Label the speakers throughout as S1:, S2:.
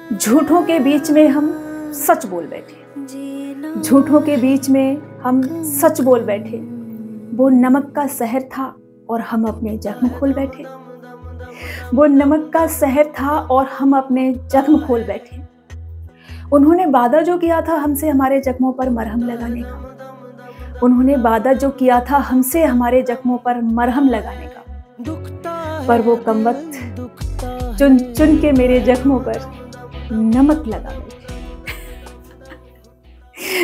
S1: झूठों के बीच में हम सच बोल बैठे, झूठों के बीच में हम सच बोल बैठे। वो नमक का शहर था और हम अपने जख्म खोल बैठे। वो नमक का शहर था और हम अपने जख्म खोल बैठे। उन्होंने वादा जो किया था हमसे हमारे जख्मों पर मरहम लगाने का, उन्होंने वादा जो किया था हमसे हमारे जख्मों पर मरहम लगाने का, पर वो कमबख्त चुन चुन के मेरे जख्मों पर नमक लगा बैठे।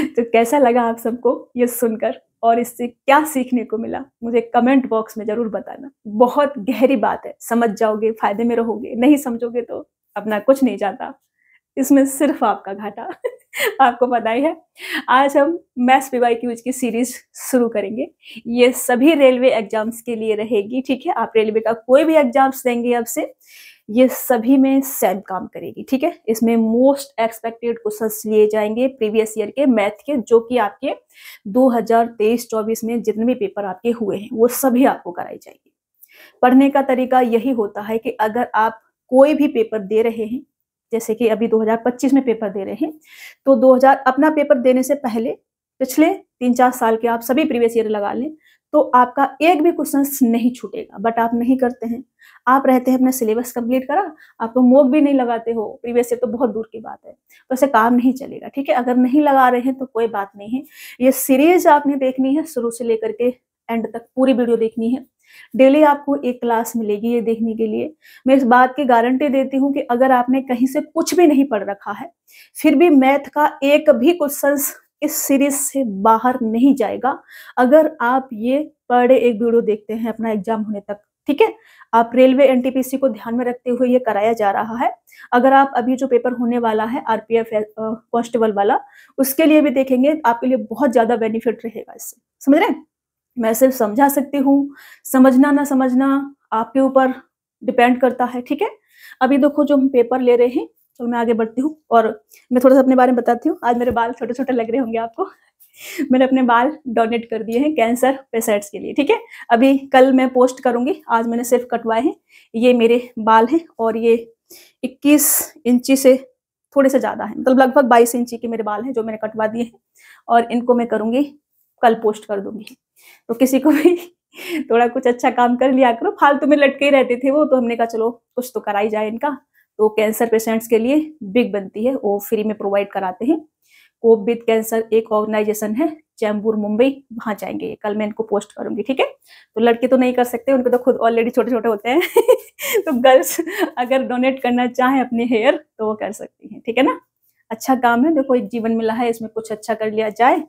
S1: तो कैसा लगा आप सबको ये सुनकर और इससे क्या सीखने को मिला, मुझे कमेंट बॉक्स में जरूर बताना। बहुत गहरी बात है, समझ जाओगे फायदे में रहोगे, नहीं समझोगे तो अपना कुछ नहीं जाता, इसमें सिर्फ आपका घाटा। आपको पता ही है। आज हम मैथ्स PYQs की सीरीज शुरू करेंगे। ये सभी रेलवे एग्जाम्स के लिए रहेगी, ठीक है। आप रेलवे का कोई भी एग्जाम्स देंगे अब से, ये सभी में सेम काम करेगी, ठीक है। इसमें मोस्ट एक्सपेक्टेड क्वेश्चंस लिए जाएंगे प्रीवियस ईयर के मैथ के, जो कि आपके 2023-24 में जितने भी पेपर आपके हुए हैं वो सभी आपको कराई जाएगी। पढ़ने का तरीका यही होता है कि अगर आप कोई भी पेपर दे रहे हैं, जैसे कि अभी 2025 में पेपर दे रहे हैं, तो 2000 अपना पेपर देने से पहले पिछले 3-4 साल के आप सभी प्रीवियस ईयर लगा लें, तो आपका एक भी क्वेश्चन नहीं छूटेगा। बट आप नहीं करते हैं, आप रहते हैं अपना सिलेबस कंप्लीट करा, आप तो मॉक भी नहीं लगाते हो, प्रीवियस ईयर तो बहुत दूर की बात है, तो ऐसे काम नहीं चलेगा, ठीक है। अगर नहीं लगा रहे हैं तो कोई बात नहीं है, ये सीरीज आपने देखनी है शुरू से लेकर के एंड तक, पूरी वीडियो देखनी है। डेली आपको एक क्लास मिलेगी ये देखने के लिए। मैं इस बात की गारंटी देती हूँ कि अगर आपने कहीं से कुछ भी नहीं पढ़ रखा है, फिर भी मैथ का एक भी क्वेश्चन इस सीरीज से बाहर नहीं जाएगा, अगर आप ये पर डे एक वीडियो देखते हैं अपना एग्जाम होने तक, ठीक है। आप रेलवे NTPC को ध्यान में रखते हुए ये कराया जा रहा है। अगर आप अभी जो पेपर होने वाला है RPF कांस्टेबल वाला, उसके लिए भी देखेंगे, आपके लिए बहुत ज्यादा बेनिफिट रहेगा इससे, समझ रहे हैं। मैं सिर्फ समझा सकती हूँ, समझना ना समझना आपके ऊपर डिपेंड करता है, ठीक है। अभी देखो जो हम पेपर ले रहे हैं, तो मैं आगे बढ़ती हूँ और मैं थोड़ा सा अपने बारे में बताती हूँ। आज मेरे बाल छोटे छोटे लग रहे होंगे आपको। मैंने अपने बाल डोनेट कर दिए हैं कैंसर पेशेंट्स के लिए, ठीक है। अभी कल मैं पोस्ट करूंगी, आज मैंने सिर्फ कटवाए हैं। ये मेरे बाल हैं और ये 21 इंची से थोड़े से ज्यादा है, मतलब लगभग 22 इंची के मेरे बाल हैं जो मैंने कटवा दिए हैं, और इनको मैं करूंगी कल पोस्ट कर दूंगी। तो किसी को भी थोड़ा कुछ अच्छा काम कर लिया करो, फालतू में लटके ही रहते थे वो, तो हमने कहा चलो कुछ तो कराई जाए इनका। तो कैंसर पेशेंट्स के लिए बिग बनती है, वो फ्री में प्रोवाइड कराते हैं। कोप विद कैंसर एक ऑर्गेनाइजेशन है, चैम्बूर मुंबई, वहां जाएंगे। कल मैं इनको पोस्ट करूंगी, ठीक है। तो लड़के तो नहीं कर सकते, उनको तो खुद ऑलरेडी छोटे छोटे होते हैं। तो गर्ल्स अगर डोनेट करना चाहें अपने हेयर तो वो कर सकती हैं, ठीक है ना। अच्छा काम है, देखो एक जीवन मिला है, इसमें कुछ अच्छा कर लिया जाए।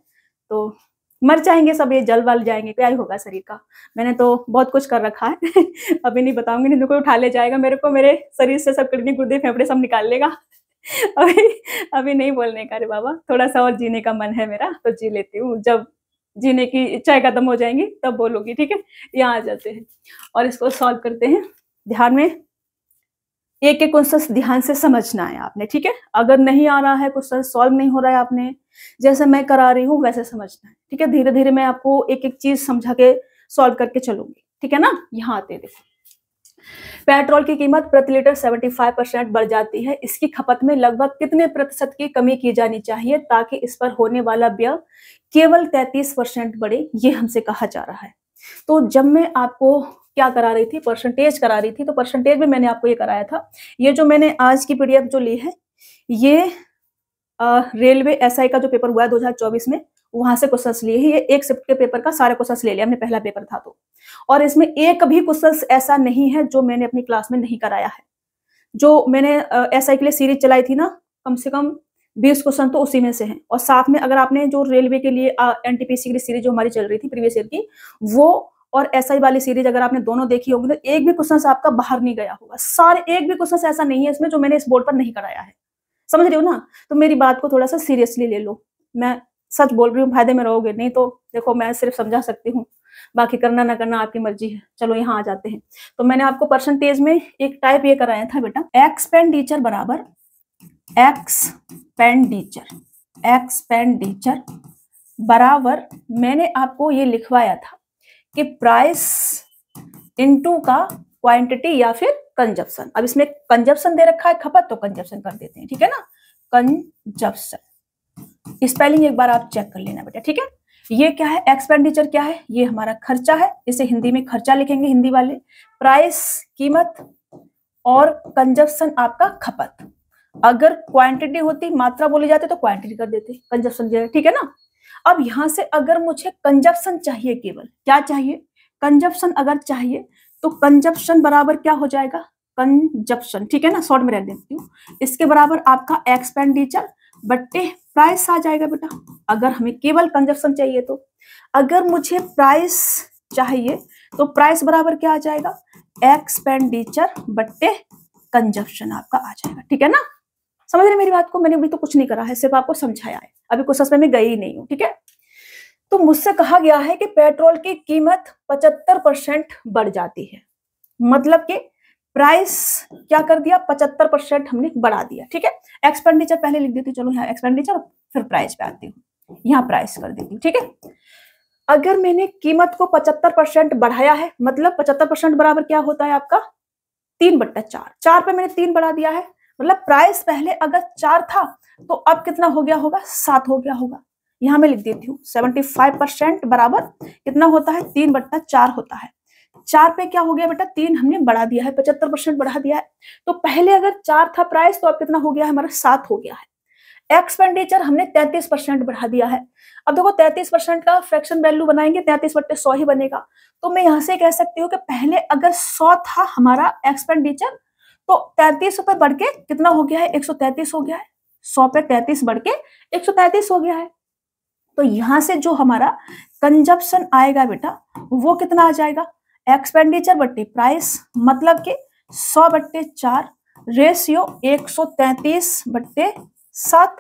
S1: तो मर जाएंगे सब, ये जल वल जाएंगे, क्या ही होगा शरीर का। मैंने तो बहुत कुछ कर रखा है। अभी नहीं बताऊंगी, नहीं तो कोई उठा ले जाएगा मेरे को, मेरे शरीर से सब किडनी गुर्दे फेफड़े सब निकाल लेगा। अभी अभी नहीं बोलने का रे बाबा, थोड़ा सा और जीने का मन है मेरा, तो जी लेती हूँ। जब जीने की इच्छाएं खत्म हो जाएंगी तब बोलूंगी, ठीक है। यहाँ आ जाते हैं और इसको सॉल्व करते हैं। ध्यान में एक एक क्वेश्चन ध्यान से समझना है आपने, ठीक है। अगर नहीं आ रहा है क्वेश्चन, सॉल्व नहीं हो रहा है आपने, जैसे मैं करा रही हूँ वैसे समझना है, ठीक है। धीरे धीरे मैं आपको एक एक चीज समझा के सॉल्व करके चलूंगी, ठीक है ना। यहाँ आते देखो, पेट्रोल की कीमत प्रति लीटर 75% बढ़ जाती है, इसकी खपत में लगभग कितने प्रतिशत की कमी की जानी चाहिए ताकि इस पर होने वाला व्यय केवल 33% बढ़े, ये हमसे कहा जा रहा है। तो जब मैं आपको क्या करा रही थी, परसेंटेज करा रही थी, तो परसेंटेज में मैंने आपको ये कराया था। ये जो मैंने आज की PDF जो ली है, ये रेलवे SI का जो पेपर हुआ है 2024 में, वहां से क्वेश्चंस लिए हैं। ये एक शिफ्ट के पेपर का सारे क्वेश्चंस ले लिया हमने, पहला पेपर था तो। और इसमें एक भी क्वेश्चंस ऐसा नहीं है जो मैंने अपनी क्लास में नहीं कराया है। जो मैंने SI के लिए सीरीज चलाई थी ना, कम से कम 20 क्वेश्चन तो उसी में से हैं। और साथ में अगर आपने जो रेलवे के लिए NTPC के लिए सीरीज जो हमारी चल रही थी प्रीवियस ईयर की, वो और SI वाली सीरीज अगर आपने दोनों देखी होगी, तो एक भी क्वेश्चन आपका बाहर नहीं गया होगा। सारे एक भी क्वेश्चन ऐसा नहीं है इसमें जो मैंने इस बोर्ड पर नहीं कराया है, समझ रहे हो ना। तो मेरी बात को थोड़ा सा सीरियसली ले लो, मैं सच बोल रही हूँ, फायदे में रहोगे, नहीं तो देखो मैं सिर्फ समझा सकती हूँ, बाकी करना ना करना आपकी मर्जी है। चलो यहाँ आ जाते हैं। तो मैंने आपको परसेंटेज में एक टाइप ये कराया था बेटा, एक्सपेंडिचर बराबर एक्सपेंडिचर बराबर, मैंने आपको ये लिखवाया था कि प्राइस इनटू का क्वांटिटी या फिर कंजप्शन। अब इसमें कंजप्शन दे रखा है खपत, तो कंजप्शन कर देते हैं, ठीक है ना। कंजप्शन स्पेलिंग एक बार आप चेक कर लेना बेटा, ठीक है। ये क्या है, एक्सपेंडिचर क्या है, ये हमारा खर्चा है, इसे हिंदी में खर्चा लिखेंगे हिंदी वाले। प्राइस कीमत, और कंजप्शन आपका खपत। अगर क्वांटिटी होती, मात्रा बोली जाती तो क्वांटिटी कर देते, कंजप्शन जो है, ठीक है ना। अब यहां से अगर मुझे कंजप्शन चाहिए, केवल क्या चाहिए, कंजप्शन अगर चाहिए तो कंजप्शन बराबर क्या हो जाएगा, कंजप्शन, ठीक है ना, शॉर्ट में रख देती हूँ। इसके बराबर आपका एक्सपेंडिचर बट्टे प्राइस आ जाएगा बेटा, अगर हमें केवल कंजप्शन चाहिए तो। अगर मुझे प्राइस चाहिए तो प्राइस बराबर क्या आ जाएगा, एक्सपेंडिचर बट्टे कंजप्शन आपका आ जाएगा, ठीक है ना। समझ रहे मेरी बात को, मैंने अभी तो कुछ नहीं करा है, सिर्फ आपको समझाया है, अभी कुछ समय में गई ही नहीं हूँ, ठीक है। तो मुझसे कहा गया है कि पेट्रोल की कीमत 75% बढ़ जाती है, मतलब कि प्राइस क्या कर दिया, 75% हमने बढ़ा दिया, ठीक है। एक्सपेंडिचर पहले लिख देती हूँ, चलो यहाँ एक्सपेंडिचर, फिर प्राइस पे आती हूँ, यहाँ प्राइस कर देती हूँ, ठीक है। अगर मैंने कीमत को 75% बढ़ाया है, मतलब 75% बराबर क्या होता है आपका 3/4, 4 पे मैंने 3 बढ़ा दिया है, मतलब प्राइस पहले अगर 4 था तो अब कितना हो गया होगा, 7 हो गया होगा। यहां मैं लिख देती हूँ 75% बराबर कितना होता है, 3/4 होता है। 4 पे क्या हो गया बेटा, 3 हमने बढ़ा दिया है, 75% बढ़ा दिया है। तो पहले अगर 4 था प्राइस, तो अब कितना हो गया है हमारा, 7 हो गया है। एक्सपेंडिचर हमने 33% बढ़ा दिया है। अब देखो 33% का फ्रैक्शन वैल्यू बनाएंगे, 33/100 ही बनेगा। तो मैं यहां से कह सकती हूँ कि पहले अगर 100 था हमारा एक्सपेंडिचर, तो 33 पे बढ़ के कितना हो गया है, 133 हो गया है। 100 पे 33 बढ़ के 133 हो गया है। तो यहां से जो हमारा कंजप्शन आएगा बेटा, वो कितना आ जाएगा, एक्सपेंडिचर बट्टे प्राइस, मतलब कि 100/4 रेशियो 133/7,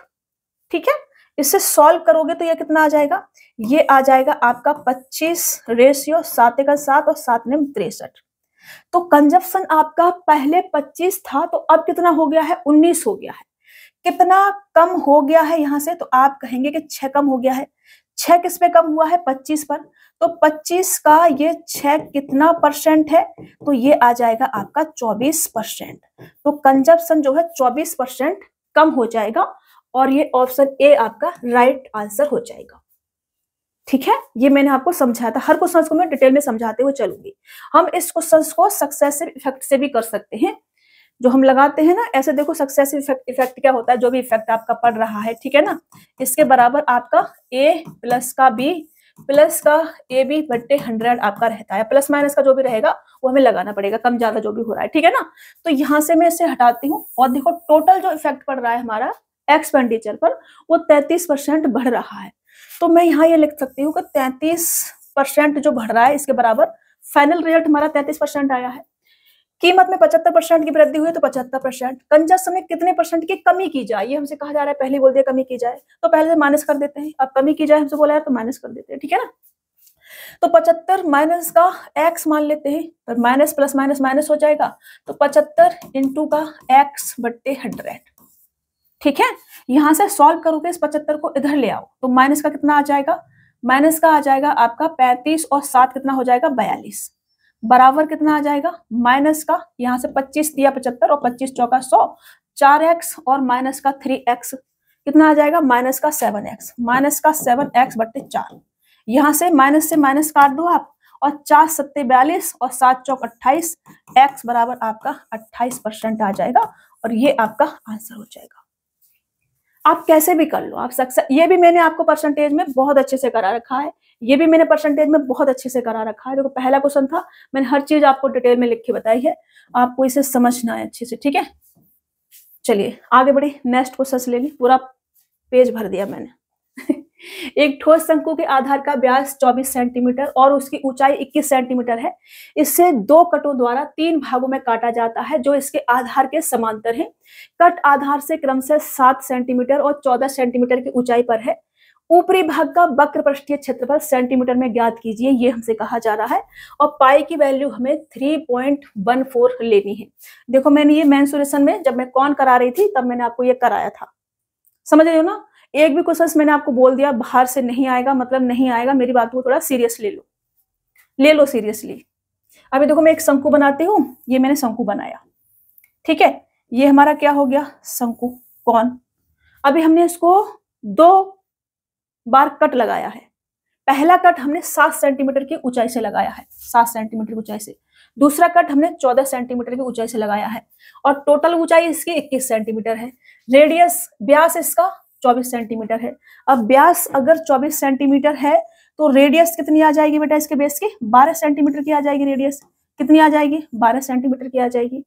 S1: ठीक है। इससे सॉल्व करोगे तो ये कितना आ जाएगा, ये आ जाएगा आपका 25 रेशियो 7 और 7 ने 63। तो कंजप्शन आपका पहले 25 था, तो अब कितना हो गया है, 19 हो गया है। कितना कम हो गया है यहां से, तो आप कहेंगे कि 6 कम हो गया है। 6 किस पे कम हुआ है, 25 पर। तो 25 का ये 6 कितना परसेंट है, तो ये आ जाएगा आपका 24%। तो कंजप्शन जो है 24% कम हो जाएगा, और ये ऑप्शन ए आपका राइट आंसर हो जाएगा, ठीक है। ये मैंने आपको समझाया था, हर क्वेश्चन को मैं डिटेल में समझाते हुए चलूंगी। हम इस क्वेश्चन को सक्सेसिव इफेक्ट से भी कर सकते हैं, जो हम लगाते हैं ना, ऐसे देखो सक्सेसिव इफेक्ट क्या होता है, जो भी इफेक्ट आपका पड़ रहा है, ठीक है ना, इसके बराबर आपका ए प्लस का बी प्लस का ए बी बट्टे 100 आपका रहता है। प्लस माइनस का जो भी रहेगा वो हमें लगाना पड़ेगा, कम ज्यादा जो भी हो रहा है, ठीक है ना। तो यहां से मैं इसे हटाती हूँ, और देखो टोटल जो इफेक्ट पड़ रहा है हमारा एक्सपेंडिचर पर, वो 33% बढ़ रहा है। तो मैं यहाँ ये लिख सकती हूँ कि 33% जो बढ़ रहा है, इसके बराबर फाइनल रिजल्ट हमारा 33% आया है। कीमत में 75% की वृद्धि हुई, तो 75%। कंजप्शन में कितने परसेंट की कमी की जाए, ये हमसे कहा जा रहा है, पहले बोल दिया कमी की जाए, तो पहले से माइनस कर देते हैं। अब कमी की जाए हमसे बोला है, तो माइनस कर देते हैं, ठीक है ना। तो 75 माइनस का x मान लेते हैं, तो माइनस प्लस माइनस माइनस हो जाएगा, तो 75 इंटू का x बट्टे 100, ठीक है। यहां से सॉल्व करोगे, इस 75 को इधर ले आओ, तो माइनस का कितना आ जाएगा, माइनस का आ जाएगा आपका 35 और 7 कितना हो जाएगा, 42, बराबर कितना आ जाएगा, माइनस का यहाँ से 25 दिया 75 और 25 चौका 100, 4x और माइनस का 3x कितना आ जाएगा, माइनस का 7x, माइनस का 7x बट्टे 4। यहाँ से माइनस काट दो आप, और 4 सत्ते 42 और 7 चौक 28, x बराबर आपका 28% आ जाएगा, और ये आपका आंसर हो जाएगा। आप कैसे भी कर लो, आप सक्सेस, ये भी मैंने आपको परसेंटेज में बहुत अच्छे से करा रखा है, ये भी मैंने परसेंटेज में बहुत अच्छे से करा रखा है। देखो पहला क्वेश्चन था, मैंने हर चीज आपको डिटेल में लिख के बताई है, आपको इसे समझना है अच्छे से, ठीक है। चलिए आगे बढ़े, नेक्स्ट क्वेश्चन ले ली, पूरा पेज भर दिया मैंने। एक ठोस शंकु के आधार का व्यास 24 सेंटीमीटर और उसकी ऊंचाई 21 सेंटीमीटर है। इसे 2 कटों द्वारा 3 भागों में काटा जाता है, जो इसके आधार के समांतर है। कट आधार से क्रमशः 7 सेंटीमीटर और 14 सेंटीमीटर की ऊंचाई पर है। ऊपरी भाग का वक्र पृष्ठीय क्षेत्रफल सेंटीमीटर में ज्ञात कीजिए, ये हमसे कहा जा रहा है, और पाई की वैल्यू हमें 3.14 लेनी है। देखो मैंने ये मेंसुरेशन में जब मैं कौन करा रही थी, तब मैंने आपको ये कराया था, समझ रहे हो ना। एक भी क्वेश्चन मैंने आपको बोल दिया बाहर से नहीं आएगा, मतलब नहीं आएगा, मेरी बात को थोड़ा सीरियस ले लो सीरियसली। अभी देखो मैं एक शंकु बनाती हूँ, ये मैंने शंकु बनाया, ठीक है, ये हमारा क्या हो गया, शंकु कौन। अभी हमने इसको 2 बार कट लगाया है। पहला कट हमने 7 सेंटीमीटर की ऊंचाई से लगाया है, 7 सेंटीमीटर की ऊंचाई से। दूसरा कट हमने 14 सेंटीमीटर की ऊंचाई से लगाया है, और टोटल ऊंचाई इसकी 21 सेंटीमीटर है। रेडियस, व्यास इसका 24 सेंटीमीटर है। अब व्यास अगर 24 सेंटीमीटर है तो रेडियस कितनी आ जाएगी बेटा इसके बेस की, 12 सेंटीमीटर की आ जाएगी। रेडियस कितनी आ जाएगी, 12 सेंटीमीटर की आ जाएगी।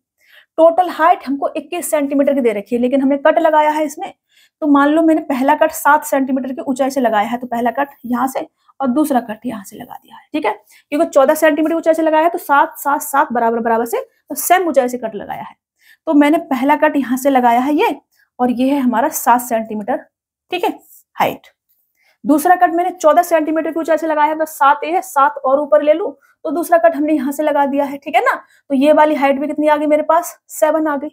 S1: टोटल हाइट हमको 21 सेंटीमीटर की दे रखी है, लेकिन हमने कट लगाया है इसमें, तो मान लो मैंने पहला कट 7 सेंटीमीटर की ऊंचाई से लगाया है, तो पहला कट यहाँ से और दूसरा कट यहाँ से लगा दिया है, ठीक है, क्योंकि 14 सेंटीमीटर ऊंचाई से लगाया है तो 7 7 7 बराबर बराबर से तो सेम ऊंचाई से कट लगाया है। तो मैंने पहला कट यहाँ से लगाया है ये, और ये है हमारा 7 सेंटीमीटर, ठीक है, हाइट। दूसरा कट मैंने 14 सेंटीमीटर की ऊंचाई से लगाया है, तो 7 ये है, 7 और ऊपर ले लूं तो दूसरा कट हमने यहाँ से लगा दिया है, ठीक है ना। तो ये वाली हाइट भी कितनी आ गई मेरे पास, 7 आ गई।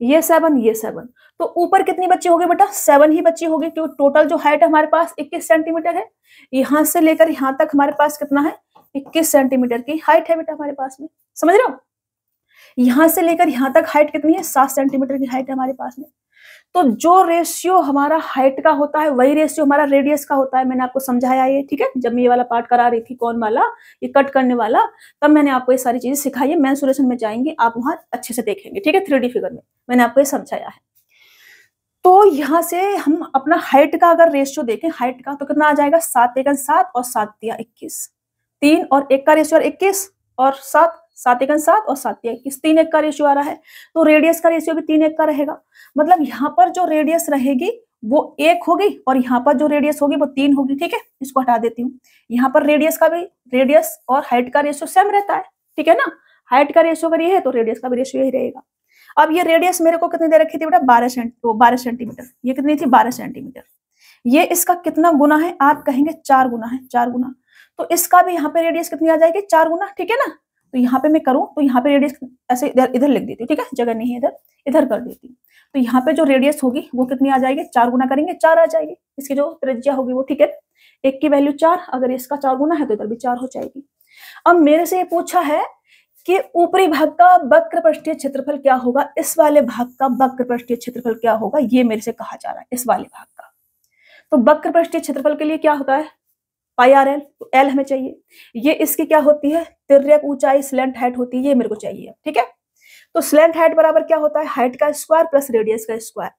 S1: ये 7, ये 7, तो ऊपर कितनी बची होगी बेटा, 7 ही बची होगी, क्योंकि टोटल जो हाइट हमारे पास 21 सेंटीमीटर है। यहाँ से लेकर यहाँ तक हमारे पास कितना है, 21 सेंटीमीटर की हाइट है बेटा हमारे पास में, समझ रहे हो। यहाँ से लेकर यहाँ तक हाइट कितनी है, 7 सेंटीमीटर की हाइट है हमारे पास में। तो जो रेशियो हमारा हाइट का होता है वही रेशियो हमारा रेडियस का होता है। मैंने आपको समझाया ये, ठीक है, जब मैं ये वाला पार्ट करा रही थी, कौन वाला, ये कट करने वाला, तब मैंने आपको ये सारी चीजें सिखाई है। मेंसुरेशन में जाएंगे आप, वहां अच्छे से देखेंगे, ठीक है, 3D फिगर में मैंने आपको ये समझाया है। तो यहाँ से हम अपना हाइट का अगर रेशियो देखें, हाइट का, तो कितना आ जाएगा, 7 एकन 7 और 7 तिया 21, 3 और 1 का रेशियो 21 और 7, 7 एकन 7 और 7 तिया 21, 3 1 का रेशियो आ रहा है। तो रेडियस का रेशियो भी 3 1 का रहेगा। मतलब यहाँ पर जो रेडियस रहेगी वो 1 होगी, और यहाँ पर जो रेडियस होगी वो 3 होगी, ठीक है। इसको हटा देती हूँ। यहाँ पर रेडियस का भी, रेडियस और हाइट का रेशियो सेम रहता है, ठीक है ना। हाइट का रेशियो अगर ये है तो रेडियस का भी रेशियो यही रहेगा। अब ये रेडियस मेरे को कितनी दे रखी थी बेटा, 12 सेंटीमीटर। ये कितनी थी, 12 सेंटीमीटर। ये इसका कितना गुना है, आप कहेंगे 4 गुना है, 4 गुना। तो इसका भी यहाँ पे रेडियस कितनी आ जाएगी, 4 गुना, ठीक है ना। तो यहाँ पे मैं करूँ तो यहाँ पे रेडियस ऐसे इधर लिख देती हूँ, ठीक है, जगह नहीं है इधर, इधर कर देती हूँ। तो यहाँ पे जो रेडियस होगी वो कितनी आ जाएगी, 4 गुना करेंगे 4 आ जाएगी। इसकी जो त्रिज्या होगी वो, ठीक है, 1 की वैल्यू 4, अगर इसका 4 गुना है तो इधर भी 4 हो जाएगी। अब मेरे से ये पूछा है कि ऊपरी भाग का वक्र पृष्ठीय क्षेत्रफल क्या होगा, इस वाले भाग का वक्र पृष्ठीय क्षेत्रफल क्या होगा, ये मेरे से कहा जा रहा है, इस वाले भाग का। तो वक्र पृष्ठीय क्षेत्रफल के लिए क्या होता है, पाई आर एल, तो एल हमें चाहिए। ये इसकी क्या होती है, तिर्यक ऊंचाई, स्लैंट हाइट होती है, ये मेरे को चाहिए, ठीक है। तो स्लैंट हाइट बराबर क्या होता है, हाइट का स्क्वायर प्लस रेडियस का स्क्वायर।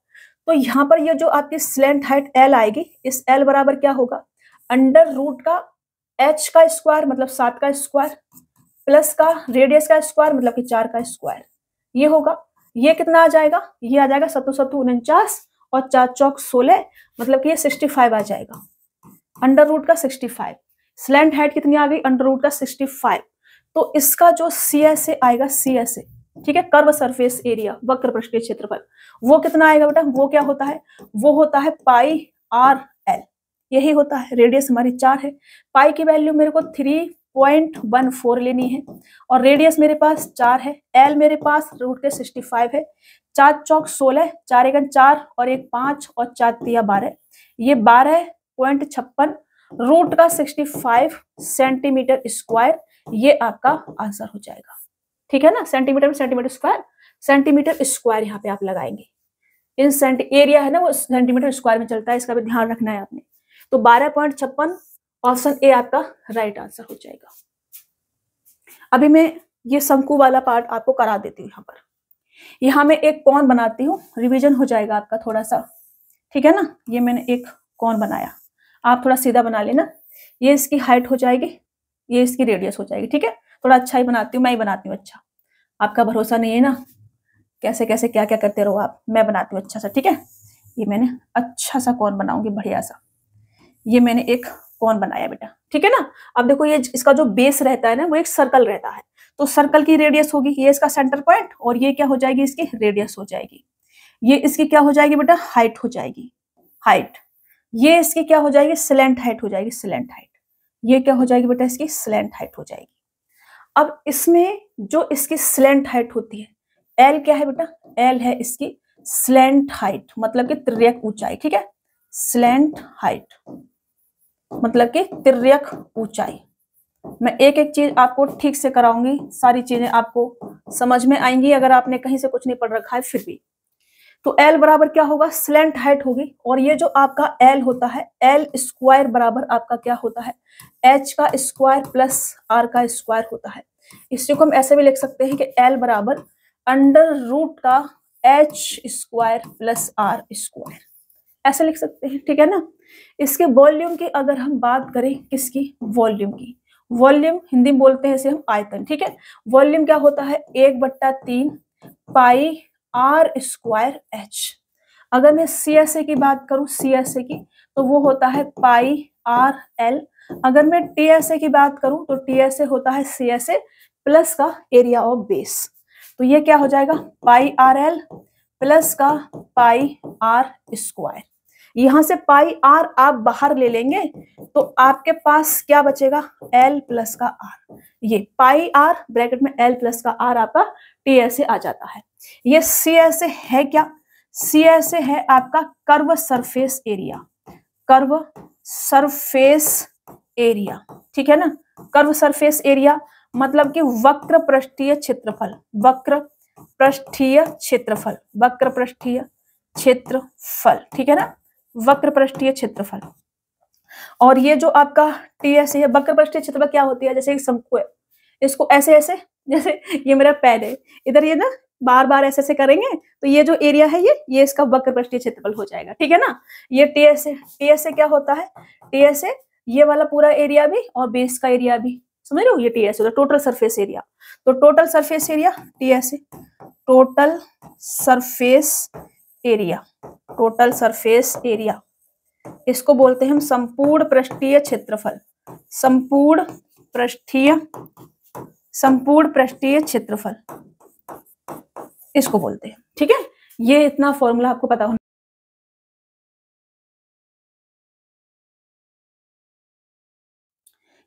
S1: तो यहाँ पर ये जो आपकी स्लैंट हाइट एल आएगी, इस एल बराबर क्या होगा, अंडर रूट का एच का स्क्वायर मतलब 7 का स्क्वायर प्लस का रेडियस का स्क्वायर मतलब कि 4 का स्क्वायर, ये होगा। ये कितना आ जाएगा, ये आ जाएगा 7 7 49 और 4 चौक 16, मतलब कि ये 65 आ जाएगा, अंडर रूट का 65। स्लैंट हाइट कितनी आ गई, अंडर रूट का 65। तो इसका जो सी एस ए आएगा, सी एस ए, ठीक है, कर्व सरफेस एरिया, वक्र पृष्ठीय क्षेत्रफल, वो कितना आएगा बेटा, वो क्या होता है, वो होता है पाई आर एल, यही होता है। रेडियस हमारी 4 है, पाई की वैल्यू मेरे को 3.14 लेनी है, और रेडियस मेरे पास 4 है, एल मेरे पास रूट के 65 है, 4 चौक 16, 4 एकन 4 और 1 5 और 4 तिया 12, ये 12.56 रूट का 65 सेंटीमीटर स्क्वायर, ये आपका आंसर हो जाएगा, ठीक है ना। सेंटीमीटर में सेंटीमीटर स्क्वायर, सेंटीमीटर स्क्वायर यहाँ पे आप लगाएंगे। इन एरिया है ना वो सेंटीमीटर स्क्वायर में चलता है, इसका भी ध्यान रखना है आपने। तो 12.56 ऑप्शन ए आपका राइट आंसर हो जाएगा। अभी मैं ये शंकु वाला पार्ट आपको करा देती हूँ। यहाँ मैं एक कौन बनाती हूँ, रिवीजन हो जाएगा आपका थोड़ा सा, ठीक है ना। ये मैंने एक कौन बनाया, आप थोड़ा सीधा बना लेना। ये इसकी हाइट हो जाएगी, ये इसकी रेडियस हो जाएगी, ठीक है। थोड़ा अच्छा ही बनाती हूँ, मैं ही बनाती हूँ अच्छा, आपका भरोसा नहीं है ना, कैसे कैसे क्या क्या करते रहो आप, मैं बनाती हूँ अच्छा सा, ठीक है। ये मैंने अच्छा सा कौन बनाऊंगी, बढ़िया सा। ये मैंने एक कौन बनाया बेटा, ठीक है ना। अब देखो ये इसका जो बेस रहता है ना, वो एक सर्कल रहता है, तो सर्कल की रेडियस होगी, ये इसका सेंटर पॉइंट, और ये क्या हो जाएगी, इसकी रेडियस हो जाएगी। ये इसकी क्या हो जाएगी बेटा, हाइट हो जाएगी, हाइट। ये इसकी क्या हो जाएगी, स्लैंट हाइट हो जाएगी, स्लैंट हाइट। ये क्या हो जाएगी बेटा, इसकी स्लैंट हाइट हो जाएगी। अब इसमें जो इसकी स्लैंट हाइट होती है, एल क्या है बेटा, एल है इसकी स्लैंट हाइट, मतलब कि तिर्यक ऊंचाई, ठीक है। स्लैंट हाइट मतलब कि तिर्यक ऊंचाई, मैं एक एक चीज आपको ठीक से कराऊंगी, सारी चीजें आपको समझ में आएंगी अगर आपने कहीं से कुछ नहीं पढ़ रखा है फिर भी। तो L बराबर क्या होगा, स्लेंट हाइट होगी, और ये जो आपका L होता है, L स्क्वायर बराबर आपका क्या होता है, H का स्क्वायर प्लस R का स्क्वायर होता है। इसी को हम ऐसे भी लिख सकते हैं कि L बराबर अंडर रूट का H square plus R square, ऐसे लिख सकते हैं, ठीक है ना। इसके वॉल्यूम की अगर हम बात करें, किसकी, वॉल्यूम की, वॉल्यूम हिंदी में बोलते हैं इसे हम आयतन, ठीक है। वॉल्यूम क्या होता है, 1/3 पाई आर स्क्वायर एच। अगर मैं CSA की बात करूं, CSA की, तो वो होता है पाई आर एल। अगर मैं TSA की बात करूं तो TSA होता है CSA प्लस का एरिया ऑफ बेस। तो ये क्या हो जाएगा, पाई आर एल प्लस का पाई आर स्क्वायर। यहां से पाई आर आप बाहर ले लेंगे तो आपके पास क्या बचेगा, L प्लस का R। ये पाई आर ब्रैकेट में L प्लस का R आपका TSA आ जाता है। ये CSA है क्या, CSA है आपका curve surface area, curve surface area, ठीक है ना। कर्व सरफेस एरिया मतलब कि वक्र पृष्ठीय क्षेत्रफल, वक्र पृष्ठीय क्षेत्रफल, वक्र पृष्ठीय क्षेत्रफल, ठीक है ना, वक्र पृष्ठीय क्षेत्रफल। और ये जो आपका TSA है, वक्र पृष्ठीय क्षेत्रफल क्या होती है, जैसे एक शंकु है, इसको ऐसे ऐसे, जैसे ये मेरा पैर है, इधर ये ना बार बार ऐसे ऐसे करेंगे तो ये जो एरिया है ये इसका वक्र पृष्ठीय क्षेत्रफल हो जाएगा, ठीक है ना। ये TSA क्या होता है, TSA ये वाला पूरा एरिया भी और बेस का एरिया भी, समझ रहे हो, ये TSA होता है टोटल सरफेस एरिया। तो total surface area TSA, total surface area, total surface area, इसको बोलते हैं हम संपूर्ण पृष्ठीय क्षेत्रफल, संपूर्ण पृष्ठीय क्षेत्रफल इसको बोलते हैं, ठीक है। ये इतना फॉर्मूला आपको पता होना।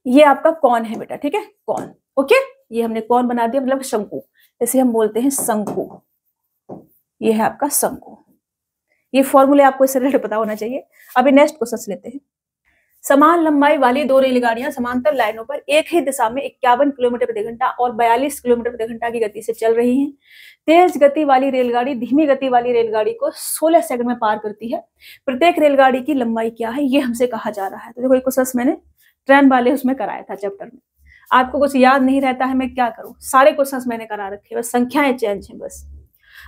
S1: ये आपका कौन है बेटा, ठीक है, कौन, ओके। ये हमने कौन बना दिया, मतलब शंकु, इसे हम बोलते हैं शंकु। ये है आपका शंकु। ये फॉर्मूले आपको इससे रिलेटेड पता होना चाहिए। अभी नेक्स्ट क्वेश्चन लेते हैं। समान लंबाई वाली दो रेलगाड़ियां समांतर लाइनों पर एक ही दिशा में 51 किलोमीटर प्रति घंटा और 42 किलोमीटर प्रति घंटा की गति से चल रही हैं। तेज गति वाली रेलगाड़ी धीमी गति वाली रेलगाड़ी को 16 सेकंड में पार करती है। प्रत्येक रेलगाड़ी की लंबाई क्या है, ये हमसे कहा जा रहा है। तो देखो एक क्वेश्चन मैंने ट्रेन वाले उसमें कराया था चैप्टर में। आपको कुछ याद नहीं रहता है, मैं क्या करूं, सारे क्वेश्चन मैंने करा रखे, बस संख्याएं चेंज है बस।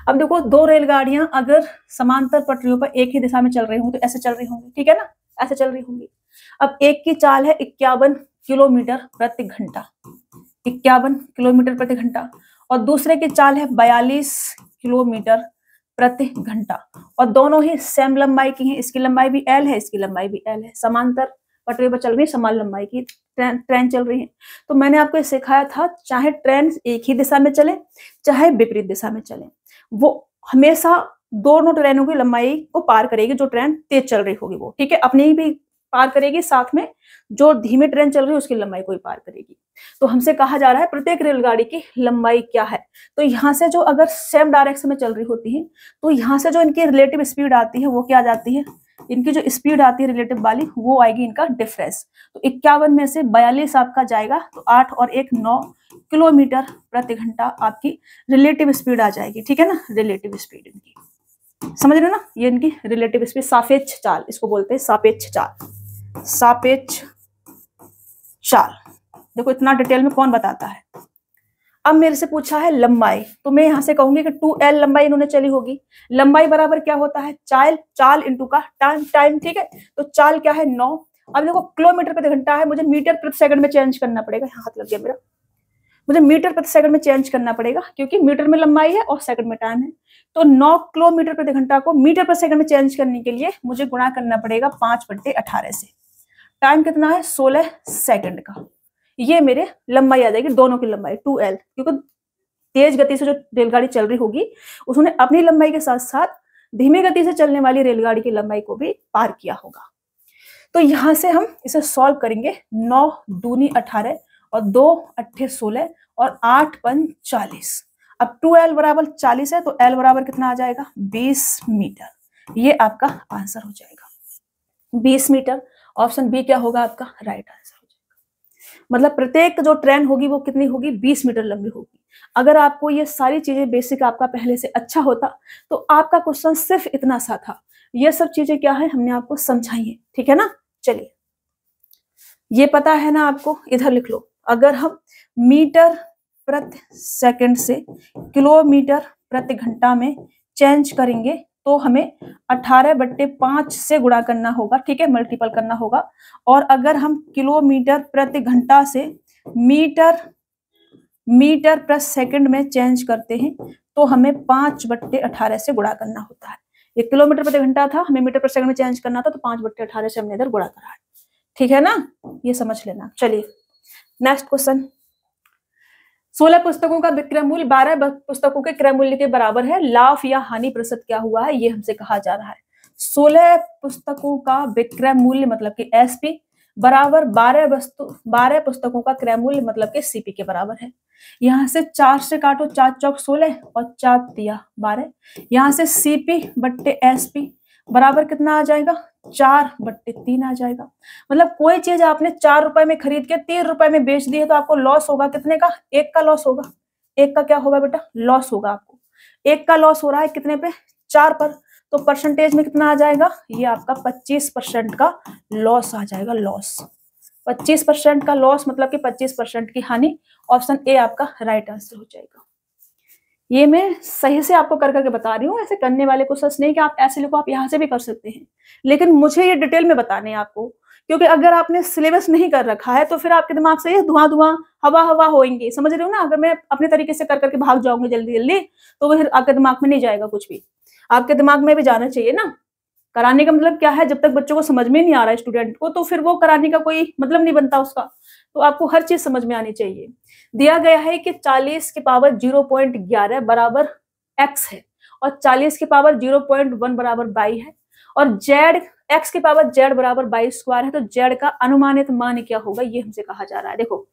S1: अब देखो दो रेलगाड़ियां अगर समांतर पटरियों पर एक ही दिशा में चल रही होंगी तो ऐसे चल रही होंगी, ठीक है ना, ऐसे चल रही होंगी। अब एक की चाल है 51 किलोमीटर प्रति घंटा, 51 किलोमीटर प्रति घंटा, और दूसरे की चाल है 42 किलोमीटर प्रति घंटा, और दोनों ही सेम लंबाई की हैं। इसकी लंबाई भी L है, इसकी लंबाई भी L है, समांतर पटरी पर चल रही है, समान लंबाई की ट्रेन चल रही है। तो मैंने आपको ये सिखाया था, चाहे ट्रेन एक ही दिशा में चले चाहे विपरीत दिशा में चले, वो हमेशा दोनों ट्रेनों की लंबाई को पार करेगी। जो ट्रेन तेज चल रही होगी वो, ठीक है, अपनी भी पार करेगी, साथ में जो धीमी ट्रेन चल रही है उसकी लंबाई को भी पार करेगी। तो हमसे कहा जा रहा है प्रत्येक रेलगाड़ी की लंबाई क्या है। तो यहाँ से जो अगर सेम डायरेक्शन में चल रही होती है तो यहाँ से जो इनकी रिलेटिव स्पीड आती है वो क्या जाती है, इनकी जो स्पीड आती है रिलेटिव वाली वो आएगी इनका डिफरेंस। तो 51 में से 42 आपका जाएगा, तो 8 और 1 9 किलोमीटर प्रति घंटा आपकी रिलेटिव स्पीड आ जाएगी, ठीक है ना, रिलेटिव स्पीड इनकी, समझ रहे हो ना, ये इनकी रिलेटिव स्पीड, सापेक्ष चाल इसको बोलते हैं, सापेक्ष चाल, सापेक्ष चाल। देखो इतना डिटेल में कौन बताता है। अब मेरे से पूछा है लंबाई, तो मैं यहां से कहूंगी कि 2L लंबाई इन्होंने चली होगी। लंबाई बराबर क्या होता है, चाल इंटू का टाइम, ठीक है। तो चाल क्या है 9। अब देखो किलोमीटर प्रति घंटा है, मुझे मीटर प्रति सेकंड में चेंज करना पड़ेगा, हाथ लग गया मेरा, मुझे मीटर प्रति सेकंड में चेंज करना पड़ेगा क्योंकि मीटर में लंबाई है और सेकंड में टाइम है। तो 9 किलोमीटर प्रति घंटा को मीटर प्रति सेकंड में चेंज करने के लिए मुझे गुणा करना पड़ेगा 5/18 से। टाइम कितना है 16 सेकंड का। ये मेरे लंबाई आ जाएगी, दोनों की लंबाई 2L, क्योंकि तेज गति से जो रेलगाड़ी चल रही होगी उसने अपनी लंबाई के साथ साथ धीमी गति से चलने वाली रेलगाड़ी की लंबाई को भी पार किया होगा। तो यहां से हम इसे सॉल्व करेंगे। 9 दूनी 18 और 2 8 16 और 8 5 40। अब 2L बराबर 40 है तो L बराबर कितना आ जाएगा 20 मीटर। ये आपका आंसर हो जाएगा 20 मीटर। ऑप्शन बी क्या होगा आपका राइट आंसर हो जाएगा। मतलब प्रत्येक जो ट्रेन होगी वो कितनी होगी, 20 मीटर लंबी होगी। अगर आपको ये सारी चीजें बेसिक आपका पहले से अच्छा होता तो आपका क्वेश्चन सिर्फ इतना सा था। ये सब चीजें क्या है हमने आपको समझाई है, ठीक है ना। चलिए, ये पता है ना आपको, इधर लिख लो। अगर हम मीटर प्रति सेकंड से किलोमीटर प्रति घंटा में चेंज करेंगे तो हमें 18/5 से गुणा करना होगा, ठीक है, मल्टीपल करना होगा। और अगर हम किलोमीटर प्रति घंटा से मीटर प्रति सेकंड में चेंज करते हैं तो हमें 5/18 से गुणा करना होता है। ये किलोमीटर प्रति घंटा था, हमें मीटर प्रति सेकंड में चेंज करना था, तो 5/18 से हमने इधर गुणा करा है, ठीक है ना, ये समझ लेना। चलिए नेक्स्ट क्वेश्चन। 16 पुस्तकों का विक्रय मूल्य 12 पुस्तकों के क्रय मूल्य के बराबर है, लाभ या हानि प्रतिशत क्या हुआ है, ये हमसे कहा जा रहा है। 16 पुस्तकों का विक्रय मूल्य मतलब कि एसपी बराबर 12 पुस्तकों का क्रय मूल्य मतलब कि सीपी के बराबर है। यहाँ से 4 से काटो, 4 चौक 16 और 4 तिया 12। यहाँ से सीपी बट्टे एसपी बराबर कितना आ जाएगा, 4/3 आ जाएगा। मतलब कोई चीज आपने 4 रुपए में खरीद के 3 रुपए में बेच दी है तो आपको लॉस होगा कितने का, 1 का लॉस होगा। 1 का क्या होगा बेटा, लॉस होगा आपको। 1 का लॉस हो रहा है कितने पे, 4 पर, तो परसेंटेज में कितना आ जाएगा, ये आपका 25% का लॉस आ जाएगा, लॉस। 25% का लॉस मतलब कि 25% की हानि। ऑप्शन ए आपका राइट आंसर हो जाएगा। ये मैं सही से आपको कर करके बता रही हूँ, ऐसे करने वाले को सच नहीं कि आप ऐसे लिखो, आप यहाँ से भी कर सकते हैं, लेकिन मुझे ये डिटेल में बताने हैं आपको, क्योंकि अगर आपने सिलेबस नहीं कर रखा है तो फिर आपके दिमाग से ये धुआं धुआं हवा हवा होएंगे, समझ रहे हो ना। अगर मैं अपने तरीके से कर करके भाग जाऊंगी जल्दी जल्दी तो फिर आपके दिमाग में नहीं जाएगा कुछ भी, आपके दिमाग में भी जाना चाहिए ना। कराने का मतलब क्या है, जब तक बच्चों को समझ में नहीं आ रहा है स्टूडेंट को, तो फिर वो कराने का कोई मतलब नहीं बनता उसका। तो आपको हर चीज समझ में आनी चाहिए। दिया गया है कि 40 की पावर 0.11 बराबर x है और 40 की पावर 0.1 बराबर y है, और z x की पावर z बराबर y² है, तो z का अनुमानित मान क्या होगा, ये हमसे कहा जा रहा है। देखो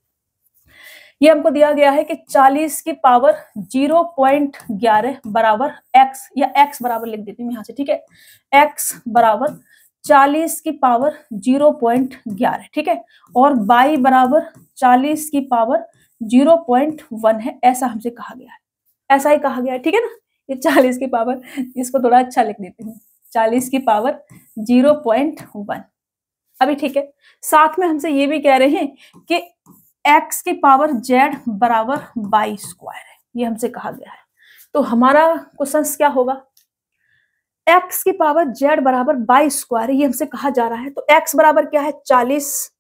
S1: ये हमको दिया गया है कि 40 की पावर 0.11 बराबर x, या x बराबर लिख देती हूँ यहाँ से, ठीक है, x बराबर 40 की पावर 0.11, ठीक है, और y बराबर 40 की पावर 0.1 है, ऐसा हमसे कहा गया है, ऐसा ही कहा गया है, ठीक है ना। ये 40 की पावर, इसको थोड़ा अच्छा लिख देती हूँ, 40 की पावर 0.1 अभी, ठीक है। साथ में हमसे ये भी कह रहे हैं कि x की पावर z बराबर y² है, ये हमसे कहा गया है। तो हमारा क्वेश्चन क्या होगा, x की पावर z बराबर y², ये हमसे कहा जा रहा है। तो x बराबर क्या है, 40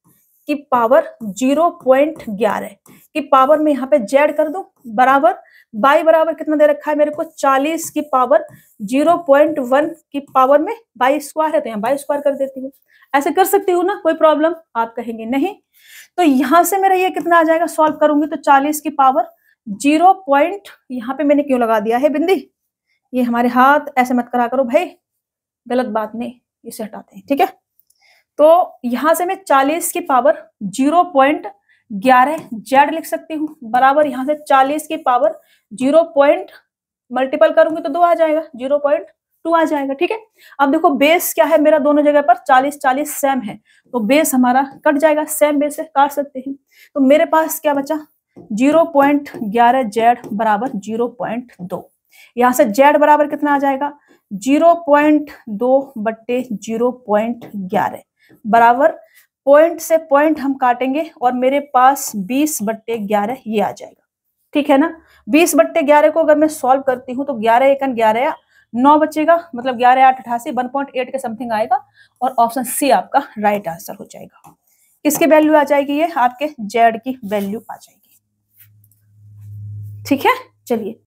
S1: की पावर 0.11 की पावर में यहाँ पे z कर दो, बराबर y बराबर कितना दे रखा है मेरे को, 40 की पावर 0.1 की पावर में y² है, तो यहाँ y² कर देती हूँ। ऐसे कर सकती हूँ ना, कोई प्रॉब्लम, आप कहेंगे नहीं। तो यहां से मेरा ये कितना आ जाएगा, सॉल्व करूंगी तो 40 की पावर 0. यहाँ पे मैंने क्यों लगा दिया है बिंदी, ये हमारे हाथ ऐसे मत करा करो भाई, गलत बात नहीं, इसे हटाते हैं, ठीक है। तो यहां से मैं 40 की पावर 0.11 z लिख सकती हूँ, बराबर यहाँ से 40 की पावर 0. मल्टीपल करूंगी तो 2 आ जाएगा, 0.2 आ जाएगा, ठीक है। अब देखो बेस क्या है मेरा, दोनों जगह पर 40-40 सेम है, तो बेस हमारा कट जाएगा, सेम बेस से काट सकते हैं। तो मेरे पास क्या बचा, 0.11 z बराबर 0.2। यहाँ से z बराबर कितना आ जाएगा, 0.2/0.11 बराबर, पॉइंट से पॉइंट हम काटेंगे और मेरे पास 20/11 ये आ जाएगा, ठीक है ना। 20/11 को अगर मैं सॉल्व करती हूँ तो 11 एकन 11 9 बचेगा, मतलब 11 8 88, 1.8 के समथिंग आएगा, और ऑप्शन सी आपका राइट आंसर हो जाएगा। किसकी वैल्यू आ जाएगी, ये आपके जेड की वैल्यू आ जाएगी, ठीक है। चलिए,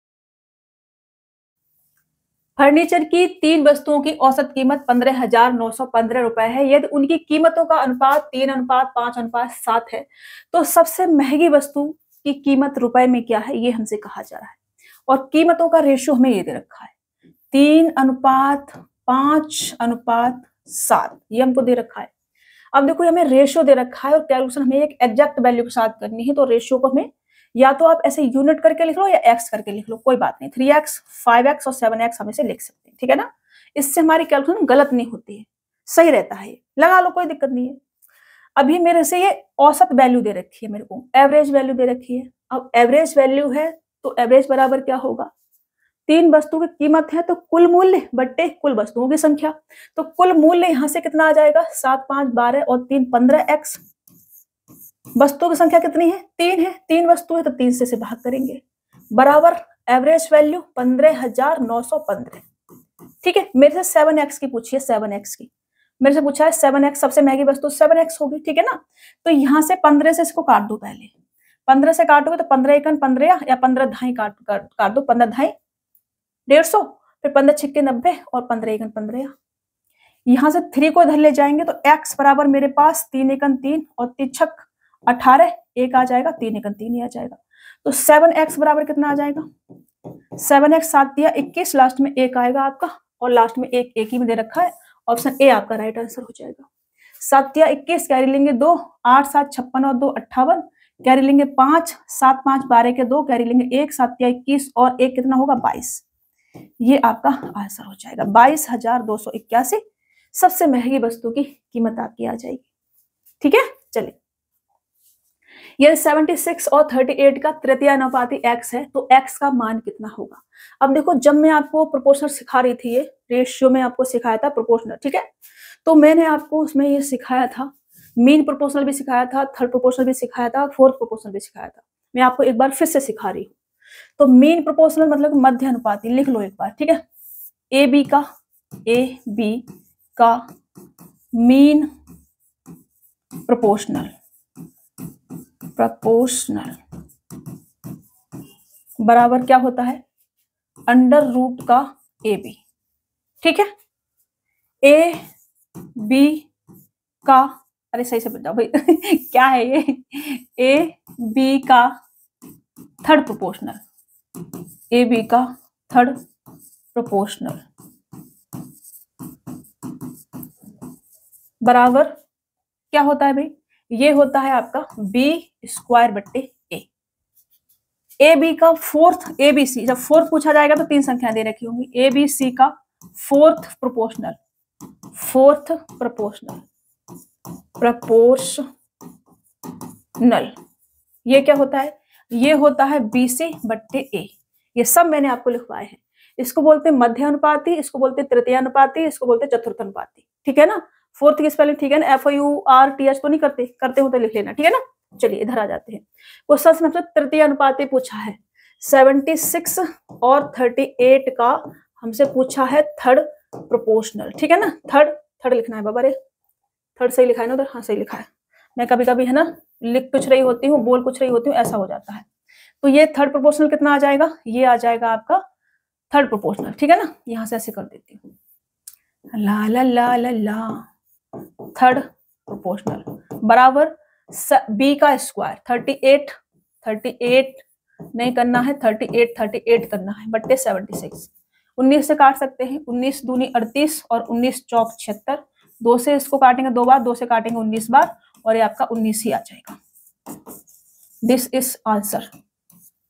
S1: फर्नीचर की 3 वस्तुओं की औसत कीमत 15,915 रुपए है। यदि उनकी कीमतों का अनुपात 3:5:7 है तो सबसे महंगी वस्तु की कीमत रुपए में क्या है, ये हमसे कहा जा रहा है। और कीमतों का रेशियो हमें ये दे रखा है 3:5:7, ये हमको दे रखा है। अब देखो हमें रेशियो दे रखा है और कैलकुलेशन हमें एक एग्जैक्ट वैल्यू के साथ करनी है, तो रेशियो को हमें या तो आप ऐसे यूनिट करके लिख लो या एक्स करके लिख लो, कोई बात नहीं, 3x 5x और 7x हम इसे लिख सकते हैं, ठीक है ना। इससे हमारी कैलकुलेशन गलत नहीं होती है, सही रहता है, लगा लो, कोई दिक्कत नहीं है। अभी मेरे से ये औसत वैल्यू दे रखी है, मेरे को एवरेज वैल्यू दे रखी है। अब एवरेज वैल्यू है तो एवरेज बराबर क्या होगा, 3 वस्तुओं की कीमत है तो कुल मूल्य बट्टे कुल वस्तुओं की संख्या। तो कुल मूल्य यहां से कितना आ जाएगा, 7 5 12 और 3 15x। वस्तुओं की संख्या कितनी है, 3 है, 3 वस्तु है तो 3 से भाग करेंगे, बराबर एवरेज वैल्यू 15,915। ठीक है, मेरे से 7x की पूछिए, 7x की मेरे से पूछा है 7x, सबसे महंगी वस्तु 7x होगी। ठीक है ना, तो यहां से 15 से इसको काट दो, पहले 15 से काटोगे तो 15 एकन 15 या 15 ढाई काट दो, 15 ढाई 150, फिर 15 छिक्के 90 और 15 एकन 15। यहां से 3 को इधर ले जाएंगे तो x बराबर मेरे पास 3 एकन 3 और 3 छक 18, एक आ जाएगा, 3 एकन 3 ही आ जाएगा। तो 7x बराबर कितना आ जाएगा, 7x 7 दिया 21, लास्ट में 1 आएगा आपका, और लास्ट में एक ही में दे रखा है, ऑप्शन ए आपका राइट आंसर हो जाएगा। 7 या 21, कैरी लेंगे 2, 8 7 56 और 2 58, कैरी लेंगे 5, 7 5 12 के 2, कैरी लेंगे 1, 7 या 21 और 1 कितना होगा 22। ये आपका आंसर हो जाएगा 22,281। सबसे महंगी वस्तु की कीमत आपकी आ जाएगी। ठीक है, चलिए, यदि 76 और 38 का तृतीयानुपाती x है तो x का मान कितना होगा। अब देखो, जब मैं आपको प्रोपोर्शनल सिखा रही थी, ये रेशियो में आपको सिखाया था प्रोपोर्शनल, ठीक है, तो मैंने आपको उसमें ये सिखाया था, मीन प्रोपोर्शनल भी सिखाया था, थर्ड प्रोपोर्शनल भी सिखाया था, फोर्थ प्रोपोर्शनल भी सिखाया था। मैं आपको एक बार फिर से सिखा रही हूँ। तो मीन प्रोपोर्शनल मतलब मध्य अनुपाती, लिख लो एक बार, ठीक है, ए बी का मीन प्रोपोर्शनल बराबर क्या होता है, अंडर रूट का ए बी। ठीक है, ए बी का, अरे सही से बताओ भाई क्या है ये, ए बी का थर्ड प्रोपोर्शनल, ए बी का थर्ड प्रोपोर्शनल बराबर क्या होता है भाई, ये होता है आपका बी स्क्वायर बट्टे ए बी का फोर्थ, ए बी सी, जब फोर्थ पूछा जाएगा तो 3 संख्या दे रखी होंगी, ए बी सी का फोर्थ प्रोपोर्शनल ये क्या होता है, ये होता है बी सी बट्टे ए। ये सब मैंने आपको लिखवाए हैं। इसको बोलते हैं मध्य अनुपाती, इसको बोलते हैं तृतीय अनुपाती, इसको बोलते हैं चतुर्थ अनुपाती। ठीक है ना, फोर्थ की स्पेलिंग ठीक है ना, FOURTH तो नहीं करते हो तो लिख लेना। ठीक है ना, चलिए इधर आ जाते हैं। क्वेश्चन में तृतीय अनुपाती पूछा है, 76 और 38 का हमसे पूछा है थर्ड प्रोपोर्शनल। ठीक है ना, थर्ड लिखना है बाबा रे, थर्ड सही लिखा है ना उधर, हाँ सही लिखा है। मैं कभी कभी है ना लिख कुछ रही होती हूँ, बोल कुछ रही होती हूँ, ऐसा हो जाता है। तो ये थर्ड प्रोपोर्शनल कितना आ जाएगा, ये आ जाएगा आपका थर्ड प्रोपोर्शनल। ठीक है ना, यहां से ऐसे कर देती हूँ, ला ला ला ला ला, थर्ड प्रोपोर्शनल बराबर बी का स्क्वायर 38 नहीं करना है, 38 करना है बट्टे 76। 19 से काट सकते हैं, 19 दूनी 38 और 19 चौक 76, 2 से इसको काटेंगे 2 बार, 2 से काटेंगे 19 बार और ये आपका 19 ही आ जाएगा। This is answer.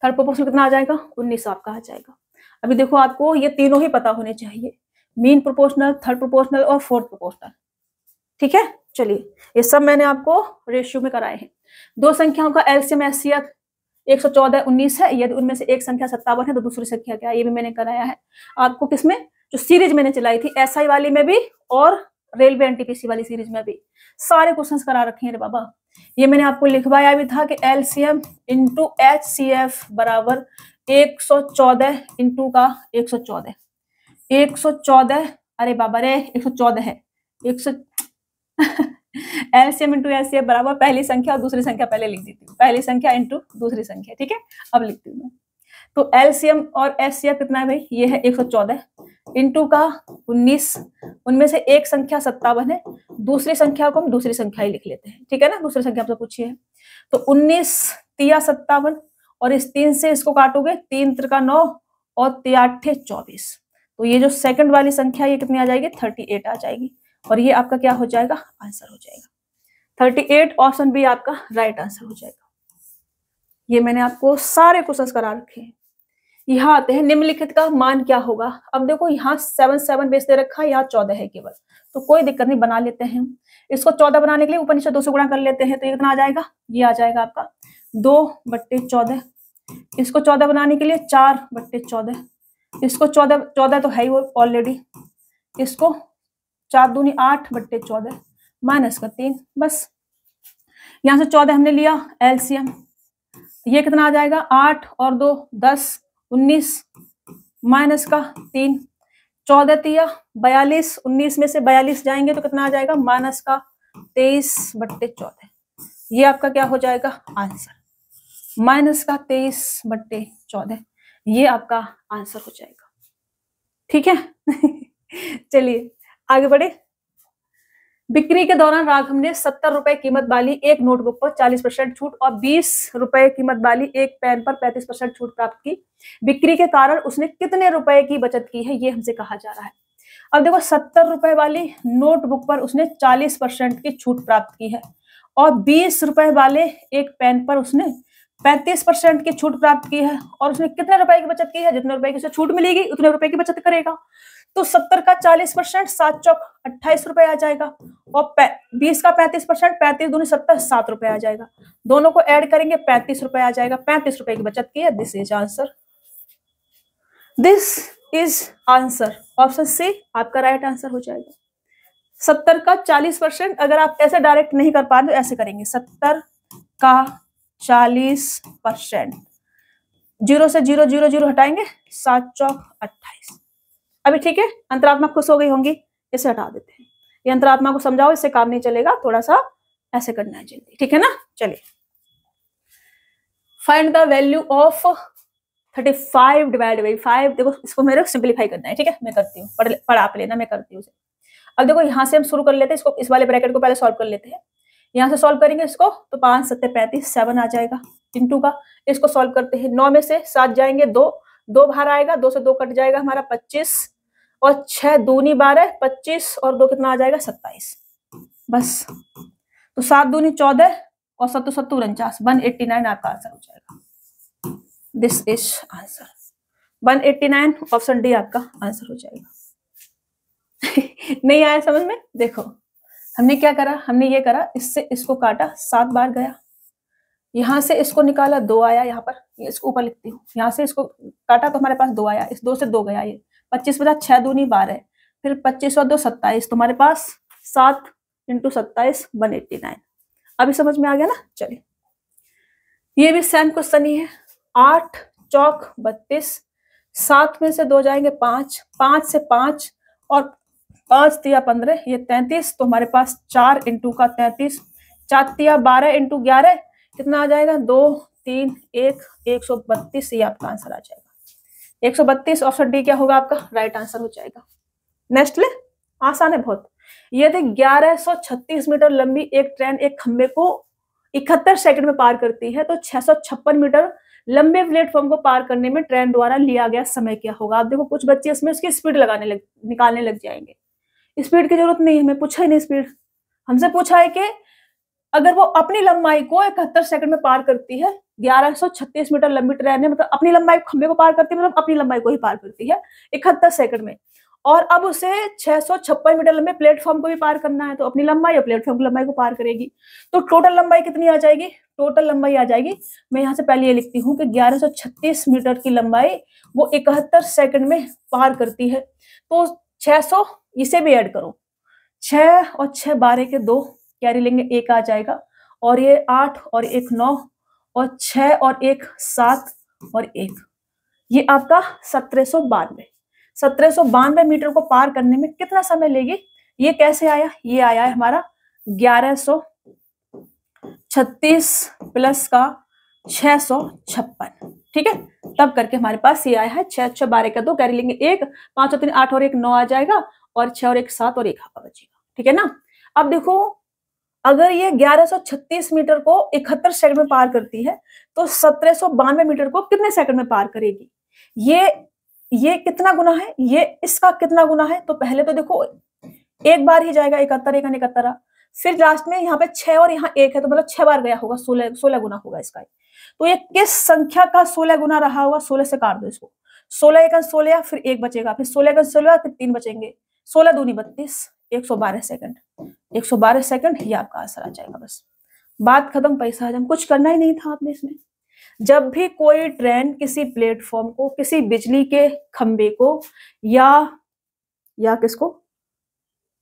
S1: Third proportional कितना आ जाएगा, 19 आपका आ जाएगा। अभी देखो, आपको ये तीनों ही पता होने चाहिए, मीन प्रोपोर्शनल, थर्ड प्रोपोर्शनल और फोर्थ प्रोपोर्शनल। ठीक है, चलिए ये सब मैंने आपको रेशियो में कराए हैं। 2 संख्याओं का एलसीएम एचसीएफ 114 19 है, यदि उनमें से एक संख्या 57 है तो दूसरी संख्या क्या है, ये भी मैंने कराया है आपको। किसमें, जो सीरीज मैंने चलाई थी एसआई वाली में भी और रेलवे एनटीपीसी वाली सीरीज में भी, सारे क्वेश्चंस करा रखे हैं रे बाबा। ये मैंने आपको लिखवाया भी था कि एलसीएम इंटू एचसीएफ बराबर 114 इंटू का 114, अरे बाबा रे 114 है, एलसीएम इंटू एचसीएफ बराबर पहली संख्या और दूसरी संख्या पहले लिख देती हूँ, पहली संख्या इंटू दूसरी संख्या। ठीक है, अब लिखती हूँ मैं। तो एलसीएम और एचसीएफ कितना है भाई, ये है 114 इंटू का 19, उनमें से एक संख्या 57 है, दूसरी संख्या को हम दूसरी संख्या ही लिख लेते हैं। ठीक है ना, दूसरी संख्या आपसे पूछी है तो 19 तिया 57 और इस 3 से इसको काटोगे, 3 त्रिका 9 और 3 24, तो ये जो सेकंड वाली संख्या ये कितनी आ जाएगी, 38 आ जाएगी और ये आपका क्या हो जाएगा, आंसर हो जाएगा 38। ऑप्शन बी आपका राइट आंसर हो जाएगा। ये मैंने आपको सारे क्वेश्चंस करा रखे हैं। यहाँ आते हैं, निम्नलिखित का मान क्या होगा। अब देखो यहाँ 7 बेस दे रखा है, यहाँ 14 है केवल, तो कोई दिक्कत नहीं, बना लेते हैं। इसको 14 बनाने के लिए ऊपर नीचे 2 से गुणा कर लेते हैं, तो ये कितना आ जाएगा, ये आ जाएगा आपका 2/14। इसको 14 बनाने के लिए 4/14, इसको 14 तो है ही वो ऑलरेडी, इसको 4 दूनी 8/14 माइनस का 3, बस यहाँ से 14 हमने लिया एलसीएम, ये कितना आ जाएगा 8 और 2 10 19 माइनस का 3, 14 तिया 42, 19 में से 42 जाएंगे तो कितना आ जाएगा माइनस का 23/14। ये आपका क्या हो जाएगा आंसर, माइनस का 23/14, ये आपका आंसर हो जाएगा। ठीक है चलिए आगे बढ़े। बिक्री के दौरान राघव ने 70 रुपए कीमत वाली एक नोटबुक पर 40% छूट और 20 रुपए कीमत वाली एक पेन पर 35% छूट प्राप्त की। बिक्री के कारण उसने कितने रुपए की बचत की है, ये हमसे कहा जा रहा है। अब देखो 70 रुपए वाली नोटबुक पर उसने 40% की छूट प्राप्त की है और 20 रुपए वाले एक पेन पर उसने 35% की छूट प्राप्त की है और उसने कितने रुपए की बचत की है, जितने रुपए की उसे छूट मिलेगी उतने रुपए की बचत करेगा। तो 70 का 40%, 7 चौक 28 रुपए आ जाएगा और 20 का 35%, 35 दूनी 70, 7 रुपए आ जाएगा। दोनों को ऐड करेंगे 35 रुपए आ जाएगा, 35 रुपए की बचत की है। This is answer, this is answer, option C आपका राइट आंसर हो जाएगा। 70 का 40%, अगर आप ऐसे डायरेक्ट नहीं कर पा रहे तो ऐसे करेंगे 70 का 40%, 0 से 0 0 0 हटाएंगे, 7 चौक 28। अभी ठीक है, अंतरात्मा खुश हो गई होंगी, इसे हटा देते हैं। ये अंतरात्मा को समझाओ, इससे काम नहीं चलेगा, थोड़ा सा ऐसे करना है जल्दी, ठीक है ना। चलिए, find the value of 35 divide by 5। देखो इसको मेरे सिंप्लीफाई करना है, ठीक है, मैं करती हूँ, पढ़ आप लेना, मैं करती हूँ। अब देखो यहाँ से हम शुरू कर लेते हैं, इसको इस वाले ब्रैकेट को पहले सॉल्व कर लेते हैं। यहाँ से सॉल्व करेंगे इसको तो 5 7 35 7 आ जाएगा इंटू का। इसको सॉल्व करते हैं, 9 में से 7 जाएंगे, 2 बाहर आएगा, 2 से 2 कट जाएगा हमारा 25 और 6 दूनी 12, 25 और 2 कितना आ जाएगा 27, बस। तो 7 दूनी 14 और 7 7 49, 189 आपका आंसर हो जाएगा। This is answer 189, option D आपका आंसर हो जाएगा। नहीं आया समझ में? देखो हमने क्या करा, हमने ये करा, इससे इसको काटा, 7 बार गया, यहां से इसको निकाला, 2 आया, यहाँ पर इसको ऊपर लिखती हूँ, यहाँ से इसको काटा तो हमारे पास 2 आया, इस 2 से 2 गया, ये 25 बचा, 6 दूनी 12, फिर 25 और 2 27, तुम्हारे पास 7 इंटू 27 189। अभी समझ में आ गया ना। चलिए, ये भी सेम क्वेश्चन ही है। 8 चौक 32, 7 में से 2 जाएंगे 5, 5 से 5 और 5 तिया 15, ये 33, तो हमारे पास 4 इंटू का 33, 4 तिया 12 इंटू 11 कितना आ जाएगा 2 3 1 132, ये आपका आंसर आ जाएगा 132। ऑप्शन डी क्या होगा आपका राइट आंसर हो जाएगा। नेक्स्ट ले, आसान है बहुत। यदि 1136 मीटर लंबी एक ट्रेन एक खंबे को 71 सेकंड में पार करती है तो 656 मीटर लंबे प्लेटफॉर्म को पार करने में ट्रेन द्वारा लिया गया समय क्या होगा। आप देखो कुछ बच्चे इसमें उसकी स्पीड निकालने लग जाएंगे। स्पीड की जरूरत नहीं है, हमें पूछा ही नहीं स्पीड, हमसे पूछा है कि अगर वो अपनी लंबाई को 71 सेकंड में पार करती है, 1136 मीटर लंबी ट्रेन है, मतलब अपनी लंबाई खंबे को पार करती है, मतलब अपनी लंबाई को ही पार करती है 71 सेकंड में, और अब उसे 656 मीटर लंबे प्लेटफॉर्म को भी पार करना है, तो अपनी लंबाई और प्लेटफॉर्म की लंबाई को पार करेगी। तो टोटल लंबाई कितनी आ जाएगी, टोटल लंबाई आ जाएगी, मैं यहाँ से पहले ये लिखती हूँ कि 1136 मीटर की लंबाई वो 71 सेकंड में पार करती है। तो 600 इसे भी ऐड करो, 6 और 6 12 के 2 कैरी लेंगे, 1 आ जाएगा, और ये 8 और 1 9 और 6 और 1 7 और 1, ये आपका 1792 मीटर को पार करने में कितना समय लेगी। ये कैसे आया, ये आया है हमारा 1136 प्लस का 656, ठीक है, तब करके हमारे पास ये आया है 6 6 12 का 2 कैरी लेंगे, 1 5 और 3 8 और 1 9 आ जाएगा, और 6 और 1 7 और 1 हाफ बचेगा, ठीक है ना। अब देखो अगर ये 1136 मीटर को 71 सेकंड में पार करती है तो 1792 मीटर को कितने सेकंड में पार करेगी। ये कितना गुना है, ये इसका कितना गुना है, तो पहले तो देखो एक बार ही जाएगा 71 1 71, फिर लास्ट में यहाँ पे 6 और यहाँ 1 है, तो मतलब 6 बार गया होगा, 16 गुना होगा इसका। तो ये किस संख्या का 16 गुना रहा होगा? 16 से काट दो इसको, 16 एकन 16, फिर 1 बचेगा, फिर 16 एकन 16, फिर 3 बचेंगे, 16 दूनी 32, 112 सेकंड, 112 सेकंड, ये आपका आंसर आ जाएगा। बस बात खत्म, पैसा हजम, कुछ करना ही नहीं था आपने इसमें। जब भी कोई ट्रेन किसी प्लेटफॉर्म को, किसी बिजली के खंबे को या किसको,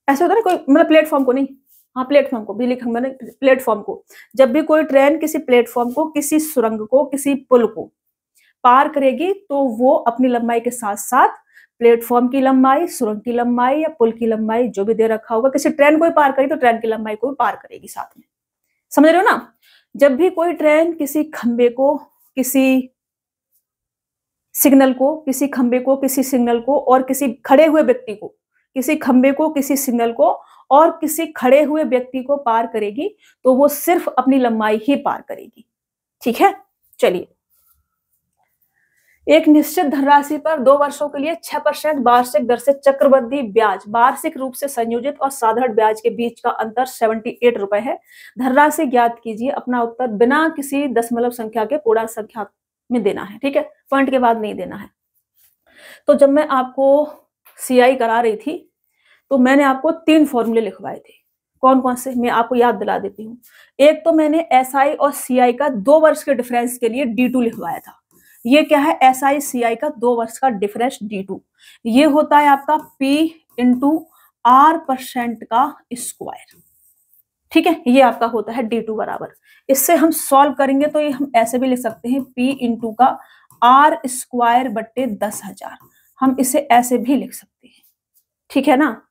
S1: ऐसे होता है ना कोई, मतलब प्लेटफॉर्म को नहीं, हाँ प्लेटफॉर्म को, बिजली खंबा नहीं, प्लेटफॉर्म को, जब भी कोई ट्रेन किसी प्लेटफॉर्म को, किसी सुरंग को, किसी पुल को पार करेगी तो वो अपनी लंबाई के साथ साथ प्लेटफॉर्म की लंबाई, सुरंग की लंबाई या पुल की लंबाई जो भी दे रखा होगा, किसी ट्रेन को ही पार करेगी तो ट्रेन की लंबाई को भी पार करेगी साथ में। समझ रहे हो ना? जब भी कोई ट्रेन किसी खंबे को, किसी सिग्नल को, किसी खंबे को, किसी सिग्नल को और किसी खड़े हुए व्यक्ति को, किसी खंबे को, किसी सिग्नल को और किसी खड़े हुए व्यक्ति को पार करेगी तो वो सिर्फ अपनी लंबाई ही पार करेगी। ठीक है, चलिए। एक निश्चित धनराशि पर 2 वर्षों के लिए 6% वार्षिक दर से चक्रवृद्धि ब्याज, वार्षिक रूप से संयोजित और साधारण ब्याज के बीच का अंतर 78 रुपए है। धनराशि ज्ञात कीजिए। अपना उत्तर बिना किसी दशमलव संख्या के पूर्ण संख्या में देना है। ठीक है, पॉइंट के बाद नहीं देना है। तो जब मैं आपको सीआई करा रही थी तो मैंने आपको 3 फॉर्मूले लिखवाए थे। कौन कौन से, मैं आपको याद दिला देती हूँ। एक तो मैंने एसआई और सीआई का 2 वर्ष के डिफरेंस के लिए D2 लिखवाया था। ये क्या है? एसआई सीआई का 2 वर्ष का डिफरेंस D2। ये होता है आपका P इंटू R% का स्क्वायर। ठीक है, ये आपका होता है D2 बराबर। इससे हम सॉल्व करेंगे तो ये हम ऐसे भी लिख सकते हैं P इंटू का R स्क्वायर बट्टे 10,000। हम इसे ऐसे भी लिख सकते हैं। ठीक है ना?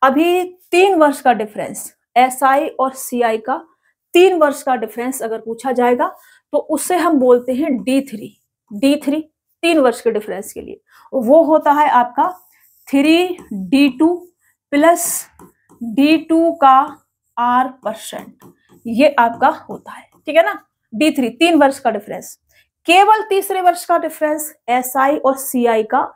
S1: अभी 3 वर्ष का डिफरेंस, एसआई और सीआई का 3 वर्ष का डिफरेंस अगर पूछा जाएगा तो उसे हम बोलते हैं D3। D3 3 वर्ष के डिफरेंस के लिए वो होता है आपका 3D2 प्लस D2 का R%। ये आपका होता है। ठीक है ना? D3 3 वर्ष का डिफरेंस। केवल तीसरे वर्ष का डिफरेंस एसआई और सीआई का,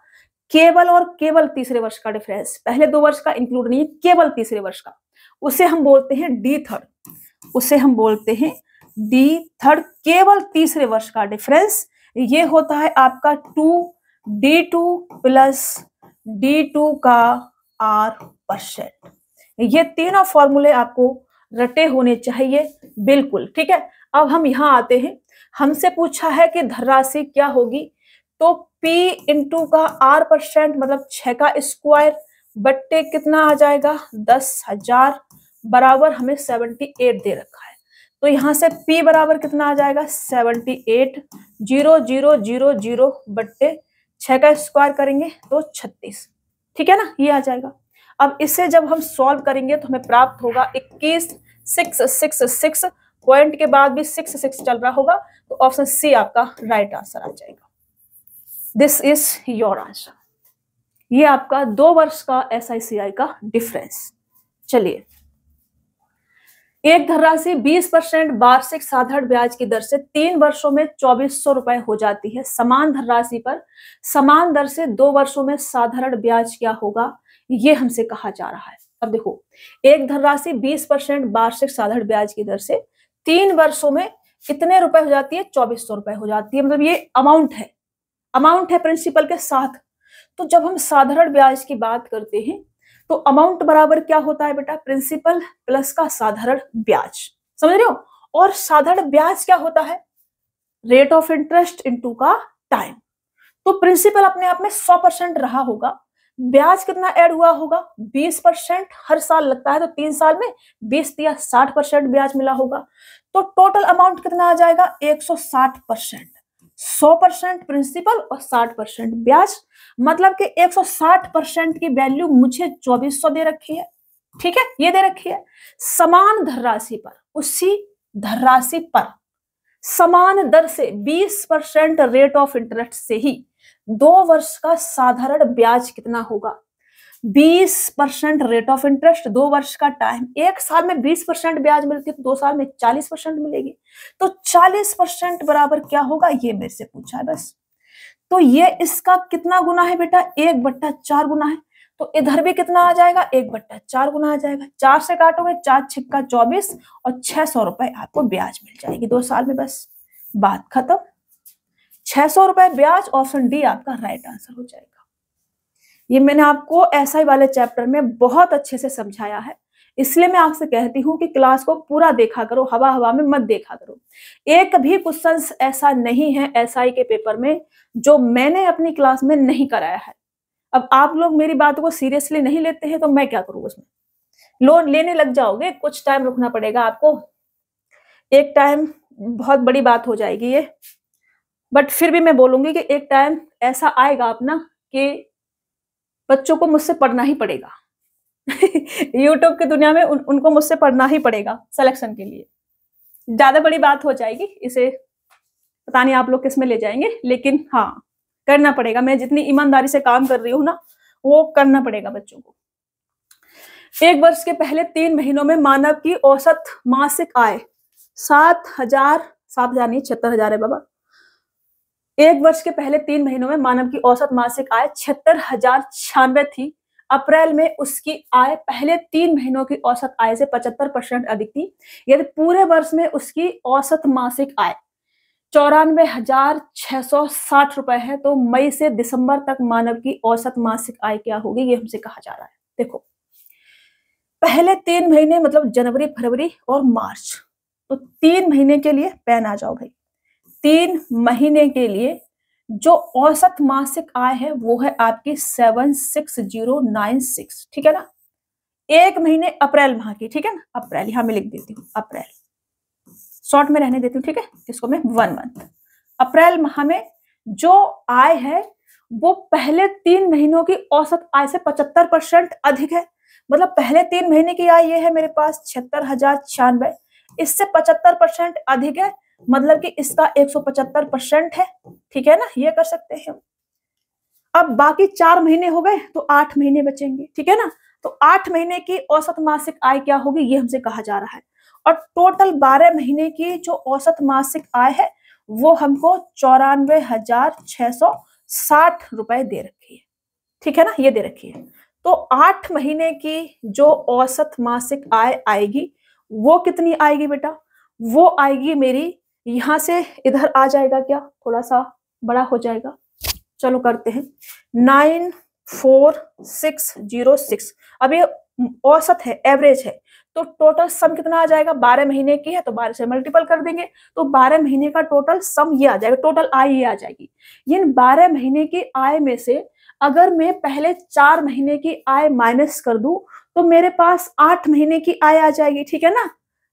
S1: केवल और केवल तीसरे वर्ष का डिफरेंस, पहले 2 वर्ष का इंक्लूड नहीं है, केवल तीसरे वर्ष का, उसे हम बोलते हैं D3। उसे हम बोलते हैं D3, केवल तीसरे वर्ष का डिफरेंस। ये होता है आपका 2D2 प्लस D2 का R%। ये तीनों फॉर्मूले आपको रटे होने चाहिए, बिल्कुल। ठीक है, अब हम यहां आते हैं। हमसे पूछा है कि धनराशि क्या होगी, तो P इंटू का R% मतलब 6 का स्क्वायर बट्टे कितना आ जाएगा 10,000 बराबर हमें 78 दे रखा है। तो यहां से P बराबर कितना आ जाएगा 78,000 बट्टे 6 का स्क्वायर करेंगे तो 36। ठीक है ना? ये आ जाएगा। अब इसे जब हम सॉल्व करेंगे तो हमें प्राप्त होगा 21,666। पॉइंट के बाद भी 6 चल रहा होगा तो ऑप्शन सी आपका राइट आंसर आ जाएगा। This is your answer. ये आपका 2 वर्ष का एसआईसीआई का डिफरेंस। चलिए, एक धनराशि 20% वार्षिक साधारण ब्याज की दर से 3 वर्षों में 2400 रुपए हो जाती है। समान धनराशि पर समान दर से 2 वर्षों में साधारण ब्याज क्या होगा, ये हमसे कहा जा रहा है। अब देखो, एक धनराशि 20% वार्षिक साधारण ब्याज की दर से 3 वर्षों में कितने रुपए हो जाती है, 2400 रुपए हो जाती है। मतलब ये अमाउंट है प्रिंसिपल के साथ। तो जब हम साधारण ब्याज की बात करते हैं तो अमाउंट बराबर क्या होता है बेटा, प्रिंसिपल प्लस का साधारण ब्याज। समझ रहे हो? और साधारण ब्याज क्या होता है, रेट ऑफ इंटरेस्ट इनटू का टाइम। तो प्रिंसिपल अपने आप में 100% रहा होगा, ब्याज कितना ऐड हुआ होगा 20%। हर साल लगता है तो 3 साल में 20 या 60% ब्याज मिला होगा। तो टोटल अमाउंट कितना आ जाएगा 160%। 100% प्रिंसिपल और 60% ब्याज, मतलब कि 160% की वैल्यू मुझे 2400 दे रखी है। ठीक है, ये दे रखी है। समान धनराशि पर, उसी धनराशि पर समान दर से 20% रेट ऑफ इंटरेस्ट से ही 2 वर्ष का साधारण ब्याज कितना होगा। 20% रेट ऑफ इंटरेस्ट, 2 वर्ष का टाइम, 1 साल में 20% ब्याज मिलती है तो 2 साल में 40% मिलेगी। तो 40% बराबर क्या होगा, ये मेरे से पूछा है बस। तो ये इसका कितना गुना है बेटा, 1/4 गुना है। तो इधर भी कितना आ जाएगा, 1/4 गुना आ जाएगा। 4 से काटोगे 4 छिक्का 24 और 600 रुपए आपको ब्याज मिल जाएगी 2 साल में बस। बात खत्म। 600 रुपए ब्याज, ऑप्शन डी आपका राइट आंसर हो जाएगा। ये मैंने आपको एसआई वाले चैप्टर में बहुत अच्छे से समझाया है, इसलिए मैं आपसे कहती हूँ कि क्लास को पूरा देखा करो, हवा हवा में मत देखा करो। एक भी क्वेश्चन ऐसा नहीं है एसआई के पेपर में जो मैंने अपनी क्लास में नहीं कराया है। अब आप लोग मेरी बात को सीरियसली नहीं लेते हैं तो मैं क्या करूँ उसमें। लोन लेने लग जाओगे, कुछ टाइम रुकना पड़ेगा आपको, एक टाइम बहुत बड़ी बात हो जाएगी ये, बट फिर भी मैं बोलूंगी कि एक टाइम ऐसा आएगा अपना कि बच्चों को मुझसे पढ़ना ही पड़ेगा। यूट्यूब की दुनिया में उनको मुझसे पढ़ना ही पड़ेगा सिलेक्शन के लिए। ज्यादा बड़ी बात हो जाएगी, इसे पता नहीं आप लोग किस में ले जाएंगे, लेकिन हाँ करना पड़ेगा। मैं जितनी ईमानदारी से काम कर रही हूँ ना, वो करना पड़ेगा बच्चों को। एक वर्ष के पहले 3 महीनों में मानव की औसत मासिक आय 7,000 नहीं 76,000 है बाबा। एक वर्ष के पहले 3 महीनों में मानव की औसत मासिक आय 76,096 थी। अप्रैल में उसकी आय पहले 3 महीनों की औसत आय से 75% अधिक थी। यदि पूरे वर्ष में उसकी औसत मासिक आय 94,660 रुपए है तो मई से दिसंबर तक मानव की औसत मासिक आय क्या होगी, ये हमसे कहा जा रहा है। देखो पहले 3 महीने मतलब जनवरी, फरवरी और मार्च, तो 3 महीने के लिए पेन आ जाओ भाई। 3 महीने के लिए जो औसत मासिक आय है वो है आपकी 76096, ठीक है ना। एक महीने अप्रैल माह की, ठीक है ना, अप्रैल यहां मैं लिख देती हूँ, अप्रैल शॉर्ट में रहने देती हूँ, ठीक है, इसको मैं 1 मंथ। अप्रैल माह में जो आय है वो पहले 3 महीनों की औसत आय से 75% अधिक है। मतलब पहले 3 महीने की आय ये है मेरे पास 76,096, इससे 75% अधिक है, मतलब कि इसका 175% है, ठीक है ना, ये कर सकते हैं हम। अब बाकी 4 महीने हो गए तो 8 महीने बचेंगे, ठीक है ना। तो 8 महीने की औसत मासिक आय क्या होगी ये हमसे कहा जा रहा है, और टोटल 12 महीने की जो औसत मासिक आय है वो हमको 94,660 रुपए दे रखी है, ठीक है ना, ये दे रखी है। तो 8 महीने की जो औसत मासिक आय आएगी वो कितनी आएगी बेटा, वो आएगी मेरी, यहां से इधर आ जाएगा, क्या थोड़ा सा बड़ा हो जाएगा, चलो करते हैं 94606। अब ये औसत है, एवरेज है, तो टोटल सम कितना आ जाएगा, 12 महीने की है तो 12 से मल्टीपल कर देंगे, तो 12 महीने का टोटल सम ये आ जाएगा, टोटल आय ये आ जाएगी। इन 12 महीने की आय में से अगर मैं पहले 4 महीने की आय माइनस कर दूं तो मेरे पास 8 महीने की आय आ जाएगी, ठीक है ना।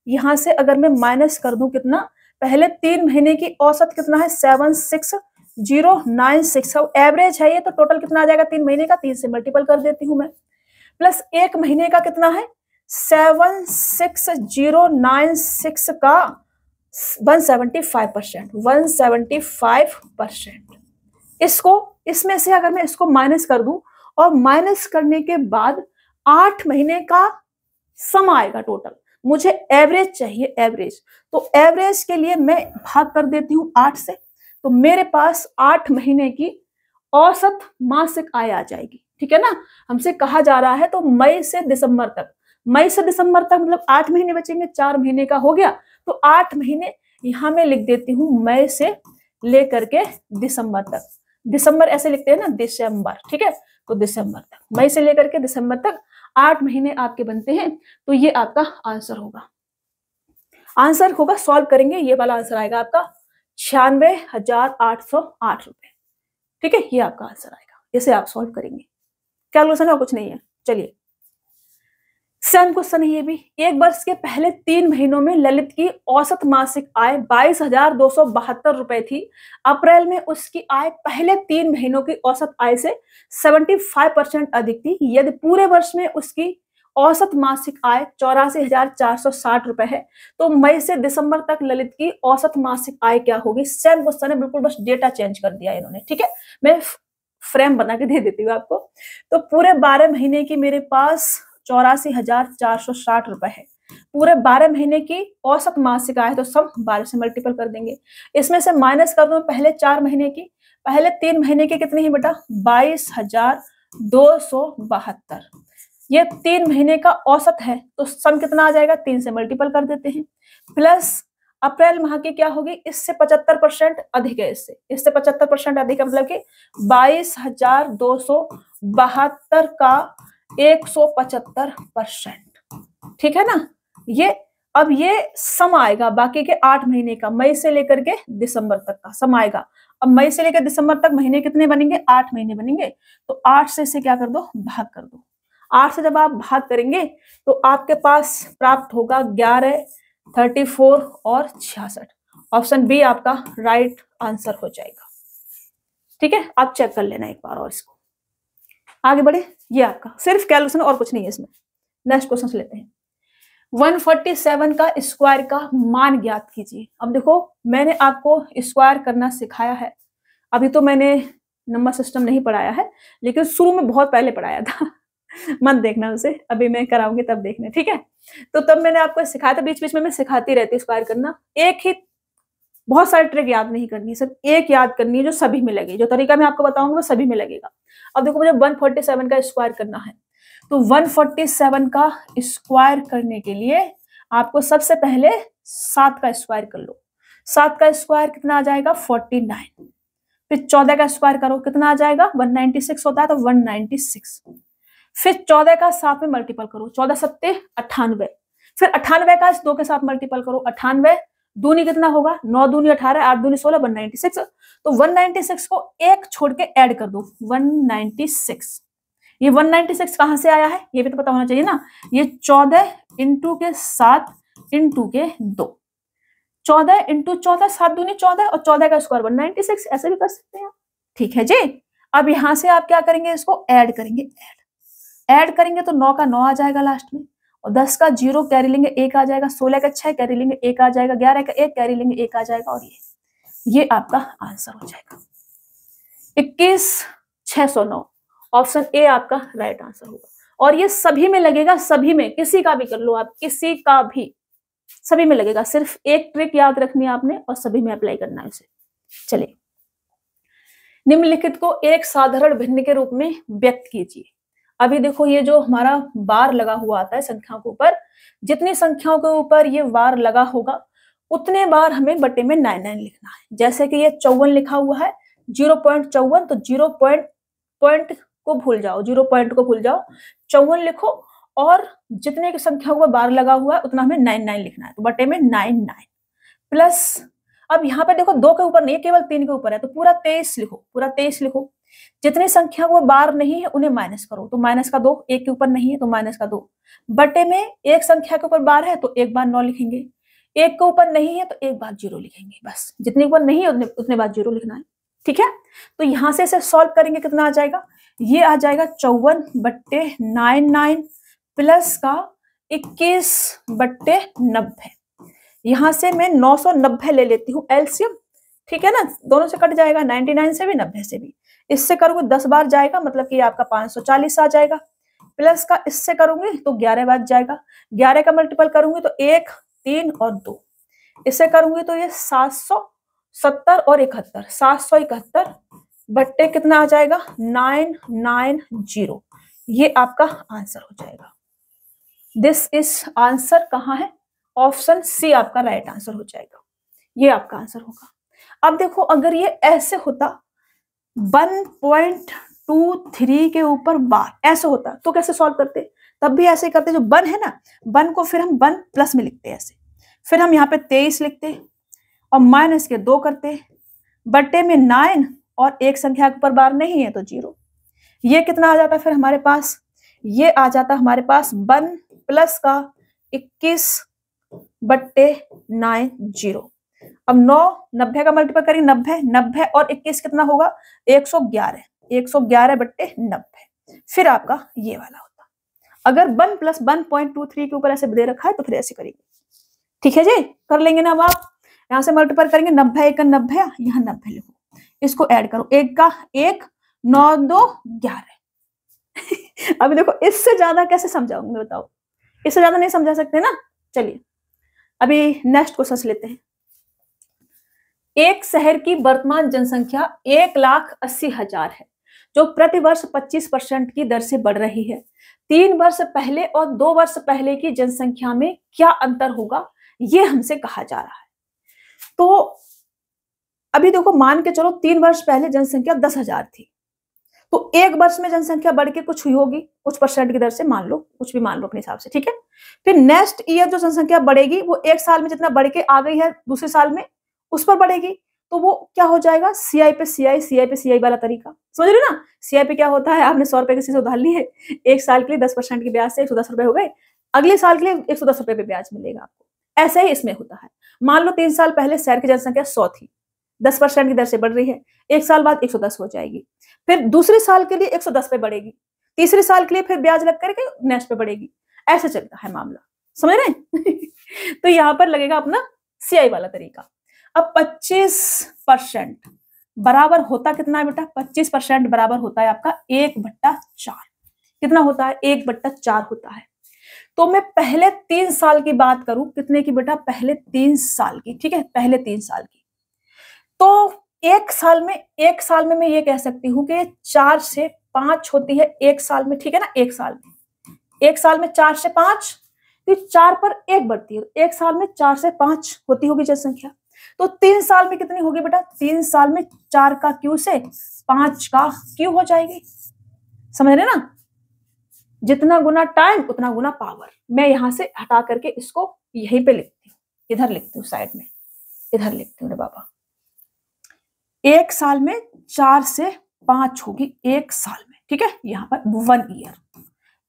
S1: यहां से अगर मैं माइनस कर दूं कितना, पहले 3 महीने की औसत कितना है 76096, एवरेज है ये, तो टोटल कितना आ जाएगा 3 महीने का, 3 से मल्टीपल कर देती हूं मैं, प्लस 1 महीने का कितना है 76096 का 175%। इसको इसमें से अगर मैं इसको माइनस कर दूं और माइनस करने के बाद 8 महीने का सम आएगा टोटल, मुझे एवरेज चाहिए, एवरेज। तो एवरेज के लिए मैं भाग कर देती हूँ 8 से, तो मेरे पास 8 महीने की औसत मासिक आय आ जाएगी, ठीक है ना। हमसे कहा जा रहा है तो मई से दिसंबर तक, मई से दिसंबर तक मतलब 8 महीने बचेंगे, 4 महीने का हो गया, तो 8 महीने यहां मैं लिख देती हूँ मई से लेकर के दिसंबर तक। दिसंबर ऐसे लिखते हैं ना, दिसंबर, ठीक है, तो दिसंबर तक, मई से लेकर के दिसंबर तक 8 महीने आपके बनते हैं, तो ये आपका आंसर होगा। आंसर होगा, सॉल्व करेंगे, ये वाला आंसर आएगा आपका 96,808 रुपए, ठीक है, ये आपका आंसर आएगा, इसे आप सॉल्व करेंगे। कैलकुलेशन और कुछ नहीं है। चलिए सेम क्वेश्चन है ये भी। एक वर्ष के पहले 3 महीनों में ललित की औसत मासिक आय 22,272 रुपए थी। अप्रैल में उसकी आय पहले 3 महीनों की औसत आय से 75% अधिक थी। यदि पूरे वर्ष में उसकी औसत मासिक आय 84,460 रुपए है तो मई से दिसंबर तक ललित की औसत मासिक आय क्या होगी। सेम क्वेश्चन है, बिल्कुल बस डेटा चेंज कर दिया इन्होंने, ठीक है। मैं फ्रेम बना के दे देती हूँ आपको। तो पूरे 12 महीने की मेरे पास 84,460 रुपए है। पूरे 12 महीने की औसत मासिक आय, तो सब 12 से मल्टीपल कर देंगे। इसमें से माइनस कर दो पहले 4 महीने की, पहले 3 महीने की कितनी है बेटा 22,272। ये 3 महीने का औसत है, तो सम कितना आ जाएगा 3 से मल्टीपल कर देते हैं, प्लस अप्रैल माह की क्या होगी, इससे 75% अधिक है, इससे 75% अधिक है, मतलब कि 22,272 का 175%। ठीक है ना। ये अब ये सम आएगा बाकी के 8 महीने का, मई से लेकर के दिसंबर तक का सम आएगा। अब मई से लेकर दिसंबर तक महीने कितने बनेंगे, 8 महीने बनेंगे। तो 8 से इसे क्या कर दो, भाग कर दो। 8 से जब आप भाग करेंगे तो आपके पास प्राप्त होगा 11, 34 और 66। ऑप्शन बी आपका राइट आंसर हो जाएगा। ठीक है, आप चेक कर लेना एक बार और इसको। आगे बढ़े, ये आपका सिर्फ कैलकुलेशन और कुछ नहीं है इसमें। नेक्स्ट क्वेश्चन लेते हैं। 147 का स्क्वायर का मान ज्ञात कीजिए। अब देखो मैंने आपको स्क्वायर करना सिखाया है, अभी तो मैंने नंबर सिस्टम नहीं पढ़ाया है, लेकिन शुरू में बहुत पहले पढ़ाया था मत देखना उसे, अभी मैं कराऊंगी तब देखना, ठीक है। तो तब मैंने आपको सिखाया था, बीच बीच में मैं सिखाती रहती स्क्वायर करना। एक ही, बहुत सारी ट्रिक याद नहीं करनी, सिर्फ एक याद करनी है जो सभी में लगे। जो तरीका मैं आपको बताऊंगा वो सभी में लगेगा। अब देखो मुझे 147 का स्क्वायर करना है, तो 147 का स्क्वायर करने के लिए आपको सबसे पहले 7 का स्क्वायर कर लो। 7 का स्क्वायर कितना आ जाएगा, 49। फिर 14 का स्क्वायर करो, कितना आ जाएगा, 196 होता है तो 196। फिर 14 का 7 में मल्टीपल करो, 14 सत्ते 98। फिर 98 का 2 के साथ मल्टीपल करो, 98 दूनी कितना होगा, 9 दूनी 18, 8 दूनी 16, 196। तो 196 को एक छोड़ के ऐड कर दो, 196। ये 196 कहां से आया है ये भी तो पता होना चाहिए ना। ये 14 इंटू के 7 इंटू के 2, 14 इंटू 14, 7 दूनी 14 और 14 का स्क्वायर 196, ऐसे भी कर सकते हैं। ठीक है जी। अब यहां से आप क्या करेंगे, इसको ऐड करेंगे। ऐड करेंगे तो 9 का 9 आ जाएगा लास्ट में, और 10 का 0 कैरी लेंगे 1 आ जाएगा, 16 का 6 कैरी लेंगे 1 आ जाएगा, 11 का 1 कैरी लेंगे 1 आ जाएगा, और ये आपका आंसर हो जाएगा 21,609। ऑप्शन ए आपका राइट आंसर होगा। और ये सभी में लगेगा, सभी में, किसी का भी कर लो आप, किसी का भी, सभी में लगेगा। सिर्फ एक ट्रिक याद रखनी है आपने और सभी में अप्लाई करना है उसे। चलिए, निम्नलिखित को एक साधारण भिन्न के रूप में व्यक्त कीजिए। अभी देखो ये जो हमारा बार लगा हुआ आता है संख्याओं के ऊपर, जितनी संख्याओं के ऊपर ये बार लगा होगा उतने बार हमें बटे में 99 लिखना है। जैसे कि ये 54 लिखा हुआ है, 0.54, तो 0 पॉइंट को भूल जाओ, 0 पॉइंट को भूल जाओ, 54 लिखो, और जितने की संख्या को बार लगा हुआ है उतना हमें 99 लिखना है, तो बटे में 99 प्लस। अब यहाँ पे देखो 2 के ऊपर नहीं, केवल 3 के ऊपर है, तो पूरा 23 लिखो, पूरा 23 लिखो। जितनी संख्या को बार नहीं है उन्हें माइनस करो, तो माइनस का 2, 1 के ऊपर नहीं है तो माइनस का 2, बटे में एक संख्या के ऊपर बार है तो एक बार 9 लिखेंगे, 1 के ऊपर नहीं है तो एक बार 0 लिखेंगे, बस जितने ऊपर नहीं है उतने बार 0 लिखना है। ठीक है, तो यहां से इसे सॉल्व करेंगे, कितना आ जाएगा, ये आ जाएगा 54/99 प्लस का 21/90। यहां से मैं 990 ले लेती हूँ एलसीएम, ठीक है ना, दोनों से कट जाएगा, 99 से भी 90 से भी। इससे करूंगी 10 बार जाएगा, मतलब कि आपका 540 आ जाएगा, प्लस का इससे करूंगी तो 11 बार जाएगा, 11 का मल्टीपल करूंगी तो 1, 3 और 2, इससे करूंगी तो ये 770 और 71, 771 बट्टे कितना आ जाएगा, 990। ये आपका आंसर हो जाएगा। दिस इज आंसर कहाँ है, ऑप्शन सी आपका राइट आंसर हो जाएगा, ये आपका आंसर होगा। अब देखो अगर ये ऐसे होता 1.23 के ऊपर बार ऐसे होता तो कैसे सॉल्व करते, तब भी ऐसे करते, जो 1 है ना, 1 को फिर हम 1 प्लस में लिखते ऐसे, फिर हम यहाँ पे 23 लिखते और माइनस के 2 करते, बट्टे में 9 और एक संख्या के ऊपर बार नहीं है तो 0। ये कितना आ जाता फिर हमारे पास, ये आ जाता हमारे पास 1 प्लस का 21/90। अब 9 90 का मल्टीपल करेंगे, 90 और 21 कितना होगा, 111, 111/90। फिर आपका ये वाला होता। अगर 1 प्लस 1.23 के ऊपर ऐसे दे रखा है तो फिर ऐसे करेंगे। ठीक है जी, कर लेंगे ना। अब आप यहां से मल्टीपल करेंगे, 90 1 90, यहाँ 90 लिखो, इसको ऐड करो, 1 का 1, 9 2 11। अभी देखो इससे ज्यादा कैसे समझाऊंगी बताओ, इससे ज्यादा नहीं समझा सकते ना। चलिए अभी नेक्स्ट क्वेश्चन लेते हैं। एक शहर की वर्तमान जनसंख्या 1,80,000 है, जो प्रति वर्ष 25% की दर से बढ़ रही है। 3 वर्ष पहले और 2 वर्ष पहले की जनसंख्या में क्या अंतर होगा, ये हमसे कहा जा रहा है। तो अभी देखो, मान के चलो 3 वर्ष पहले जनसंख्या 10,000 थी, तो 1 वर्ष में जनसंख्या बढ़ के कुछ हुई होगी, कुछ परसेंट की दर से, मान लो, कुछ भी मान लो अपने हिसाब से, ठीक है। फिर नेक्स्ट ईयर जो जनसंख्या बढ़ेगी वो 1 साल में जितना बढ़ के आ गई है दूसरे साल में, उस पर बढ़ेगी, तो वो क्या हो जाएगा, सीआई पे सीआई, सीआई पे सीआई वाला तरीका, समझ रहे हो ना। सीआई पे क्या होता है, आपने 100 रुपए किसी से उधार ली है, 1 साल के लिए 10% की ब्याज से 110 रुपए हो गए, अगले साल के लिए 110 रुपए पे ब्याज मिलेगा आपको। ऐसा ही इसमें होता है। मान लो 3 साल पहले शहर की जनसंख्या 100 थी, 10% की दर से बढ़ रही है, 1 साल बाद 110 हो जाएगी, फिर दूसरे साल के लिए 110 पे बढ़ेगी, तीसरे साल के लिए फिर ब्याज लग करके नेक्स्ट पे बढ़ेगी, ऐसे चलता है मामला, समझ रहे हैं। तो यहाँ पर लगेगा अपना सीआई वाला तरीका। अब 25% बराबर होता कितना है बेटा, 25% बराबर होता है आपका 1/4। कितना होता है, 1/4 होता है। तो मैं पहले 3 साल की बात करूं, कितने की बेटा, पहले 3 साल की, ठीक है, पहले 3 साल की। तो एक साल में मैं ये कह सकती हूँ कि 4 से 5 होती है एक साल में, ठीक है ना, एक साल में 4 से 5, तो 4 पर 1 बढ़ती है, एक साल में 4 से 5 होती होगी जनसंख्या। तो 3 साल में कितनी होगी बेटा, 3 साल में 4 का क्यू से 5 का क्यू हो जाएगी, समझ रहे ना। जितना गुना टाइम उतना गुना पावर। मैं यहां से हटा करके इसको यहीं पे लिखती हूँ, इधर लिखती हूँ साइड में, इधर लिखती हूँ रे बाबा। एक साल में 4 से 5 होगी एक साल में, ठीक है, यहाँ पर 1 ईयर।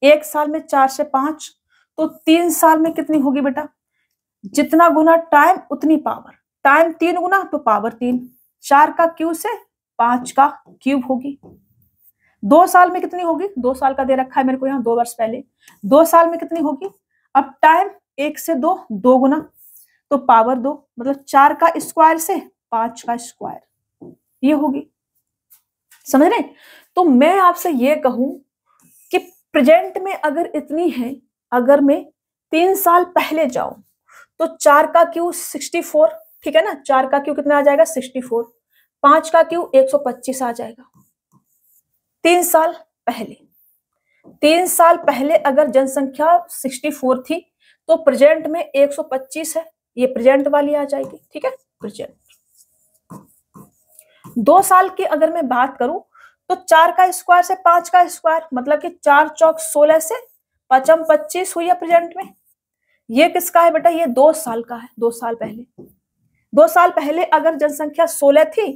S1: एक साल में 4 से 5, तो 3 साल में कितनी होगी बेटा, जितना गुना टाइम उतनी पावर, टाइम 3 गुना तो पावर 3, 4 का क्यूब से 5 का क्यूब होगी। 2 साल में कितनी होगी, 2 साल का दे रखा है मेरे को यहाँ, 2 वर्ष पहले, 2 साल में कितनी होगी, अब टाइम 1 से 2, 2 गुना तो पावर 2, मतलब 4 का स्क्वायर से 5 का स्क्वायर, ये होगी, समझ रहे। तो मैं आपसे ये कहूं कि प्रेजेंट में अगर इतनी है, अगर मैं 3 साल पहले जाऊं तो 4 का क्यू 64, ठीक है ना, 4 का क्यू कितना आ जाएगा 64, 5 का क्यू 125 आ जाएगा। 3 साल पहले, 3 साल पहले अगर जनसंख्या 64 थी तो प्रेजेंट में 125 है, ये प्रेजेंट वाली आ जाएगी, ठीक है, प्रेजेंट। 2 साल की अगर मैं बात करूं तो 4 का स्क्वायर से 5 का स्क्वायर, मतलब कि 4 चौक 16 से 5 25 हुई है प्रेजेंट में। ये किसका है बेटा, ये 2 साल का है, 2 साल पहले। 2 साल पहले अगर जनसंख्या 16 थी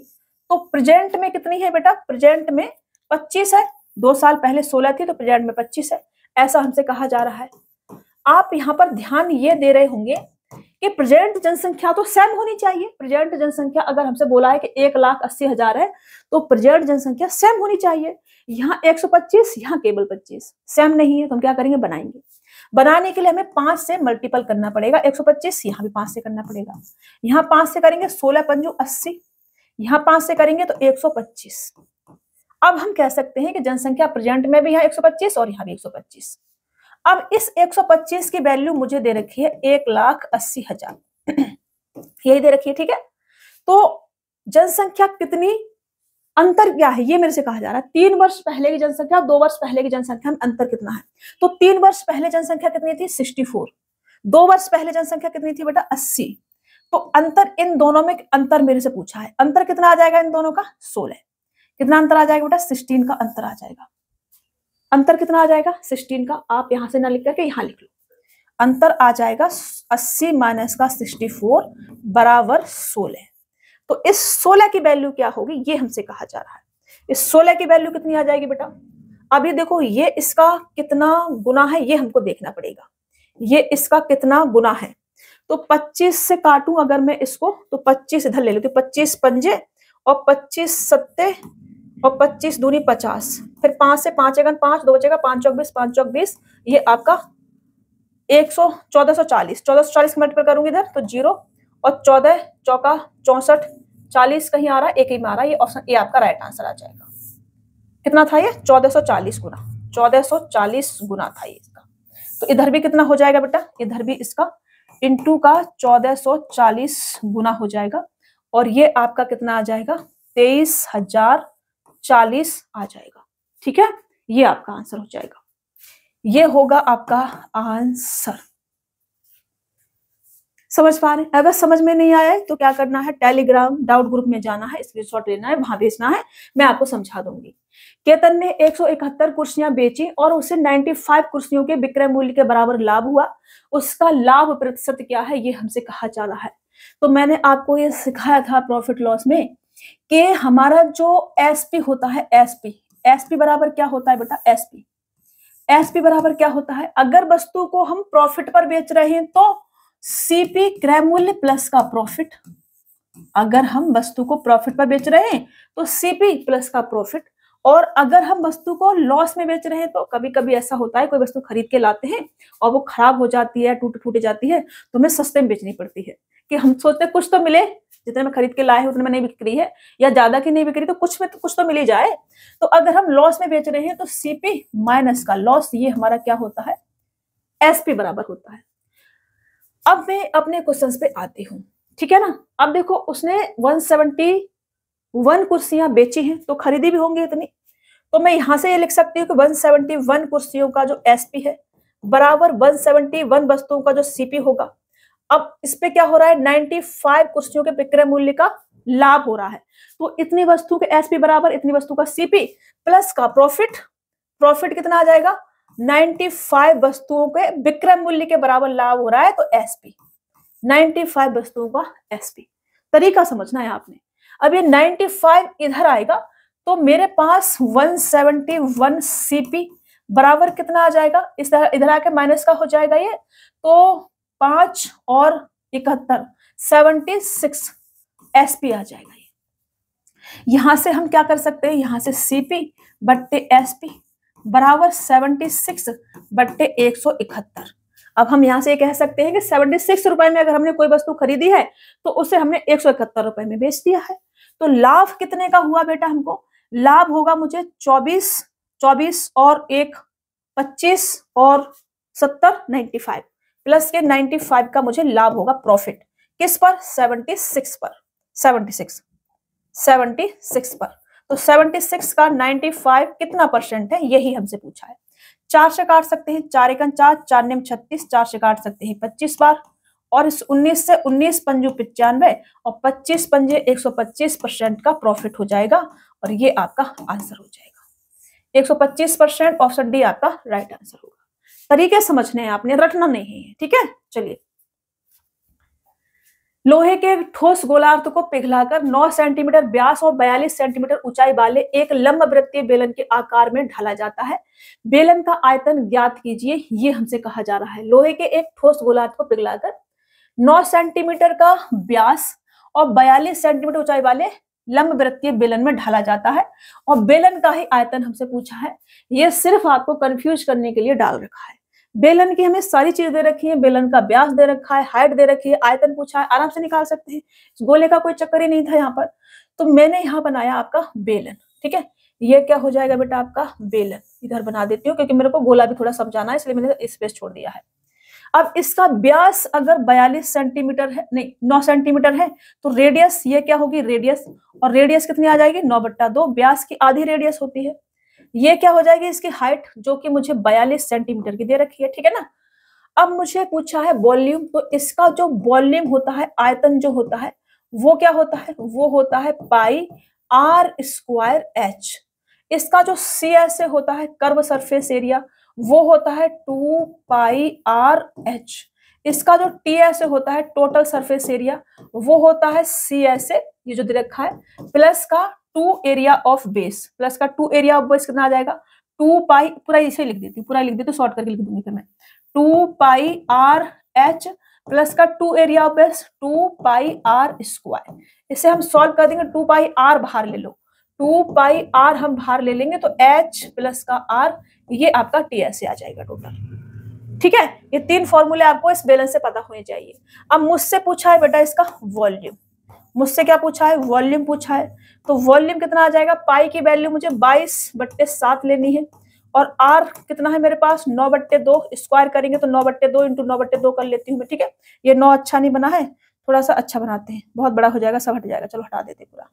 S1: तो प्रेजेंट में कितनी है बेटा, प्रेजेंट में 25 है। 2 साल पहले 16 थी तो प्रेजेंट में 25 है, ऐसा हमसे कहा जा रहा है। आप यहाँ पर ध्यान ये दे रहे होंगे कि प्रेजेंट जनसंख्या तो सेम होनी चाहिए। प्रेजेंट जनसंख्या अगर हमसे बोला है कि 1,80,000 है तो प्रेजेंट जनसंख्या सेम होनी चाहिए। यहाँ 125, यहाँ केवल 25, सेम नहीं है तो हम क्या करेंगे, बनाएंगे। बनाने के लिए हमें 5 से मल्टीपल करना पड़ेगा, 125 यहाँ भी 5 से करना पड़ेगा, यहाँ 5 से करेंगे 16 पंजू 80, यहाँ 5 से करेंगे तो 125। अब हम कह सकते हैं कि जनसंख्या प्रेजेंट में भी यहाँ 125 और यहाँ भी 125। अब इस 125 की वैल्यू मुझे दे रखी है 1,80,000, यही दे रखी है, ठीक है। तो जनसंख्या कितनी, अंतर क्या है, ये मेरे से कहा जा रहा है। 3 वर्ष पहले की जनसंख्या, 2 वर्ष पहले की जनसंख्या में अंतर कितना है। तो 3 वर्ष पहले जनसंख्या कितनी थी 64, 2 वर्ष पहले जनसंख्या कितनी थी बेटा 80। तो अंतर इन दोनों में, अंतर मेरे से पूछा है, अंतर कितना आ जाएगा इन दोनों का 16। कितना अंतर आ जाएगा बेटा, 16 का अंतर आ जाएगा। अंतर कितना आ जाएगा 16 का, आप यहां से ना लिख करके यहां लिख लो। अंतर आ जाएगा 80 माइनस का 64 बराबर 16। तो इस 16 की वैल्यू क्या होगी, ये हमसे कहा जा रहा है। इस 16 की वैल्यू कितनी आ जाएगी बेटा, अभी देखो ये इसका कितना गुना है ये हमको देखना पड़ेगा, ये इसका कितना गुना है। तो 25 से काटूं अगर मैं इसको तो 25 इधर ले लेती हूँ, 25 पंजे और 25 सत्ते और 25 दूनी 50, फिर 5 से 5 अगन 5, 2 बचेगा, 5 चौक 20, 5 चौक 20, ये आपका 1440, 1440 मल्टीपल करूंगी इधर तो 0 और 14 चौका 64, 40 कहीं आ रहा है, एक ही में आ रहा है, ये ऑप्शन ए आपका राइट आंसर आ जाएगा। कितना था ये 1440 गुना, 1440 गुना था ये इसका। तो इधर भी कितना हो जाएगा बेटा, इधर भी इसका इंटू का 1440 गुना हो जाएगा और ये आपका कितना आ जाएगा 23,040 आ जाएगा, ठीक है। ये आपका आंसर हो जाएगा, ये होगा आपका आंसर। समझ पा रहे हैं? अगर समझ में नहीं आया है तो क्या करना है, टेलीग्राम डाउट ग्रुप में जाना है, स्क्रीनशॉट लेना है, वहां भेजना है, मैं आपको समझा दूंगी। केतन ने 171 कुर्सियां बेची और उसे 95 कुर्सियों के विक्रय मूल्य के बराबर लाभ हुआ। उसका लाभ प्रतिशत क्या है, ये हमसे कहा जा रहा है। तो मैंने आपको ये सिखाया था प्रॉफिट लॉस में कि हमारा जो एसपी होता है, एसपी बराबर क्या होता है बेटा, एसपी बराबर क्या होता है, अगर वस्तु को हम प्रॉफिट पर बेच रहे हैं तो सीपी क्रय मूल्य प्लस का प्रॉफिट। अगर हम वस्तु को प्रॉफिट पर बेच रहे हैं तो सीपी प्लस का प्रॉफिट, और अगर हम वस्तु को लॉस में बेच रहे हैं तो कभी कभी ऐसा होता है कोई वस्तु खरीद के लाते हैं और वो खराब हो जाती है, टूट जाती है, तो हमें सस्ते में बेचनी पड़ती है कि हम सोचते हैं कुछ तो मिले, जितने में खरीद के लाए हैं उतने में नहीं बिक रही है, या ज्यादा की नहीं बिक रही तो कुछ में तो कुछ तो मिल ही जाए। तो अगर हम लॉस में बेच रहे हैं तो सीपी माइनस का लॉस, ये हमारा क्या होता है, एसपी बराबर होता है। अब मैं अपने क्वेश्चंस पे आती हूँ, ठीक है ना। अब देखो उसने 171 कुर्सियां बेची हैं तो खरीदी भी होंगी इतनी, तो मैं यहां से ये लिख सकती हूँ कि 171 कुर्सियों का जो एसपी है बराबर 171 वस्तुओं का जो सीपी होगा। अब इस पे क्या हो रहा है, 95 कुर्सियों के विक्रय मूल्य का लाभ हो रहा है, तो इतनी वस्तु के एसपी बराबर इतनी वस्तु का सीपी प्लस का प्रॉफिट कितना आ जाएगा, 95 वस्तुओं के विक्रय मूल्य के बराबर लाभ हो रहा है, तो एसपी 95 वस्तुओं का एसपी। तरीका समझना है आपने। अब ये 95 इधर आएगा तो मेरे पास 171 सीपी बराबर कितना आ जाएगा, इस तरह इधर आके माइनस का हो जाएगा ये, तो 5 और 71 76 एसपी आ जाएगा। ये यहां से हम क्या कर सकते हैं, यहां से सीपी बट्टे एसपी बराबर 76 बट्टे 171। अब हम यहां से ये कह सकते हैं कि 76 रुपए में अगर हमने कोई वस्तु खरीदी है तो उसे हमने 171 रुपए में बेच दिया है, तो लाभ कितने का हुआ बेटा, हमको लाभ होगा मुझे 24 और 1 25 और 70 95 प्लस के 95 का मुझे लाभ होगा प्रॉफिट, किस पर, 76 पर, 76 पर। तो 76 का 95 कितना परसेंट है, यही हमसे पूछा है। 4 से काट सकते हैं, 4 एकन 4, 4 नेम 36, 4 से काट सकते हैं 25 बार, और इस 19 से 19 पंजू 95 और 25 पंजे 125% का प्रॉफिट हो जाएगा, और ये आपका आंसर हो जाएगा 125%। ऑप्शन डी आपका राइट आंसर होगा। तरीके समझने हैं आपने, रटना नहीं है, ठीक है। चलिए, लोहे के ठोस गोलार्ध को पिघलाकर 9 सेंटीमीटर व्यास और 42 सेंटीमीटर ऊंचाई वाले एक लंबवृत्तीय बेलन के आकार में ढाला जाता है। बेलन का आयतन ज्ञात कीजिए, ये हमसे कहा जा रहा है। लोहे के एक ठोस गोलार्ध को पिघलाकर 9 सेंटीमीटर का व्यास और 42 सेंटीमीटर ऊंचाई वाले लंबवृत्तीय बेलन में ढाला जाता है, और बेलन का ही आयतन हमसे पूछा है। यह सिर्फ आपको कंफ्यूज करने के लिए डाल रखा है। बेलन की हमें सारी चीज दे रखी है, बेलन का व्यास दे रखा है, हाइट दे रखी है, आयतन पूछा है, आराम से निकाल सकते हैं। गोले का कोई चक्कर ही नहीं था यहाँ पर, तो मैंने यहाँ बनाया आपका बेलन, ठीक है। ये क्या हो जाएगा बेटा आपका बेलन, इधर बना देती हूँ क्योंकि मेरे को गोला भी थोड़ा समझाना है, इसलिए मैंने स्पेस छोड़ दिया है। अब इसका व्यास अगर 42 सेंटीमीटर है, नहीं 9 सेंटीमीटर है, तो रेडियस ये क्या होगी, रेडियस, और रेडियस कितनी आ जाएगी 9/2, व्यास की आधी रेडियस होती है। ये क्या हो जाएगी इसकी हाइट, जो कि मुझे 42 सेंटीमीटर की दे रखी है, ठीक है ना। अब मुझे पूछा है वॉल्यूम, तो इसका जो वॉल्यूम होता है, आयतन जो होता है, वो क्या होता है, वो होता है पाई आर स्क्वायर एच। इसका जो सी ऐसे होता है कर्व सरफेस एरिया, वो होता है 2 पाई आर एच। इसका जो टी ऐसे होता है टोटल सरफेस एरिया, वो होता है सी ऐसे, ये जो दे रखा है, प्लस का 2 एरिया ऑफ बेस, प्लस का 2 एरिया ऑफ बेस कितना आ जाएगा 2 पाई, पूरा इसे लिख देती हूँ, पूरा लिख देती हूँ, शॉर्ट करके लिख दूंगी फिर मैं, 2 पाई आर एच प्लस का 2 area of base 2 pi R square. इसे हम सॉल्व कर देंगे, 2 पाई आर बाहर ले लो, 2 पाई आर हम बाहर ले लेंगे, तो एच प्लस का आर, ये आपका टी ऐसे आ जाएगा टोटल, ठीक है। ये 3 फॉर्मूले आपको इस बैलेंस से पता होने चाहिए। अब मुझसे पूछा है बेटा इसका वॉल्यूम, मुझसे क्या पूछा है, वॉल्यूम पूछा है, तो वॉल्यूम कितना आ जाएगा, पाई की वैल्यू मुझे 22/7 लेनी है, और आर कितना है मेरे पास 9/2, स्क्वायर करेंगे तो 9/2 इंटू 9/2 कर लेती हूँ मैं, ठीक है। ये 9 अच्छा नहीं बना है, थोड़ा सा अच्छा बनाते हैं, बहुत बड़ा हो जाएगा, सब हट जाएगा, चलो हटा देते पूरा।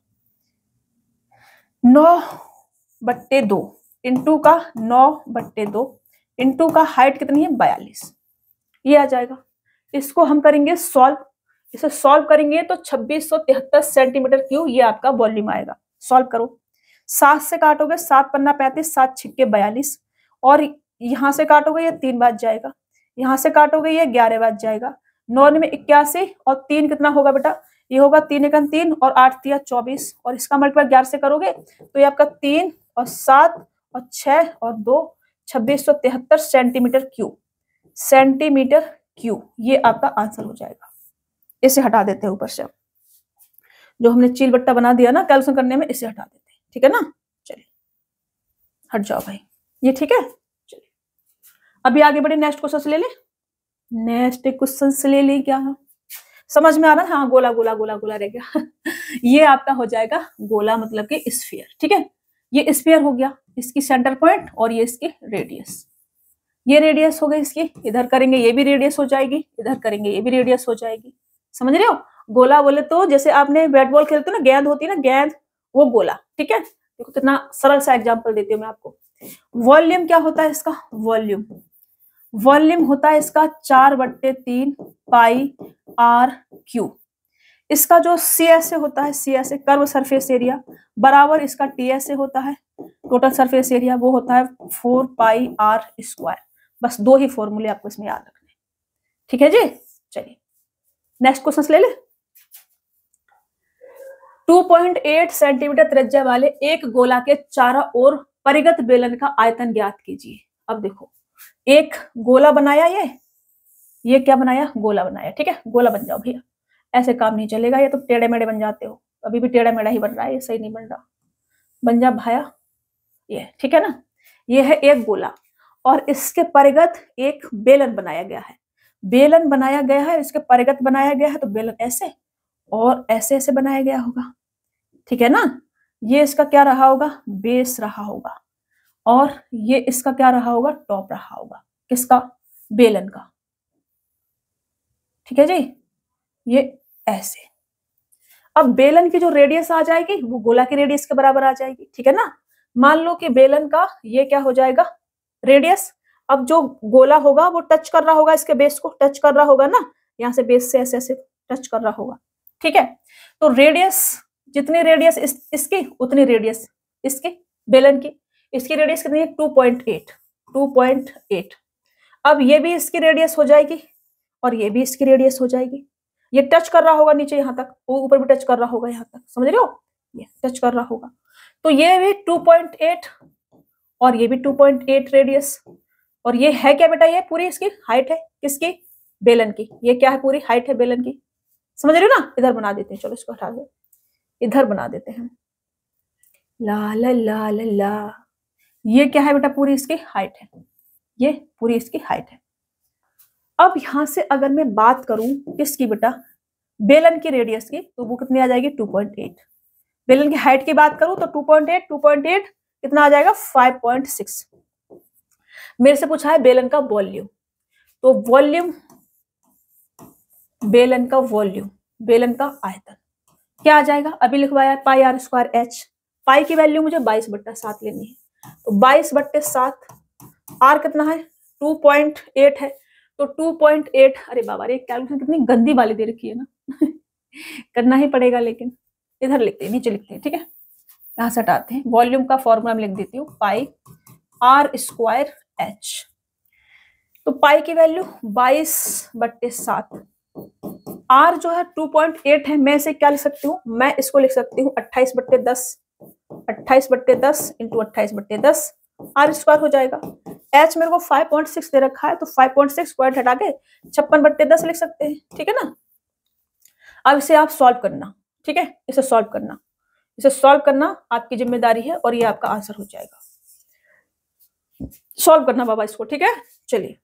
S1: 9/2 इंटू का 9/2 इंटू का हाइट कितनी है 42, ये आ जाएगा। इसको हम करेंगे सॉल्व, इसे सॉल्व करेंगे तो 2673 सेंटीमीटर क्यूब ये आपका वॉल्यूम आएगा। सॉल्व करो, 7 से काटोगे 7 पन्ना 35, 7 छिक्के 42, और यहाँ से काटोगे ये 3 बच जाएगा, यहाँ से काटोगे ये 11 बच जाएगा, 9 में 81 और 3 कितना होगा बेटा, ये होगा 3 एकम 3 और 8 तिया 24, और इसका मल्टीप्लाई 11 से करोगे तो ये आपका 3 और 7 और 6 और 2 2673 सेंटीमीटर क्यूब, सेंटीमीटर क्यूब ये आपका आंसर हो जाएगा। इसे हटा देते हैं ऊपर से, जो हमने चील बट्टा बना दिया ना कैलकुलेशन करने में, इसे हटा देते हैं, ठीक है ना। चलिए हट जाओ भाई, ये ठीक है। चलिए अभी आगे बढ़े, नेक्स्ट क्वेश्चन से ले ले, नेक्स्ट क्वेश्चन से ले ले। क्या समझ में आ रहा है? हाँ, गोला गोला गोला गोला रह गया ये आपका हो जाएगा गोला, मतलब कि स्फीयर, ठीक है। ये स्फीयर हो गया, इसकी सेंटर पॉइंट और ये इसकी रेडियस, ये रेडियस हो गई इसकी, इधर करेंगे ये भी रेडियस हो जाएगी, इधर करेंगे ये भी रेडियस हो जाएगी। समझ रहे हो? गोला बोले तो जैसे आपने बैट बॉल खेलते हो ना, गेंद होती है ना, गेंद, वो गोला, ठीक है। देखो कितना सरल सा एग्जांपल देती हूँ मैं आपको। वॉल्यूम क्या होता है इसका? वॉल्यूम, वॉल्यूम होता है इसका 4/3 पाई आर क्यू। इसका जो सी एस ए होता है, C S A curve surface area, बराबर इसका टी एस ए होता है, टोटल सरफेस एरिया, वो होता है 4 पाई आर स्क्वायर। बस 2 ही फॉर्मूले आपको इसमें याद रखने, ठीक है जी। चलिए नेक्स्ट क्वेश्चन ले ले। 2.8 सेंटीमीटर त्रिज्या वाले एक गोला के चारों ओर परिगत बेलन का आयतन ज्ञात कीजिए। अब देखो, एक गोला बनाया, ये क्या बनाया? गोला बनाया, ठीक है। गोला बन जाओ भैया, ऐसे काम नहीं चलेगा, ये तो टेढ़े मेढ़े बन जाते हो, अभी भी टेढ़ा मेढ़ा ही बन रहा है, ये सही नहीं बन रहा। बन जा भाया, ये ठीक है ना। ये है एक गोला और इसके परिगत एक बेलन बनाया गया है, बेलन बनाया गया है, इसके परिगत बनाया गया है, तो बेलन ऐसे और ऐसे ऐसे बनाया गया होगा, ठीक है ना। ये इसका क्या रहा होगा? बेस रहा होगा, और ये इसका क्या रहा होगा? टॉप रहा होगा। किसका? बेलन का, ठीक है जी। ये ऐसे, अब बेलन की जो रेडियस आ जाएगी वो गोला की रेडियस के बराबर आ जाएगी, ठीक है ना। मान लो कि बेलन का ये क्या हो जाएगा? रेडियस। अब जो गोला होगा वो टच कर रहा होगा, इसके बेस को टच कर रहा होगा ना, यहाँ से बेस से ऐसे ऐसे टच कर रहा होगा, ठीक है। तो रेडियस, जितनी रेडियस इसकी उतनी रेडियस इसकी, बेलन की। इसकी रेडियस कितनी है? 2.8, 2.8। अब ये भी इसकी रेडियस हो जाएगी और ये भी इसकी रेडियस हो जाएगी। ये टच कर रहा होगा नीचे यहाँ तक, वो ऊपर भी टच कर रहा होगा यहाँ तक, समझ रहे हो? ये टच कर रहा होगा, तो ये भी 2.8 और ये भी 2.8 रेडियस। और ये है क्या बेटा? ये पूरी इसकी हाइट है, किसकी? बेलन की। ये क्या है? पूरी हाइट है बेलन की, समझ रहे हो ना। इधर बना देते हैं, चलो इसको हटा दे, इधर बना देते हैं। ला ला ला ला ला, ये क्या है बेटा? पूरी इसकी हाइट है, ये पूरी इसकी हाइट है। अब यहां से अगर मैं बात करूं किसकी बेटा? बेलन की रेडियस की, तो वो कितनी आ जाएगी? 2.8। बेलन की हाइट की बात करूं तो 2.8 कितना आ जाएगा? 5.6। मेरे से पूछा है बेलन का वॉल्यूम, तो वॉल्यूम, बेलन का वॉल्यूम, बेलन का आयतन क्या आ जाएगा? अभी लिखवाया पाई आर स्क्वायर एच। पाई की वैल्यू मुझे 22/7 लेनी है, तो 22/7। आर कितना है? 2.8 है, तो 2.8, अरे बाबा रे कैलकुलेशन कितनी गंदी वाली दे रखी है ना करना ही पड़ेगा, लेकिन इधर लिखते हैं, नीचे लिखते हैं, ठीक है। यहां से हटाते हैं, वॉल्यूम का फॉर्मूला में लिख देती हूँ, पाई आर स्क्वायर एच। तो पाई की वैल्यू 22/7। आर जो है 2.8 है, मैं इसे क्या लिख सकती हूँ? मैं इसको लिख सकती हूँ 28/10, 28/10 इंटू 28/10 आर स्क्वायर हो जाएगा। एच मेरे को 5.6 दे रखा है, तो 5.6 पॉइंट हटा के 56/10 लिख सकते हैं, ठीक है ना। अब इसे आप सॉल्व करना, ठीक है, इसे सॉल्व करना, इसे सॉल्व करना आपकी जिम्मेदारी है, और ये आपका आंसर हो जाएगा। सॉल्व करना बाबा इसको, ठीक है। चलिए